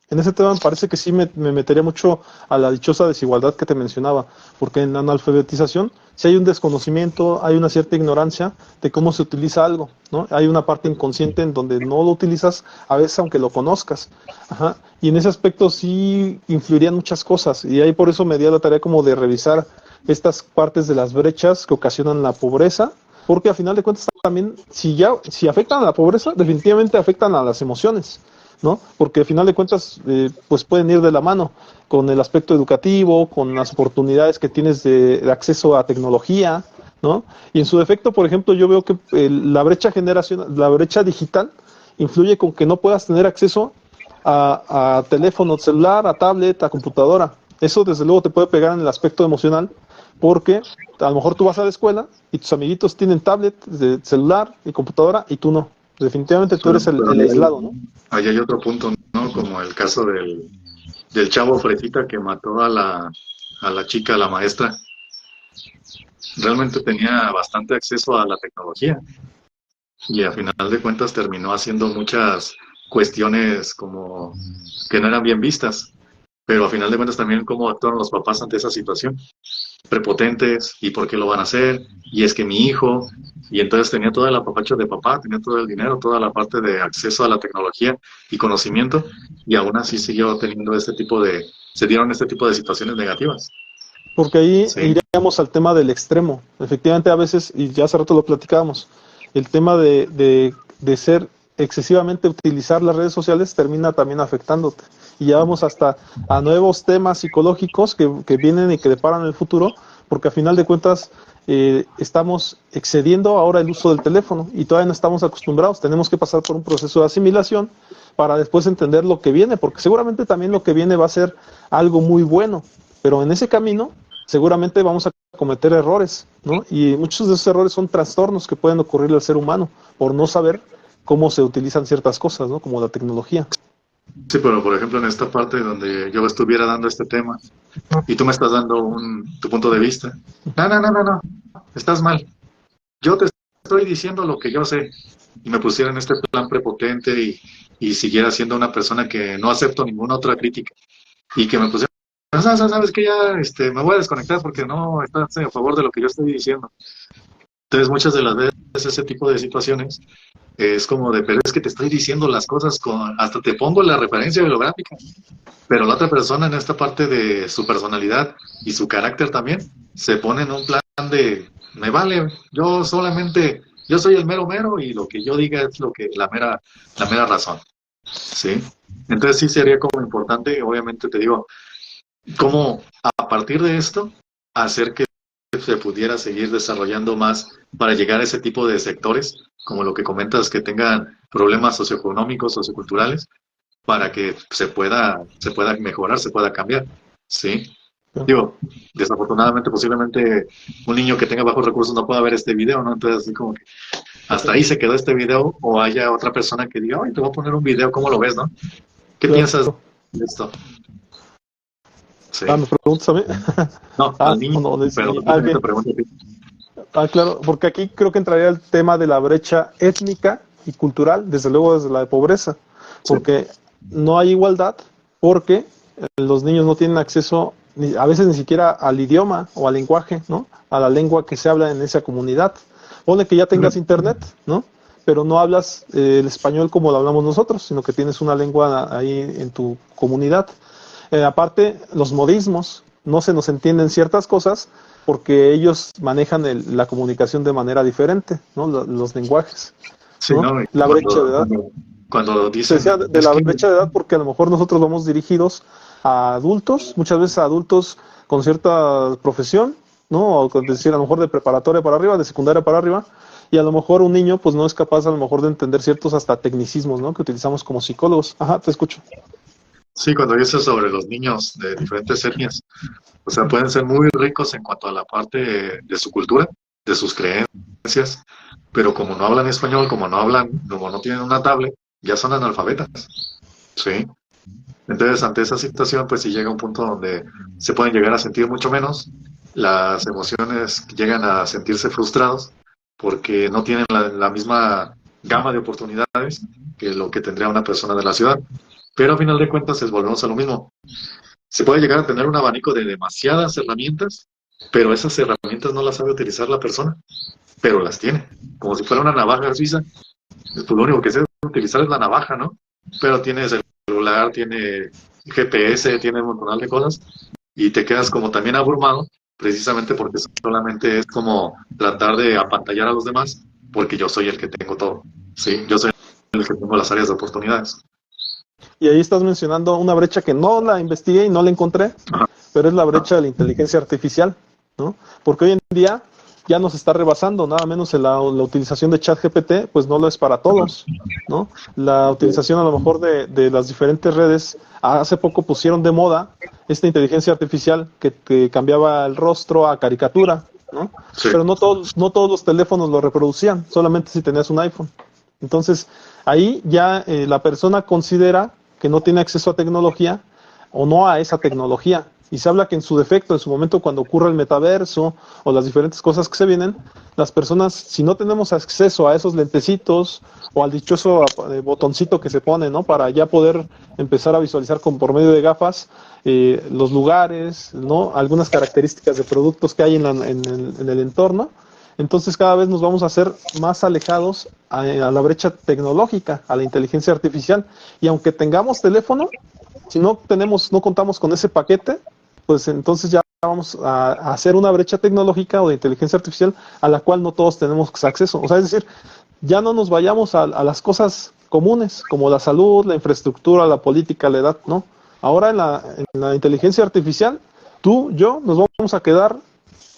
en ese tema me parece que sí me metería mucho a la dichosa desigualdad que te mencionaba, porque en la analfabetización si hay un desconocimiento, hay una cierta ignorancia de cómo se utiliza algo, ¿no? Hay una parte inconsciente en donde no lo utilizas a veces aunque lo conozcas. Ajá. Y en ese aspecto sí influirían muchas cosas, y ahí por eso me di a la tarea como de revisar estas partes de las brechas que ocasionan la pobreza, porque a final de cuentas también, si afectan a la pobreza, definitivamente afectan a las emociones, ¿no? Porque al final de cuentas, pues pueden ir de la mano con el aspecto educativo, con las oportunidades que tienes de acceso a tecnología, ¿no? Y en su defecto, por ejemplo, yo veo que la brecha generacional, la brecha digital influye con que no puedas tener acceso a teléfono celular, a tablet, a computadora. Eso desde luego te puede pegar en el aspecto emocional, porque a lo mejor tú vas a la escuela y tus amiguitos tienen tablet, celular y computadora y tú no. Definitivamente tú eres
pero
el aislado, ¿no?
ahí hay otro punto, ¿no? Como el caso del chavo fresita que mató a la chica, a la maestra. Realmente tenía bastante acceso a la tecnología y a final de cuentas terminó haciendo muchas cuestiones como que no eran bien vistas, pero a final de cuentas también cómo actuaron los papás ante esa situación, prepotentes, y por qué lo van a hacer, y es que mi hijo, y entonces tenía todo el apapacho de papá, tenía todo el dinero, toda la parte de acceso a la tecnología y conocimiento, y aún así siguió teniendo se dieron este tipo de situaciones negativas.
Porque ahí
Sí,
iríamos al tema del extremo. Efectivamente, a veces, y ya hace rato lo platicábamos, el tema de ser excesivamente utilizar las redes sociales termina también afectándote. Y ya vamos hasta a nuevos temas psicológicos que vienen y que deparan el futuro, porque a final de cuentas estamos excediendo ahora el uso del teléfono y todavía no estamos acostumbrados. Tenemos que pasar por un proceso de asimilación para después entender lo que viene, porque seguramente también lo que viene va a ser algo muy bueno, pero en ese camino seguramente vamos a cometer errores, ¿no? Y muchos de esos errores son trastornos que pueden ocurrir al ser humano por no saber cómo se utilizan ciertas cosas, ¿no? Como la tecnología.
sí, pero por ejemplo en esta parte donde yo estuviera dando este tema y tú me estás dando tu punto de vista, no, no, no, no, no, estás mal. Yo te estoy diciendo lo que yo sé y me pusiera en este plan prepotente y siguiera siendo una persona que no acepto ninguna otra crítica y que me pusiera, sabes que ya me voy a desconectar porque no estás a favor de lo que yo estoy diciendo. Entonces muchas de las veces ese tipo de situaciones es como de, pero es que te estoy diciendo las cosas hasta te pongo la referencia bibliográfica, pero la otra persona en esta parte de su personalidad y su carácter también se pone en un plan de, me vale, yo soy el mero mero y lo que yo diga es lo que la mera razón, ¿sí? Entonces sí sería como importante, obviamente te digo, cómo a partir de esto hacer que se pudiera seguir desarrollando más para llegar a ese tipo de sectores, como lo que comentas, que tengan problemas socioeconómicos, socioculturales, para que se pueda mejorar, se pueda cambiar, ¿sí? Digo, desafortunadamente, posiblemente un niño que tenga bajos recursos no pueda ver este video, ¿no? Entonces, así como que hasta ahí se quedó este video, o haya otra persona que diga, ay, te voy a poner un video, ¿cómo lo ves, no? ¿Qué
Claro.
piensas de esto? Sí.
¿Me preguntas a mí?
No, al niño,
No,
pero
sí.
también te pregunto a ti.
Claro, porque aquí creo que entraría el tema de la brecha étnica y cultural, desde luego desde la de pobreza,
Sí.
porque no hay igualdad, porque los niños no tienen acceso a veces ni siquiera al idioma o al lenguaje, ¿no? A la lengua que se habla en esa comunidad. Pone que ya tengas internet, ¿no? Pero no hablas el español como lo hablamos nosotros, sino que tienes una lengua ahí en tu comunidad. Aparte, los modismos, no se nos entienden ciertas cosas porque ellos manejan la comunicación de manera diferente, ¿no? Los lenguajes,
Sí,
¿no?
¿no? Y
La brecha de edad.
cuando
Te decía
dicen,
de
es
la
que,
brecha de edad porque a lo mejor nosotros vamos dirigidos a adultos, muchas veces a adultos con cierta profesión, ¿no? O con decir, a lo mejor de preparatoria para arriba, de secundaria para arriba, y a lo mejor un niño pues no es capaz a lo mejor de entender ciertos hasta tecnicismos, ¿no? Que utilizamos como psicólogos. Ajá, te escucho.
sí, cuando dices sobre los niños de diferentes etnias, o sea, pueden ser muy ricos en cuanto a la parte de su cultura, de sus creencias, pero como no hablan español, como no tienen una tablet, ya son analfabetas. Sí. Entonces, ante esa situación, pues sí llega un punto donde se pueden llegar a sentir mucho menos, las emociones llegan a sentirse frustrados porque no tienen la misma gama de oportunidades que lo que tendría una persona de la ciudad. Pero a final de cuentas, volvemos a lo mismo. Se puede llegar a tener un abanico de demasiadas herramientas, pero esas herramientas no las sabe utilizar la persona, pero las tiene, como si fuera una navaja suiza. Pues lo único que sé utilizar es la navaja, ¿no? Pero tiene celular, tiene GPS, tiene un montón de cosas y te quedas como también abrumado, precisamente porque solamente es como tratar de apantallar a los demás, porque yo soy el que tengo todo, ¿sí? Yo soy el que tengo las áreas de oportunidades.
Y ahí estás mencionando una brecha que no la investigué y no la encontré,
Ajá.
pero es la brecha de la inteligencia artificial, ¿no? Porque hoy en día ya nos está rebasando, nada menos en la utilización de ChatGPT, pues no lo es para todos, ¿no? La utilización a lo mejor de las diferentes redes, hace poco pusieron de moda esta inteligencia artificial que cambiaba el rostro a caricatura, ¿no?
Sí.
Pero no todos los teléfonos lo reproducían, solamente si tenías un iPhone. Entonces, ahí ya la persona considera que no tiene acceso a tecnología o no a esa tecnología. Y se habla que en su defecto, en su momento cuando ocurra el metaverso o las diferentes cosas que se vienen, las personas, si no tenemos acceso a esos lentecitos o al dichoso botoncito que se pone, ¿no? Para ya poder empezar a visualizar por medio de gafas los lugares, ¿no? Algunas características de productos que hay en el entorno. Entonces cada vez nos vamos a hacer más alejados a la brecha tecnológica, a la inteligencia artificial. Y aunque tengamos teléfono, si no contamos con ese paquete, pues entonces ya vamos a hacer una brecha tecnológica o de inteligencia artificial a la cual no todos tenemos acceso. O sea, es decir, ya no nos vayamos a las cosas comunes, como la salud, la infraestructura, la política, la edad, ¿no? Ahora en la inteligencia artificial, tú, yo, nos vamos a quedar,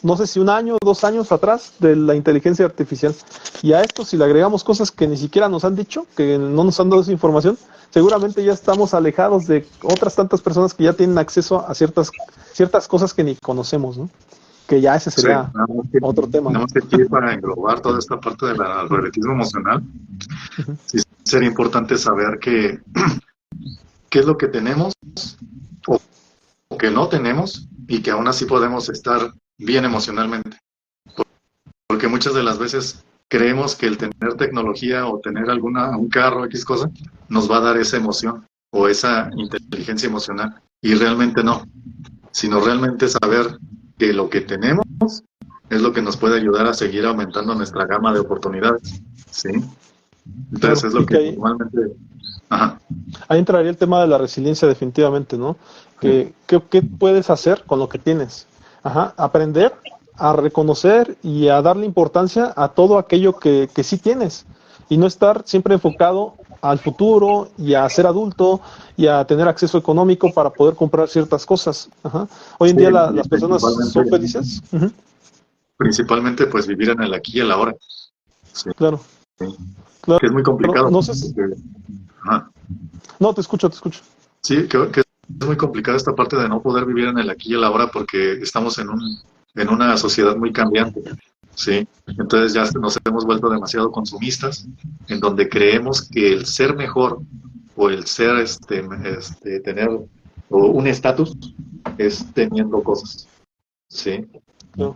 no sé si un año o 2 años atrás de la inteligencia artificial. Y a esto, si le agregamos cosas que ni siquiera nos han dicho, que no nos han dado esa información, seguramente ya estamos alejados de otras tantas personas que ya tienen acceso a ciertas cosas que ni conocemos, ¿no? Que ya ese sería otro tema,
nada
¿no?
más que aquí para englobar toda esta parte del algoritmo emocional,
Uh-huh.
sí sería importante saber qué es lo que tenemos o que no tenemos y que aún así podemos estar bien emocionalmente. Porque muchas de las veces creemos que el tener tecnología o tener un carro, X cosa, nos va a dar esa emoción o esa inteligencia emocional. Y realmente no, sino realmente saber que lo que tenemos es lo que nos puede ayudar a seguir aumentando nuestra gama de oportunidades. ¿Sí? Entonces
Claro,
es lo
y
que
que
normalmente... Ajá.
ahí entraría el tema de la resiliencia definitivamente, ¿no?
Sí.
¿Qué puedes hacer con lo que tienes? Ajá, aprender a reconocer y a darle importancia a todo aquello que sí tienes y no estar siempre enfocado al futuro y a ser adulto y a tener acceso económico para poder comprar ciertas cosas. Ajá. Hoy en
Sí,
día
y
las personas
principalmente,
son felices. Uh-huh.
principalmente pues vivir en el aquí y el ahora. Sí.
Claro,
Que es muy
claro.
complicado.
No sé.
Ajá.
No, te escucho, te escucho.
Sí, que es muy complicada esta parte de no poder vivir en el aquí y el ahora porque estamos en una sociedad muy cambiante, ¿sí? Entonces ya nos hemos vuelto demasiado consumistas, en donde creemos que el ser mejor o el ser, tener o un estatus es teniendo cosas, ¿sí?
Claro.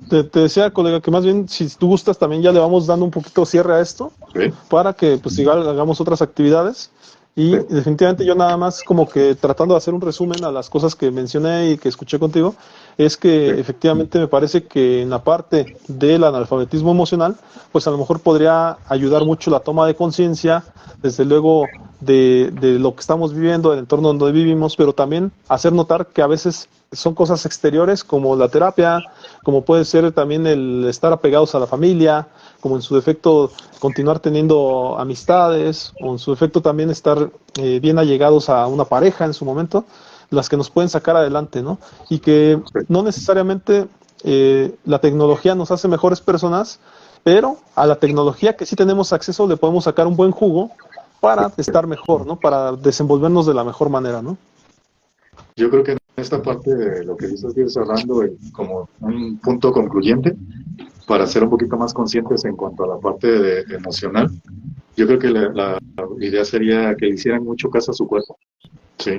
Te decía, colega, que más bien, si tú gustas, también ya le vamos dando un poquito cierre a esto
¿Sí?
para que pues igual hagamos otras actividades y
¿Sí?
definitivamente yo nada más como que tratando de hacer un resumen a las cosas que mencioné y que escuché contigo, es
¿Sí?
que efectivamente me parece que en la parte del analfabetismo emocional, pues a lo mejor podría ayudar mucho la toma de conciencia, desde luego de lo que estamos viviendo, del entorno donde vivimos, pero también hacer notar que a veces son cosas exteriores como la terapia, como puede ser también el estar apegados a la familia, como en su defecto continuar teniendo amistades, o en su defecto también estar bien allegados a una pareja en su momento, las que nos pueden sacar adelante, ¿no? Y que
¿Sí?
no necesariamente la tecnología nos hace mejores personas, pero a la tecnología que sí tenemos acceso le podemos sacar un buen jugo para estar mejor, ¿no? Para desenvolvernos de la mejor manera, ¿no?
Yo creo que en esta parte de lo que dices, ir cerrando como un punto concluyente para ser un poquito más conscientes en cuanto a la parte emocional, yo creo que la idea sería que le hicieran mucho caso a su cuerpo, ¿sí?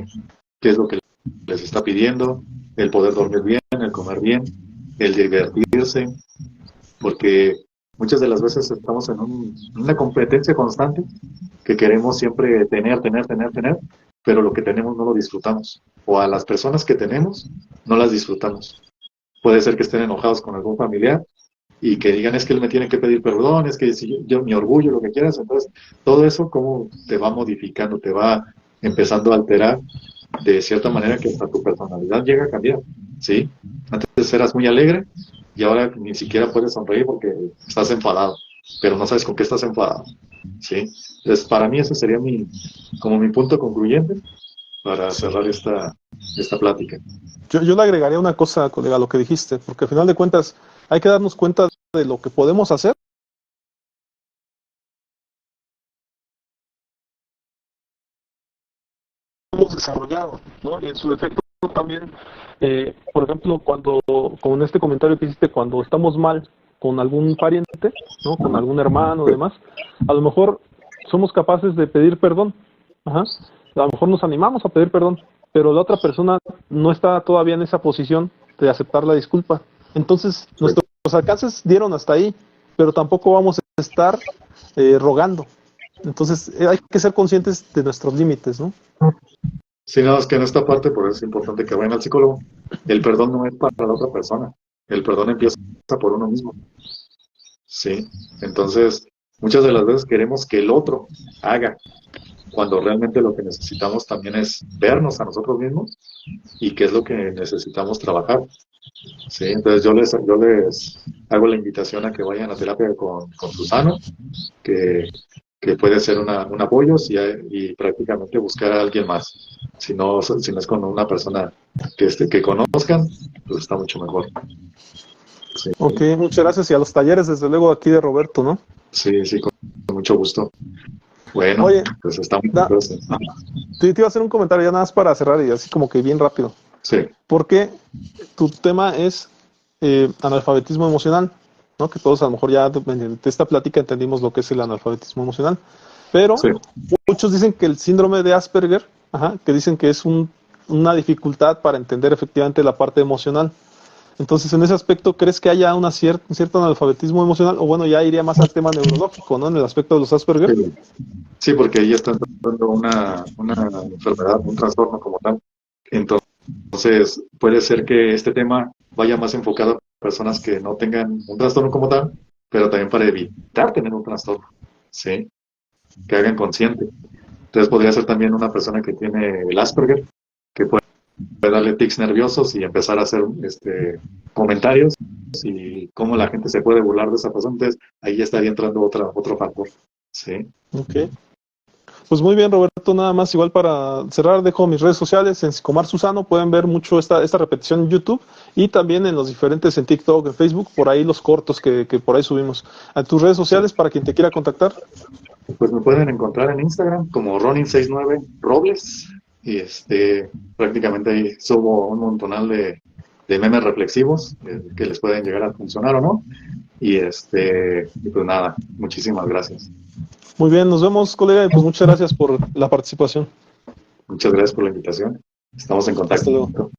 ¿Qué es lo que les está pidiendo? El poder dormir bien, el comer bien, el divertirse, porque muchas de las veces estamos en una competencia constante que queremos siempre tener, pero lo que tenemos no lo disfrutamos. O a las personas que tenemos no las disfrutamos. Puede ser que estén enojados con algún familiar y que digan es que él me tiene que pedir perdón, es que si yo mi orgullo, lo que quieras. Entonces, todo eso como te va modificando, te va empezando a alterar de cierta manera que hasta tu personalidad llega a cambiar, ¿sí? Antes eras muy alegre y ahora ni siquiera puedes sonreír porque estás enfadado, pero no sabes con qué estás enfadado, ¿sí? Entonces, para mí ese sería como mi punto concluyente para cerrar esta plática.
Yo le agregaría una cosa, colega, a lo que dijiste, porque al final de cuentas hay que darnos cuenta de lo que podemos hacer. Hemos desarrollado, ¿no? Y en su defecto también, por ejemplo, con este comentario que hiciste, cuando estamos mal con algún pariente, ¿no? Con algún hermano o demás, a lo mejor somos capaces de pedir perdón. Ajá. A lo mejor nos animamos a pedir perdón, pero la otra persona no está todavía en esa posición de aceptar la disculpa. Entonces, nuestros alcances dieron hasta ahí, pero tampoco vamos a estar rogando. Entonces, hay que ser conscientes de nuestros límites, ¿no?
Sí, nada, es que en esta parte, por eso es importante que vayan al psicólogo. El perdón no es para la otra persona. El perdón empieza por uno mismo. Sí. Entonces, muchas de las veces queremos que el otro haga, cuando realmente lo que necesitamos también es vernos a nosotros mismos y qué es lo que necesitamos trabajar. Sí, entonces yo les hago la invitación a que vayan a terapia con Susano, que puede ser un apoyo y prácticamente buscar a alguien más. Si no es con una persona que conozcan, pues está mucho mejor. Sí,
Ok, muchas gracias. Y a los talleres, desde luego, aquí de Roberto, ¿no?
sí, sí, con mucho gusto. Bueno,
Oye,
pues está muy
da,
interesante.
te iba a hacer un comentario ya nada más para cerrar y así como que bien rápido.
Sí,
Porque tu tema es analfabetismo emocional, ¿no? Que todos a lo mejor ya mediante esta plática entendimos lo que es el analfabetismo emocional. Pero
sí.
muchos dicen que el síndrome de Asperger, ajá, que dicen que es una dificultad para entender efectivamente la parte emocional. Entonces, en ese aspecto, ¿crees que haya un cierto analfabetismo emocional? O bueno, ya iría más al tema neurológico, ¿no? En el aspecto de los Asperger.
Sí, sí, porque ahí está entrando una enfermedad, un trastorno como tal. Entonces, puede ser que este tema vaya más enfocado a personas que no tengan un trastorno como tal, pero también para evitar tener un trastorno, ¿sí? Que hagan consciente. Entonces, podría ser también una persona que tiene el Asperger, que puede darle tics nerviosos y empezar a hacer comentarios y cómo la gente se puede burlar de esa persona. Entonces, ahí ya estaría entrando otro factor, ¿sí?
Ok. Pues muy bien, Roberto, nada más igual para cerrar, dejo mis redes sociales en Psicomar Susano, pueden ver mucho esta repetición en YouTube y también en los diferentes en TikTok, en Facebook, por ahí los cortos que por ahí subimos. A tus redes
Sí.
sociales para quien te quiera contactar.
Pues me pueden encontrar en Instagram como Ronin69Robles y prácticamente ahí subo un montonal de memes reflexivos que les pueden llegar a funcionar o no. Y pues nada, muchísimas gracias.
Muy bien, nos vemos, colega, y pues muchas gracias por la participación.
Muchas gracias por la invitación. Estamos en
Hasta luego.
contacto.